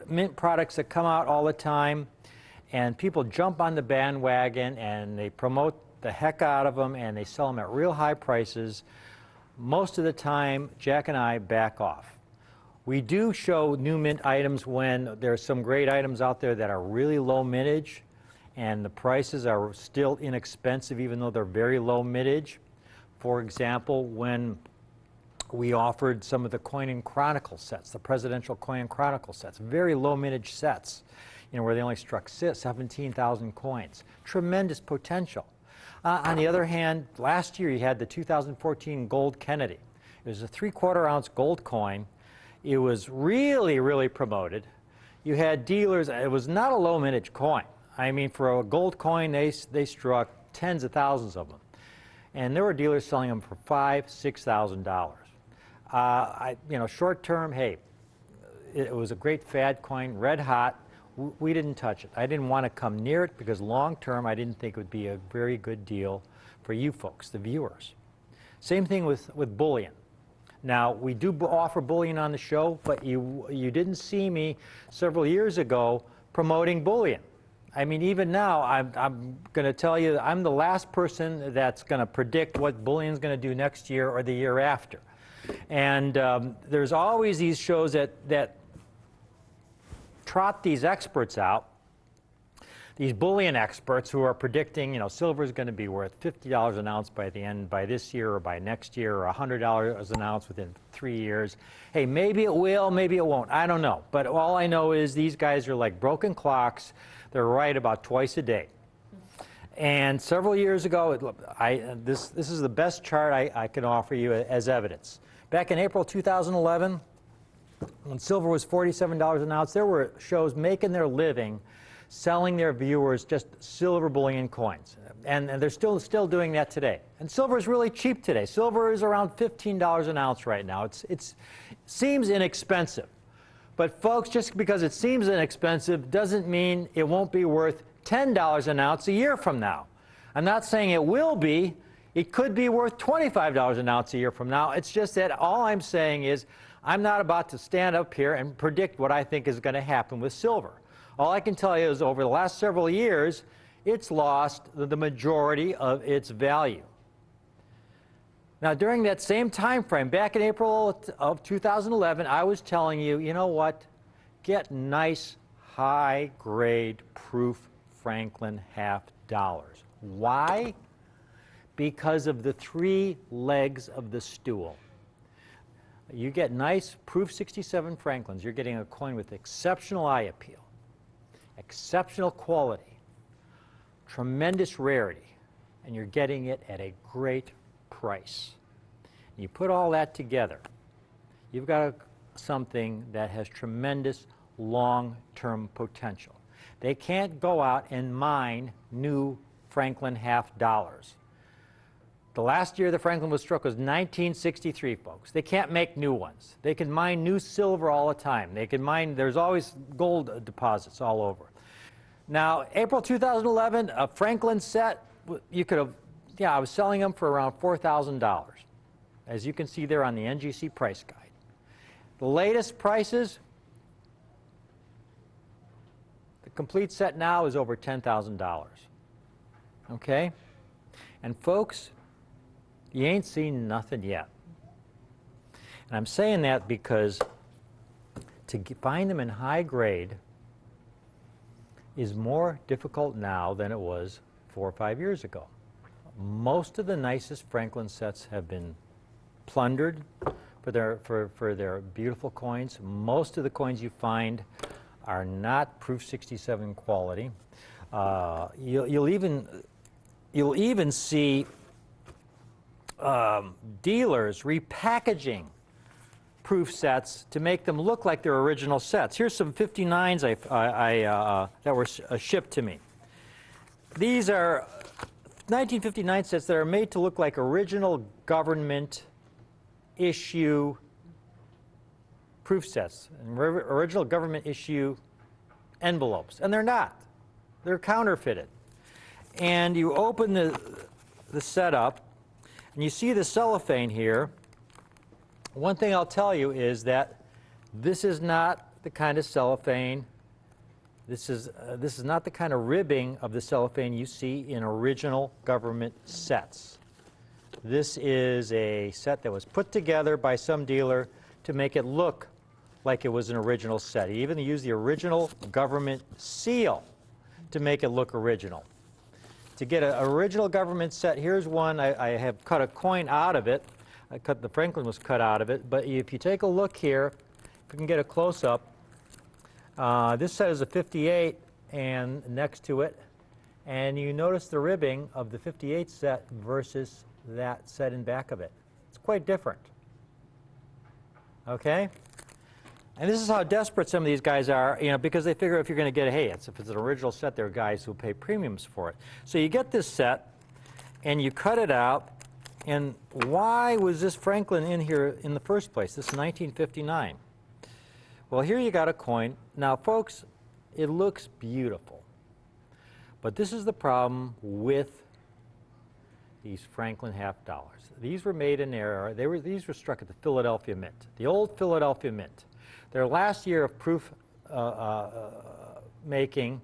mint products that come out all the time, and people jump on the bandwagon and they promote the heck out of them and they sell them at real high prices. Most of the time, Jack and I back off. We do show new mint items when there's some great items out there that are really low mintage and the prices are still inexpensive even though they're very low mintage. For example, when we offered some of the Coin and Chronicle sets, the presidential Coin and Chronicle sets, very low mintage sets, where they only struck 17,000 coins. Tremendous potential. On the other hand, last year you had the 2014 Gold Kennedy. It was a 3/4 ounce gold coin. It was really, really promoted. You had dealers, it was not a low mintage coin. For a gold coin, they struck tens of thousands of them. And there were dealers selling them for $5,000, $6,000. Short term, hey, it was a great fad coin, red hot. We didn't touch it. I didn't want to come near it because long term I didn't think it would be a very good deal for you folks, the viewers. Same thing with bullion. Now, we do offer bullion on the show, but you didn't see me several years ago promoting bullion. Even now, I'm going to tell you, I'm the last person that's going to predict what bullion's going to do next year or the year after. And there's always these shows that trot these experts out, these bullion experts who are predicting, silver is going to be worth $50 an ounce by this year or by next year, or $100 an ounce within 3 years. Hey, maybe it will, maybe it won't. I don't know. But all I know is these guys are like broken clocks. They're right about twice a day. And several years ago, this is the best chart I can offer you as evidence. Back in April 2011, when silver was $47 an ounce, there were shows making their living selling their viewers just silver bullion coins. And they're still doing that today. And silver is really cheap today. Silver is around $15 an ounce right now. It seems inexpensive. But folks, just because it seems inexpensive doesn't mean it won't be worth $10 an ounce a year from now. I'm not saying it will be. It could be worth $25 an ounce a year from now. It's just that all I'm saying is I'm not about to stand up here and predict what I think is going to happen with silver. All I can tell you is over the last several years, it's lost the majority of its value. Now, during that same time frame, back in April of 2011, I was telling you, you know what? Get nice, high-grade proof Franklin half dollars. Why? Because of the three legs of the stool. You get nice proof 67 Franklins. You're getting a coin with exceptional eye appeal, exceptional quality, tremendous rarity, and you're getting it at a great price. You put all that together, you've got something that has tremendous long-term potential. They can't go out and mine new Franklin half dollars. The last year the Franklin was struck was 1963, folks. They can't make new ones. They can mine new silver all the time. They can mine, there's always gold deposits all over. Now, April 2011, a Franklin set, you could have, I was selling them for around $4,000, as you can see there on the NGC price guide. The latest prices, the complete set now is over $10,000. Okay? And folks, you ain't seen nothing yet. And I'm saying that because to find them in high grade is more difficult now than it was 4 or 5 years ago. Most of the nicest Franklin sets have been plundered for their beautiful coins. Most of the coins you find are not proof 67 quality. You'll even see dealers repackaging proof sets to make them look like their original sets. Here's some 59s that were shipped to me. These are 1959 sets that are made to look like original government issue proof sets, and original government issue envelopes, and they're not. They're counterfeited. And you open the set up, and you see the cellophane here. One thing I'll tell you is that this is not the kind of cellophane, this is not the kind of ribbing of the cellophane you see in original government sets. This is a set that was put together by some dealer to make it look like it was an original set. He even used the original government seal to make it look original. To get an original government set, here's one. I have cut a coin out of it. The Franklin was cut out of it. But if you take a look here, if we can get a close-up, this set is a 58 and next to it. And you notice the ribbing of the 58 set versus that set in back of it. It's quite different. Okay? And this is how desperate some of these guys are, because they figure if you're going to get if it's an original set, there are guys who pay premiums for it. So you get this set, and you cut it out, and why was this Franklin in here in the first place? This is 1959. Well, here you got a coin. Now, folks, it looks beautiful. But this is the problem with these Franklin half dollars. These were made in error. These were struck at the Philadelphia Mint, the old Philadelphia Mint. Their last year of proof making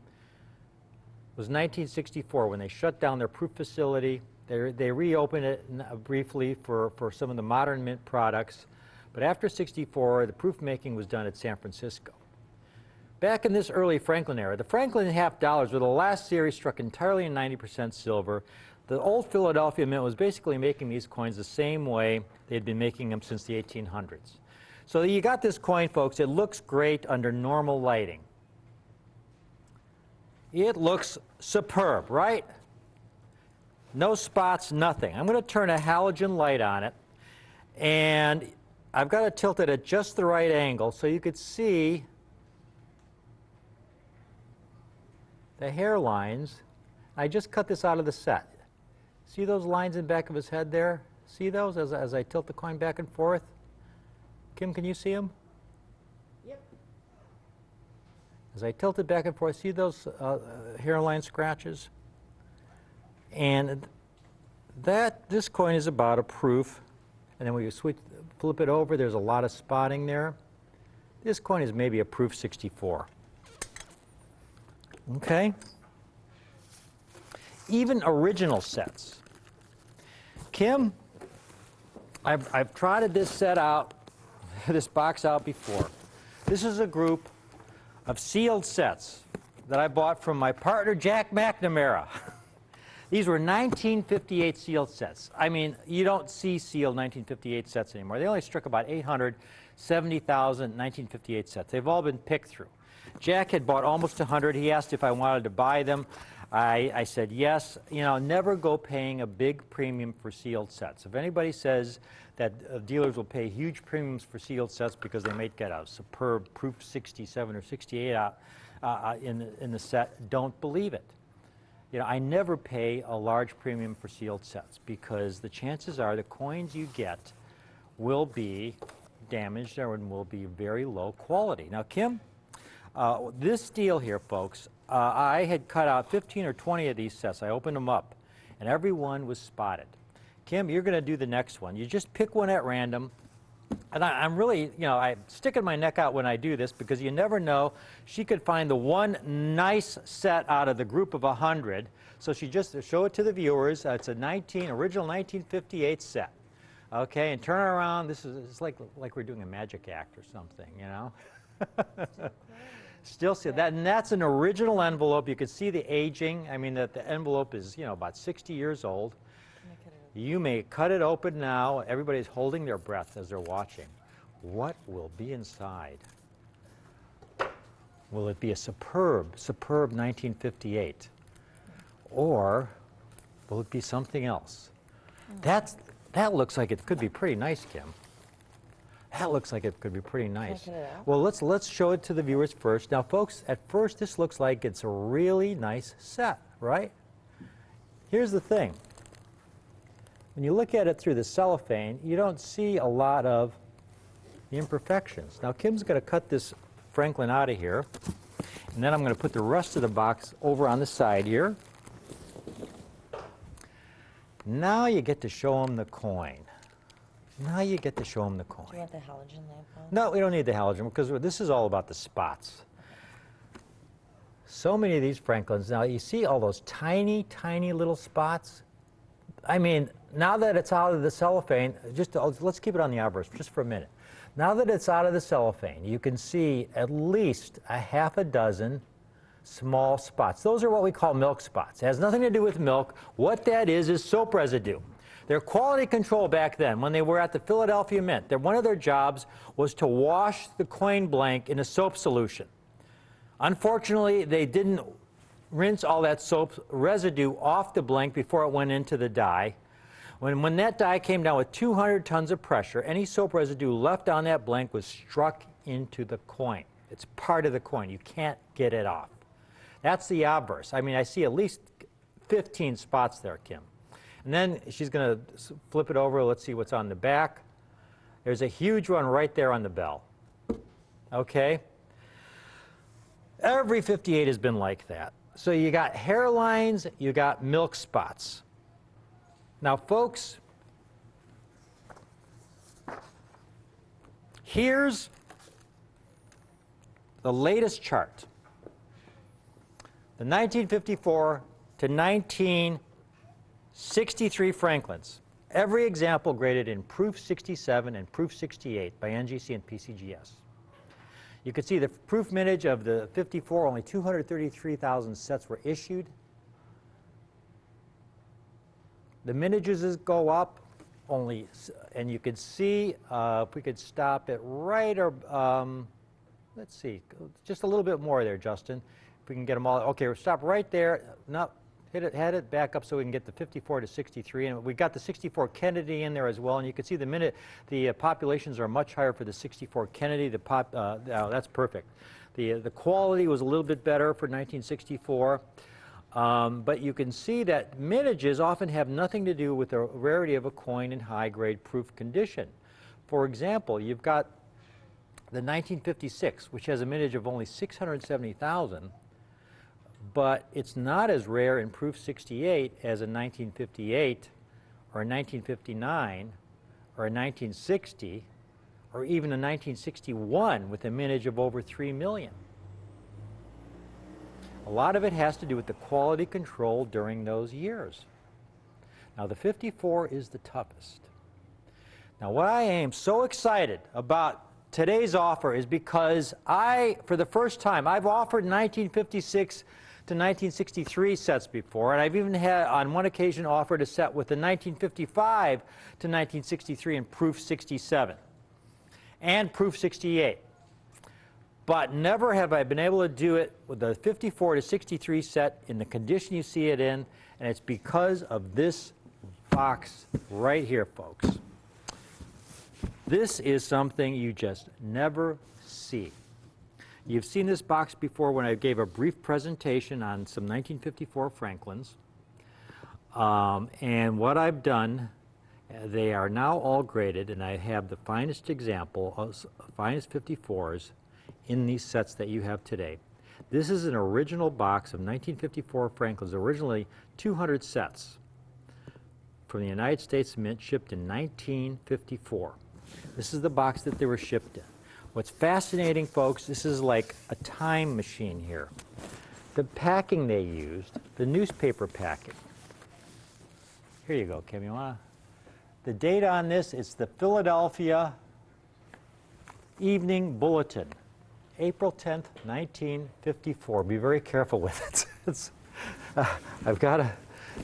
was 1964 when they shut down their proof facility. They reopened it briefly for some of the modern mint products. But after 64, the proof making was done at San Francisco. Back in this early Franklin era, the Franklin half dollars were the last series struck entirely in 90% silver. The old Philadelphia Mint was basically making these coins the same way they had been making them since the 1800s. So you got this coin, folks. It looks great under normal lighting. It looks superb, right? No spots, nothing. I'm going to turn a halogen light on it, and I've got to tilt it at just the right angle so you could see the hairlines. I just cut this out of the set. See those lines in the back of his head there? See those as I tilt the coin back and forth? Kim, can you see them? Yep. As I tilt it back and forth, see those hairline scratches? And this coin is about a proof. And then when you flip it over, there's a lot of spotting there. This coin is maybe a proof 64. Okay? Even original sets. Kim, I've trotted this set out, this box out before. This is a group of sealed sets that I bought from my partner, Jack McNamara. These were 1958 sealed sets. I mean, you don't see sealed 1958 sets anymore. They only struck about 870,000 1958 sets. They've all been picked through. Jack had bought almost 100. He asked if I wanted to buy them. I said yes. You know, never go paying a big premium for sealed sets. If anybody says that dealers will pay huge premiums for sealed sets because they might get a superb proof 67 or 68 out in the set, don't believe it. You know, I never pay a large premium for sealed sets because the chances are the coins you get will be damaged or will be very low quality. Now, Kim, this deal here, folks, I had cut out 15 or 20 of these sets. I opened them up, and every one was spotted. Kim, you're going to do the next one. You just pick one at random. And I'm really, you know, I'm sticking my neck out when I do this because you never know. She could find the one nice set out of the group of 100. So she just show it to the viewers. It's a original 1958 set. Okay, and turn it around. It's like we're doing a magic act or something, you know. Still see that, and that's an original envelope. You can see the aging. I mean, that the envelope is, you know, about 60 years old. You may cut it open now. Everybody's holding their breath as they're watching. What will be inside? Will it be a superb 1958? Or will it be something else? That looks like it could be pretty nice, Kim. That looks like it could be pretty nice. Can I cut it out? Well, let's show it to the viewers first. Now, folks, at first this looks like it's a really nice set, right? Here's the thing. When you look at it through the cellophane, you don't see a lot of the imperfections. Now, Kim's going to cut this Franklin out of here, and then I'm going to put the rest of the box over on the side here. Now you get to show them the coin. Now you get to show them the coin. Do you want the halogen lamp on? No, we don't need the halogen because this is all about the spots. So many of these Franklins. Now, you see all those tiny, tiny little spots? I mean, now that it's out of the cellophane, let's keep it on the obverse just for a minute. Now that it's out of the cellophane, you can see at least a half a dozen small spots. Those are what we call milk spots. It has nothing to do with milk. What that is soap residue. Their quality control back then, when they were at the Philadelphia Mint, one of their jobs was to wash the coin blank in a soap solution. Unfortunately, they didn't rinse all that soap residue off the blank before it went into the die. When that die came down with 200 tons of pressure, any soap residue left on that blank was struck into the coin. It's part of the coin. You can't get it off. That's the obverse. I mean, I see at least 15 spots there, Kim. And then she's going to flip it over. Let's see what's on the back. There's a huge one right there on the bell. Okay? Every 58 has been like that. So you got hairlines, you got milk spots. Now, folks, here's the latest chart. The 1954 to 1963 Franklins. Every example graded in proof 67 and proof 68 by NGC and PCGS. You can see the proof mintage of the 54, only 233,000 sets were issued. The mintages go up only, and you can see, if we could stop it right, or let's see, just a little bit more there, Justin. If we can get them all, okay, we'll stop right there. No, head it back up so we can get the 54 to 63, and we got the 64 Kennedy in there as well. And you can see the populations are much higher for the 64 Kennedy. That's perfect. The quality was a little bit better for 1964. But you can see that mintages often have nothing to do with the rarity of a coin in high-grade proof condition. For example, you've got the 1956, which has a mintage of only 670,000, but it's not as rare in proof 68 as a 1958 or a 1959 or a 1960 or even a 1961 with a mintage of over 3 million. A lot of it has to do with the quality control during those years. Now, the 54 is the toughest. Now, what I am so excited about today's offer is because for the first time, I've offered 1956 to 1963 sets before, and I've even had, on one occasion, offered a set with the 1955 to 1963 in proof 67 and proof 68. But never have I been able to do it with the 54 to 63 set in the condition you see it in, and it's because of this box right here, folks. This is something you just never see. You've seen this box before when I gave a brief presentation on some 1954 Franklins. And what I've done, they are now all graded, and I have the finest example of finest 54s in these sets that you have today. This is an original box of 1954 Franklins, originally 200 sets from the United States Mint, shipped in 1954. This is the box that they were shipped in. What's fascinating, folks, this is like a time machine here. The packing they used, the newspaper packing. Here you go, Kim, you wanna? The date on this is the Philadelphia Evening Bulletin, April 10th, 1954. Be very careful with it.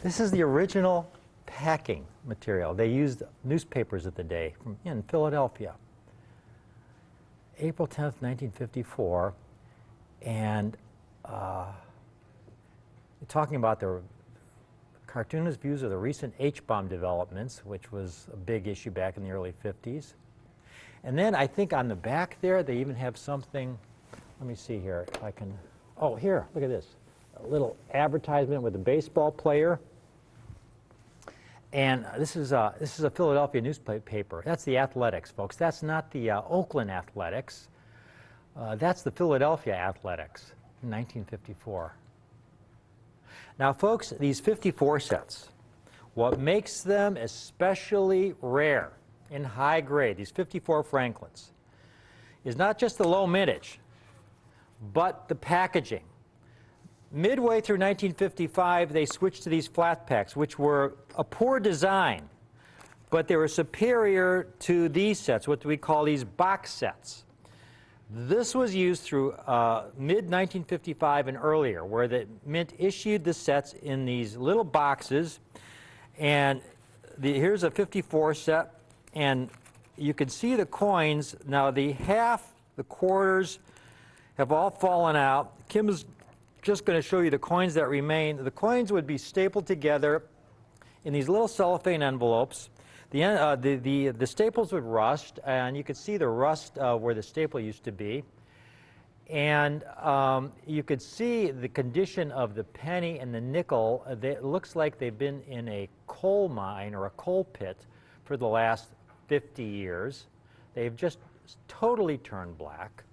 This is the original packing material. They used newspapers of the day in Philadelphia. April 10th, 1954, and talking about the cartoonist views of the recent H-bomb developments, which was a big issue back in the early 50s. And then I think on the back there, they even have something, let me see here, if I can, oh, here, look at this. A little advertisement with a baseball player. And this is a Philadelphia newspaper. That's the Athletics, folks. That's not the Oakland Athletics. That's the Philadelphia Athletics in 1954. Now, folks, these 54 sets, what makes them especially rare in high grade, these 54 Franklins, is not just the low mintage, but the packaging. Midway through 1955, they switched to these flat packs, which were a poor design, but they were superior to these sets, what we call these box sets. This was used through mid-1955 and earlier, where the Mint issued the sets in these little boxes. And here's a 54 set, and you can see the coins. Now, the half, the quarters have all fallen out. Kim is just going to show you the coins that remain. The coins would be stapled together in these little cellophane envelopes. The staples would rust, and you could see the rust where the staple used to be. And you could see the condition of the penny and the nickel. It looks like they've been in a coal mine or a coal pit for the last 50 years. They've just totally turned black.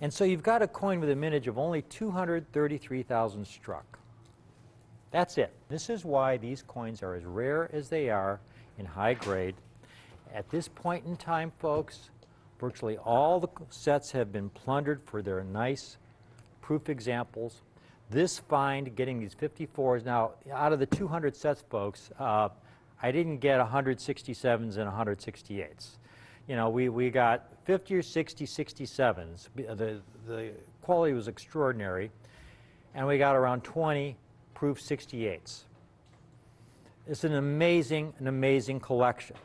And so you've got a coin with a mintage of only 233,000 struck. That's it. This is why these coins are as rare as they are in high grade. At this point in time, folks, virtually all the sets have been plundered for their nice proof examples. This find, getting these 54s, now out of the 200 sets, folks, I didn't get 167s and 168s. You know, we got 50 or 60 67s. The quality was extraordinary. And we got around 20 proof 68s. It's an amazing collection.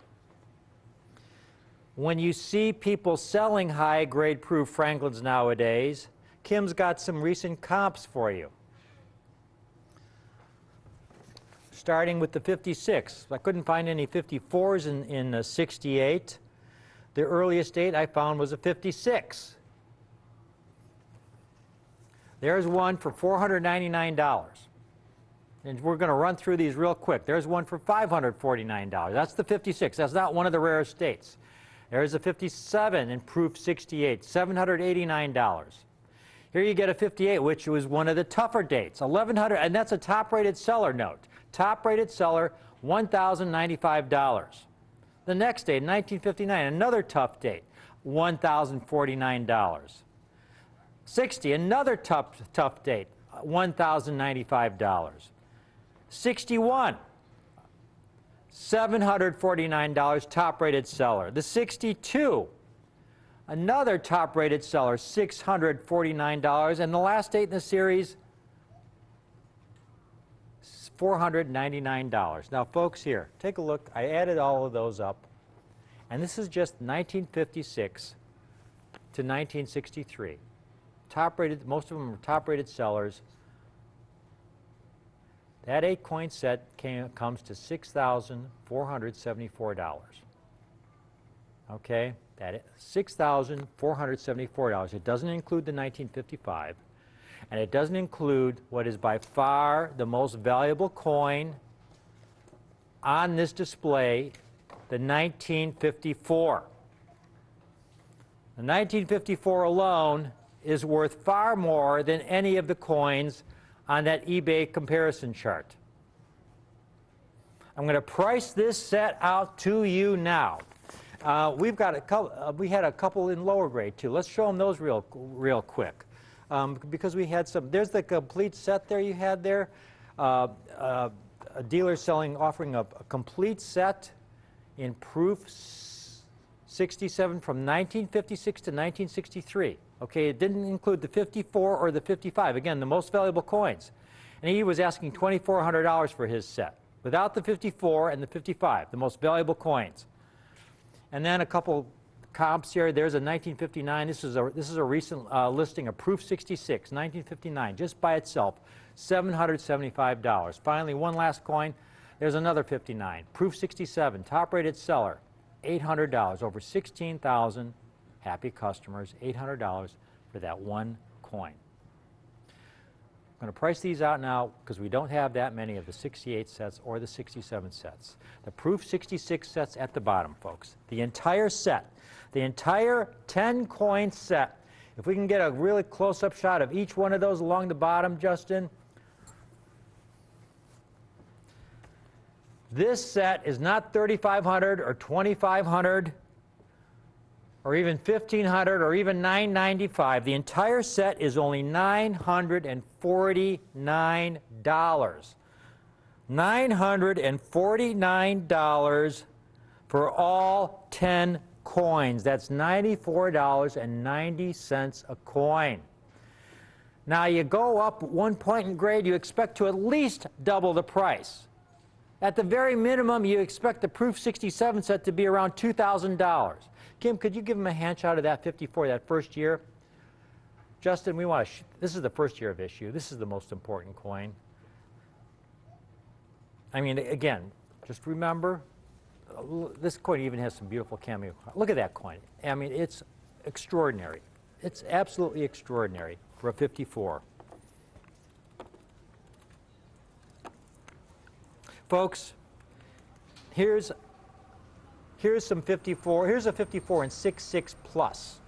When you see people selling high-grade proof Franklins nowadays, Kim's got some recent comps for you. Starting with the 56. I couldn't find any 54s in 68. The earliest date I found was a 56. There's one for $499. And we're going to run through these real quick. There's one for $549. That's the 56. That's not one of the rarest dates. There's a 57 in proof 68, $789. Here you get a 58, which was one of the tougher dates, $1,100, and that's a top-rated seller note. Top-rated seller, $1,095. The next date, 1959, another tough date, $1,049. 60, another tough date, $1,095. 61, $749, top-rated seller. The 62, another top-rated seller, $649. And the last date in the series, $499. Now, folks, here, take a look. I added all of those up. And this is just 1956 to 1963. Top-rated, most of them are top-rated sellers. That 8-coin set comes to $6,474. Okay, that $6,474. It doesn't include the 1955, and it doesn't include what is by far the most valuable coin on this display, the 1954. The 1954 alone is worth far more than any of the coins on that eBay comparison chart. I'm going to price this set out to you now. We've got a couple. We had a couple in lower grade too. Let's show them those real quick, because we had some. There's the complete set there you had there. A dealer offering a complete set in proof 67 from 1956 to 1963. Okay, it didn't include the 54 or the 55. Again, the most valuable coins. And he was asking $2,400 for his set, without the 54 and the 55, the most valuable coins. And then a couple comps here. There's a 1959. This is a recent listing of proof 66, 1959, just by itself, $775. Finally, one last coin. There's another 59, proof 67, top-rated seller, $800. Over 16,000 happy customers, $800 for that one coin. I'm going to price these out now because we don't have that many of the 68 sets or the 67 sets. The proof 66 sets at the bottom, folks. The entire set, the entire 10-coin set. If we can get a really close-up shot of each one of those along the bottom, Justin. This set is not $3,500 or $2,500 or even $1,500 or even $995. The entire set is only $949. $949 for all 10 coins. That's $94.90 a coin. Now you go up 1 point in grade, you expect to at least double the price. At the very minimum, you expect the proof 67 set to be around $2,000. Kim, could you give them a hand shot of that 54, that first year? Justin, we want to. This is the first year of issue. This is the most important coin. I mean, again, just remember, this coin even has some beautiful cameo. Look at that coin. I mean, it's extraordinary. It's absolutely extraordinary for a 54. Folks, here's some 54. Here's a 54 in 6.6 plus.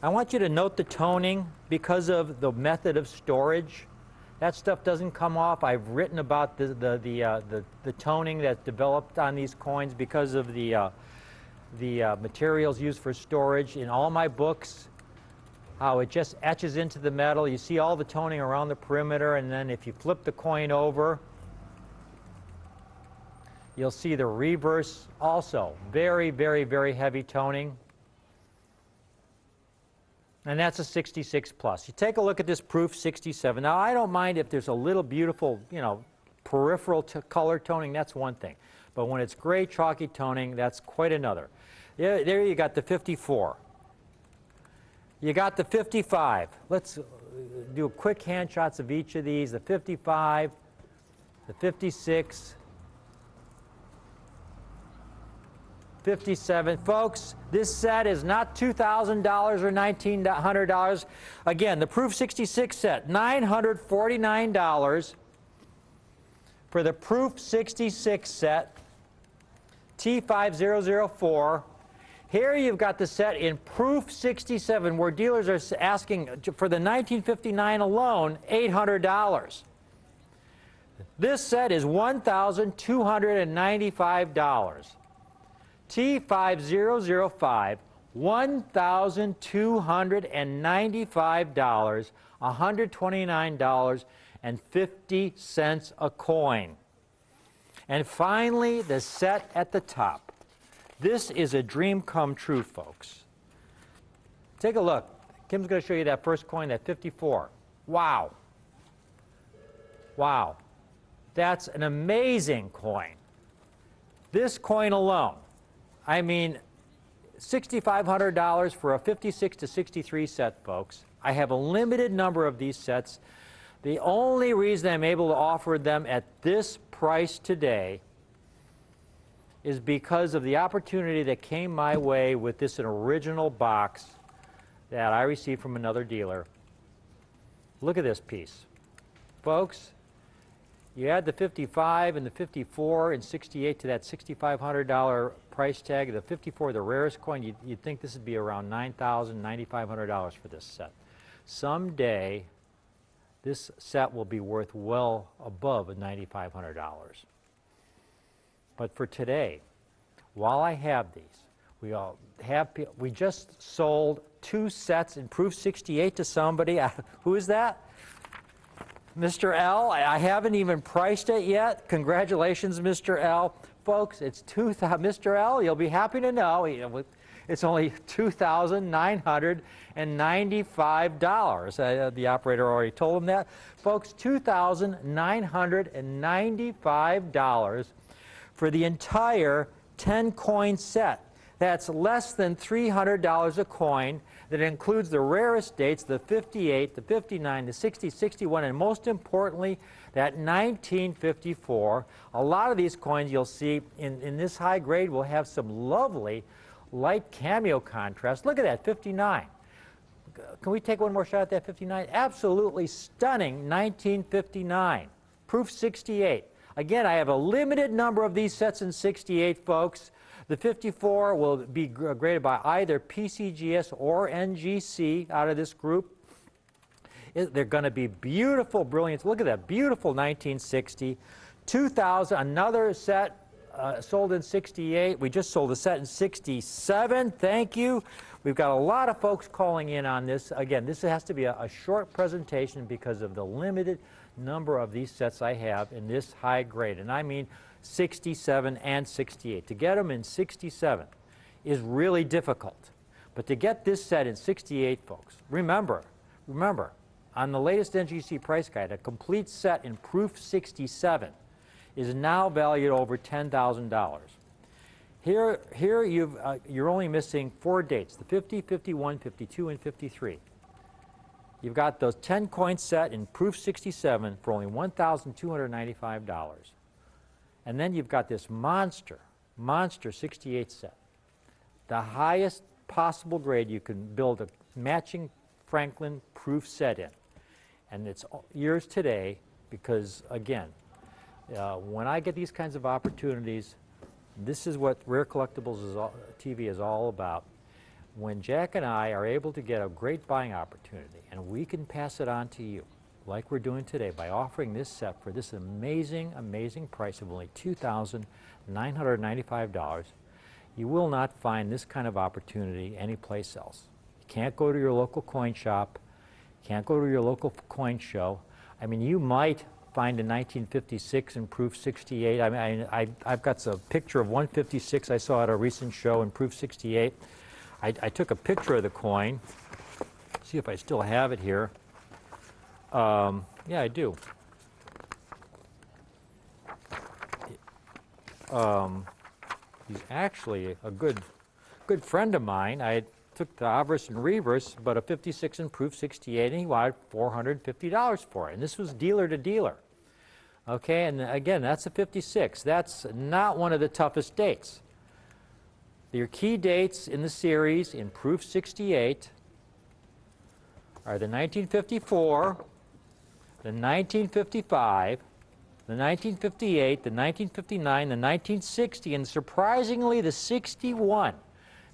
I want you to note the toning because of the method of storage. That stuff doesn't come off. I've written about the toning that's developed on these coins because of the materials used for storage in all my books. How it just etches into the metal. You see all the toning around the perimeter, and then if you flip the coin over, you'll see the reverse also. Very, very, very heavy toning. And that's a 66 plus. You take a look at this proof 67. Now, I don't mind if there's a little beautiful, peripheral color toning. That's one thing. But when it's gray, chalky toning, that's quite another. There you got the 54. You got the 55. Let's do quick hand shots of each of these. The 55, the 56, 57. Folks, this set is not $2,000 or $1,900. Again, the Proof 66 set, $949 for the Proof 66 set, T5004. Here you've got the set in Proof 67, where dealers are asking for the 1959 alone, $800. This set is $1,295. T5005, $1,295, $129.50 a coin. And finally, the set at the top. This is a dream come true, folks. Take a look. Kim's going to show you that first coin, that 54. Wow. Wow. That's an amazing coin. This coin alone, I mean, $6,500 for a 56 to 63 set, folks. I have a limited number of these sets. The only reason I'm able to offer them at this price today is because of the opportunity that came my way with this original box that I received from another dealer. Look at this piece. Folks, you add the 55 and the 54 and 68 to that $6,500 price tag. The 54, the rarest coin, you'd think this would be around $9,000, $9,500 for this set. Someday, this set will be worth well above $9,500. But for today, while I have these, we just sold 2 sets in Proof 68 to somebody. Who is that? Mr. L. I haven't even priced it yet. Congratulations, Mr. L. Folks, it's Mr. L, you'll be happy to know it's only $2,995. The operator already told him that. Folks, $2,995 for the entire 10-coin set. That's less than $300 a coin. That includes the rarest dates, the 58, the 59, the 60, 61, and most importantly, that 1954. A lot of these coins you'll see in this high grade will have some lovely light cameo contrast. Look at that, 59. Can we take one more shot at that 59? Absolutely stunning 1959. Proof 68. Again, I have a limited number of these sets in 68, folks. The 54 will be graded by either PCGS or NGC out of this group. They're going to be beautiful brilliance. Look at that, beautiful 1960. 2000, another set sold in 68. We just sold a set in 67. Thank you. We've got a lot of folks calling in on this. Again, this has to be a short presentation because of the limited number of these sets I have in this high grade. And I mean 67 and 68. To get them in 67 is really difficult. But to get this set in 68, folks, remember, on the latest NGC price guide, a complete set in Proof 67 is now valued over $10,000. Here you're only missing 4 dates, the 50, 51, 52, and 53. You've got those 10-coin set in Proof 67 for only $1,295. And then you've got this monster 68 set. The highest possible grade you can build a matching Franklin Proof set in. And it's yours today because, again, when I get these kinds of opportunities, this is what Rare Collectibles TV is all about. When Jack and I are able to get a great buying opportunity and we can pass it on to you, like we're doing today by offering this set for this amazing, amazing price of only $2,995, you will not find this kind of opportunity anyplace else. You can't go to your local coin shop, can't go to your local coin show. I mean, you might find a 1956 in Proof 68. I mean, I've got a picture of 156 I saw at a recent show in Proof 68. I took a picture of the coin. See if I still have it here. Yeah, I do. He's actually a good friend of mine. I took the obverse and reverse, but a 56 in Proof 68, and he wanted $450 for it. And this was dealer to dealer. Okay, and again, that's a 56. That's not one of the toughest dates. Your key dates in the series in proof 68 are the 1954, the 1955, the 1958, the 1959, the 1960, and surprisingly the 61,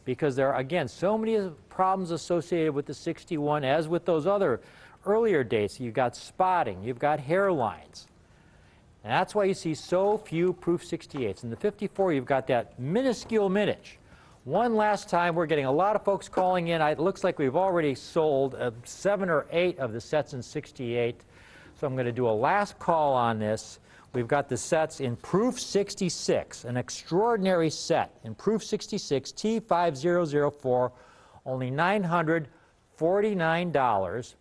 because there are, again, so many problems associated with the 61 as with those other earlier dates. You've got spotting, you've got hairlines. And that's why you see so few proof 68s. In the 54, you've got that minuscule minage. One last time, we're getting a lot of folks calling in. It looks like we've already sold 7 or 8 of the sets in 68. So I'm going to do a last call on this. We've got the sets in proof 66, an extraordinary set in proof 66, T5004, only $949.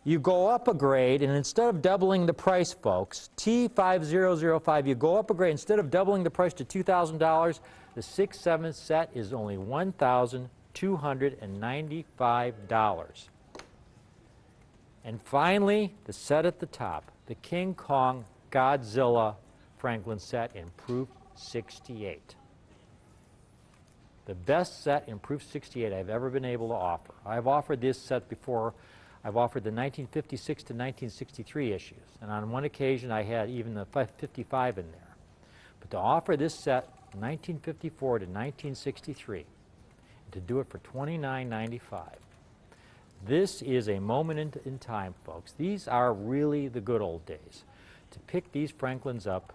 You go up a grade, and instead of doubling the price, folks, T5005, you go up a grade. Instead of doubling the price to $2,000, the 6/7 set is only $1,295. And finally, the set at the top, the King Kong Godzilla Franklin set in proof 68. The best set in proof 68 I've ever been able to offer. I've offered this set before. I've offered the 1956 to 1963 issues, and on one occasion I had even the 55 in there. But to offer this set, 1954 to 1963, and to do it for $29.95, this is a moment in time, folks. These are really the good old days. To pick these Franklins up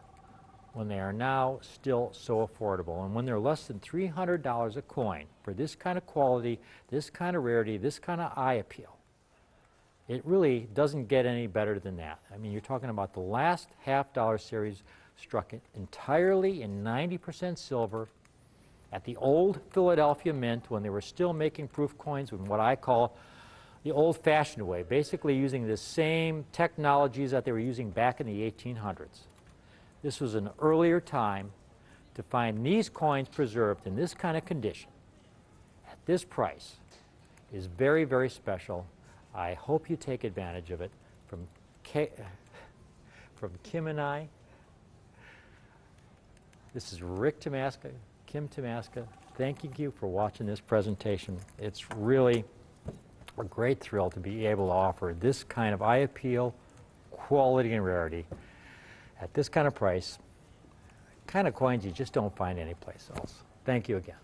when they are now still so affordable, and when they're less than $300 a coin for this kind of quality, this kind of rarity, this kind of eye appeal. It really doesn't get any better than that. I mean, you're talking about the last half-dollar series struck entirely in 90% silver at the old Philadelphia Mint when they were still making proof coins in what I call the old-fashioned way, basically using the same technologies that they were using back in the 1800s. This was an earlier time to find these coins preserved in this kind of condition at this price is very, very special. I hope you take advantage of it. From Kim and I, this is Rick Tamaska, Kim Tamaska, thanking you for watching this presentation. It's really a great thrill to be able to offer this kind of eye appeal, quality, and rarity at this kind of price, kind of coins you just don't find anyplace else. Thank you again.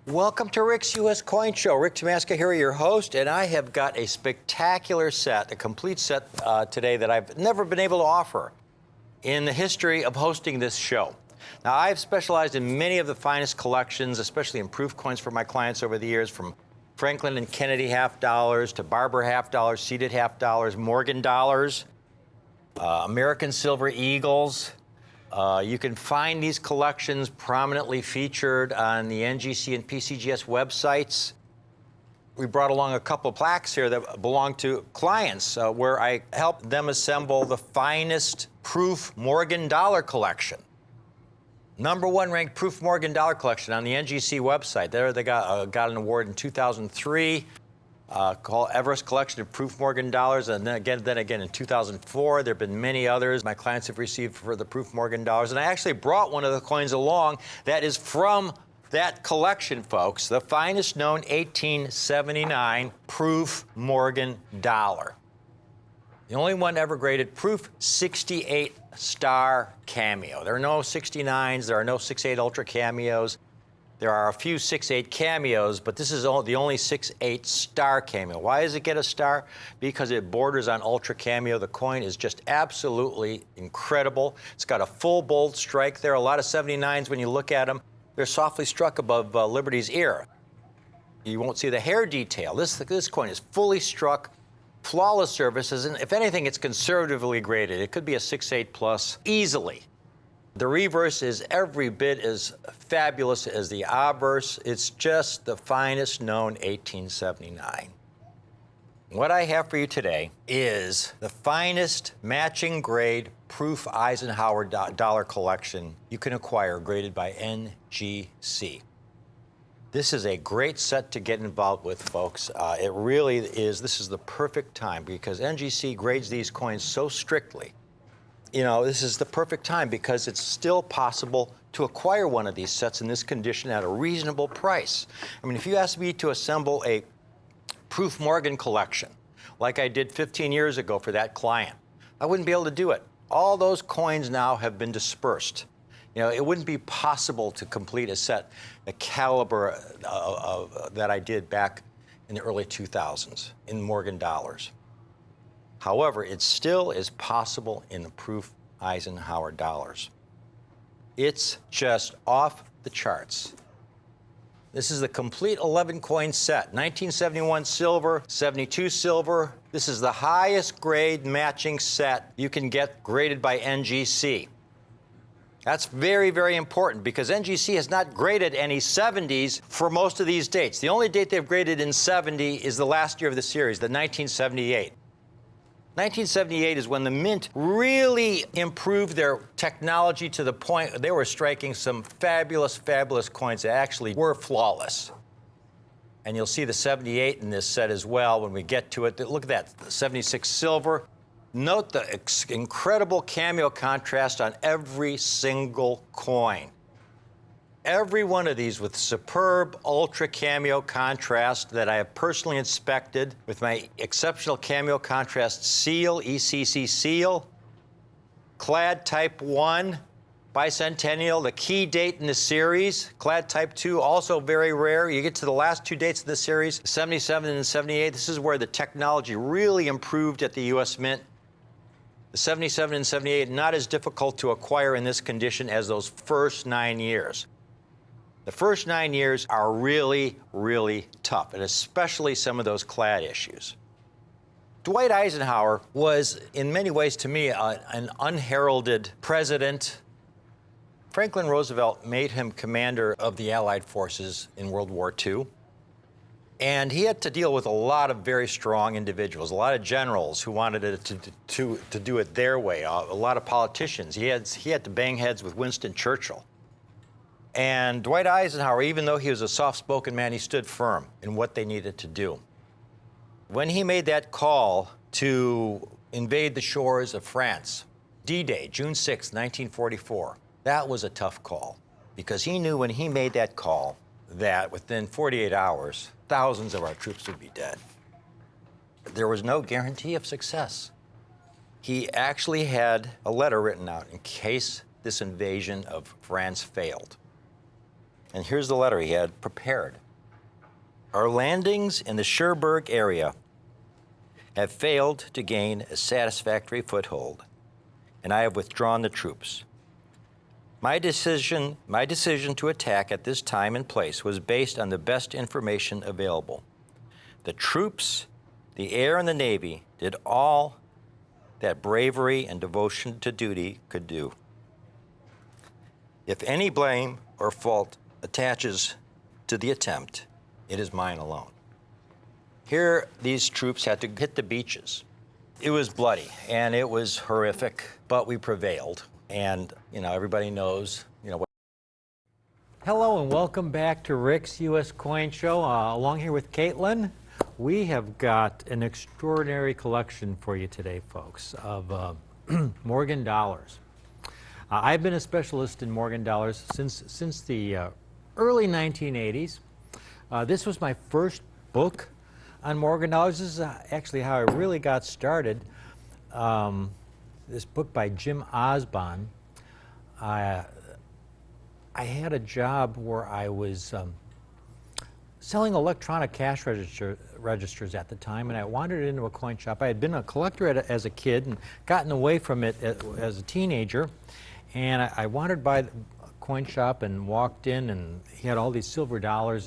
Welcome to Rick's U.S. Coin Show. Rick Tomaska here, your host, and I have got a spectacular set, a complete set today that I've never been able to offer in the history of hosting this show. Now, I've specialized in many of the finest collections, especially in proof coins for my clients over the years, from Franklin and Kennedy half dollars to Barber half dollars, seeded half dollars, Morgan dollars, American Silver Eagles. You can find these collections prominently featured on the NGC and PCGS websites. We brought along a couple of plaques here that belong to clients where I helped them assemble the finest proof Morgan dollar collection. #1 ranked proof Morgan dollar collection on the NGC website. There they got an award in 2003. Called Everest Collection of Proof Morgan Dollars, and then again in 2004. There have been many others my clients have received for the Proof Morgan Dollars, and I actually brought one of the coins along that is from that collection, folks, the finest known 1879 Proof Morgan Dollar. The only one ever graded Proof 68 star cameo. There are no 69s, there are no 68 ultra cameos. There are a few 6.8 cameos, but this is the only 6.8 star cameo. Why does it get a star? Because it borders on ultra cameo. The coin is just absolutely incredible. It's got a full bold strike there. A lot of 79s, when you look at them, they're softly struck above Liberty's ear. You won't see the hair detail. This coin is fully struck, flawless surfaces, and if anything, it's conservatively graded. It could be a 6.8 plus easily. The reverse is every bit as fabulous as the obverse. It's just the finest known 1879. What I have for you today is the finest matching grade proof Eisenhower dollar collection you can acquire, graded by NGC. This is a great set to get involved with, folks. It really is. This is the perfect time because NGC grades these coins so strictly. You know, this is the perfect time because it's still possible to acquire one of these sets in this condition at a reasonable price. I mean, if you asked me to assemble a Proof Morgan collection, like I did 15 years ago for that client, I wouldn't be able to do it. All those coins now have been dispersed. You know, it wouldn't be possible to complete a set the caliber that I did back in the early 2000s in Morgan dollars. However, it still is possible in the proof Eisenhower dollars. It's just off the charts. This is the complete 11 coin set. 1971 silver, 72 silver. This is the highest grade matching set you can get graded by NGC. That's very, very important because NGC has not graded any 70s for most of these dates. The only date they've graded in 70 is the last year of the series, the 1978. 1978 is when the Mint really improved their technology to the point they were striking some fabulous, fabulous coins that actually were flawless. And you'll see the 78 in this set as well when we get to it. Look at that, the 76 silver. Note the incredible cameo contrast on every single coin. Every one of these with superb ultra cameo contrast that I have personally inspected with my exceptional cameo contrast seal, ECC seal, clad type 1, bicentennial, the key date in the series, clad type 2, also very rare. You get to the last two dates of the series, 77 and 78. This is where the technology really improved at the U.S. Mint. The 77 and 78, not as difficult to acquire in this condition as those first 9 years. The first 9 years are really, really tough, and especially some of those clad issues. Dwight Eisenhower was, in many ways to me, an unheralded president. Franklin Roosevelt made him commander of the Allied forces in World War II. And he had to deal with a lot of very strong individuals, a lot of generals who wanted it to do it their way, a lot of politicians. He had to bang heads with Winston Churchill. And Dwight Eisenhower, even though he was a soft-spoken man, he stood firm in what they needed to do. When he made that call to invade the shores of France, D-Day, June 6, 1944, that was a tough call because he knew when he made that call that within 48 hours, thousands of our troops would be dead. There was no guarantee of success. He actually had a letter written out in case this invasion of France failed. And here's the letter he had prepared. Our landings in the Cherbourg area have failed to gain a satisfactory foothold, and I have withdrawn the troops. My decision to attack at this time and place was based on the best information available. The troops, the air, and the Navy did all that bravery and devotion to duty could do. If any blame or fault attaches to the attempt, it is mine alone. Here, these troops had to hit the beaches. It was bloody and it was horrific, but we prevailed. And, everybody knows, what. Hello and welcome back to Rick's U.S. Coin Show. Along here with Caitlin, we have got an extraordinary collection for you today, folks, of Morgan dollars. I've been a specialist in Morgan dollars since the early 1980s. This was my first book on Morgan dollars. This is actually how I really got started. This book by Jim Osbon. I had a job where I was selling electronic cash registers at the time, and I wandered into a coin shop. I had been a collector as a kid and gotten away from it as a teenager, and I wandered by the coin shop and walked in, and he had all these silver dollars.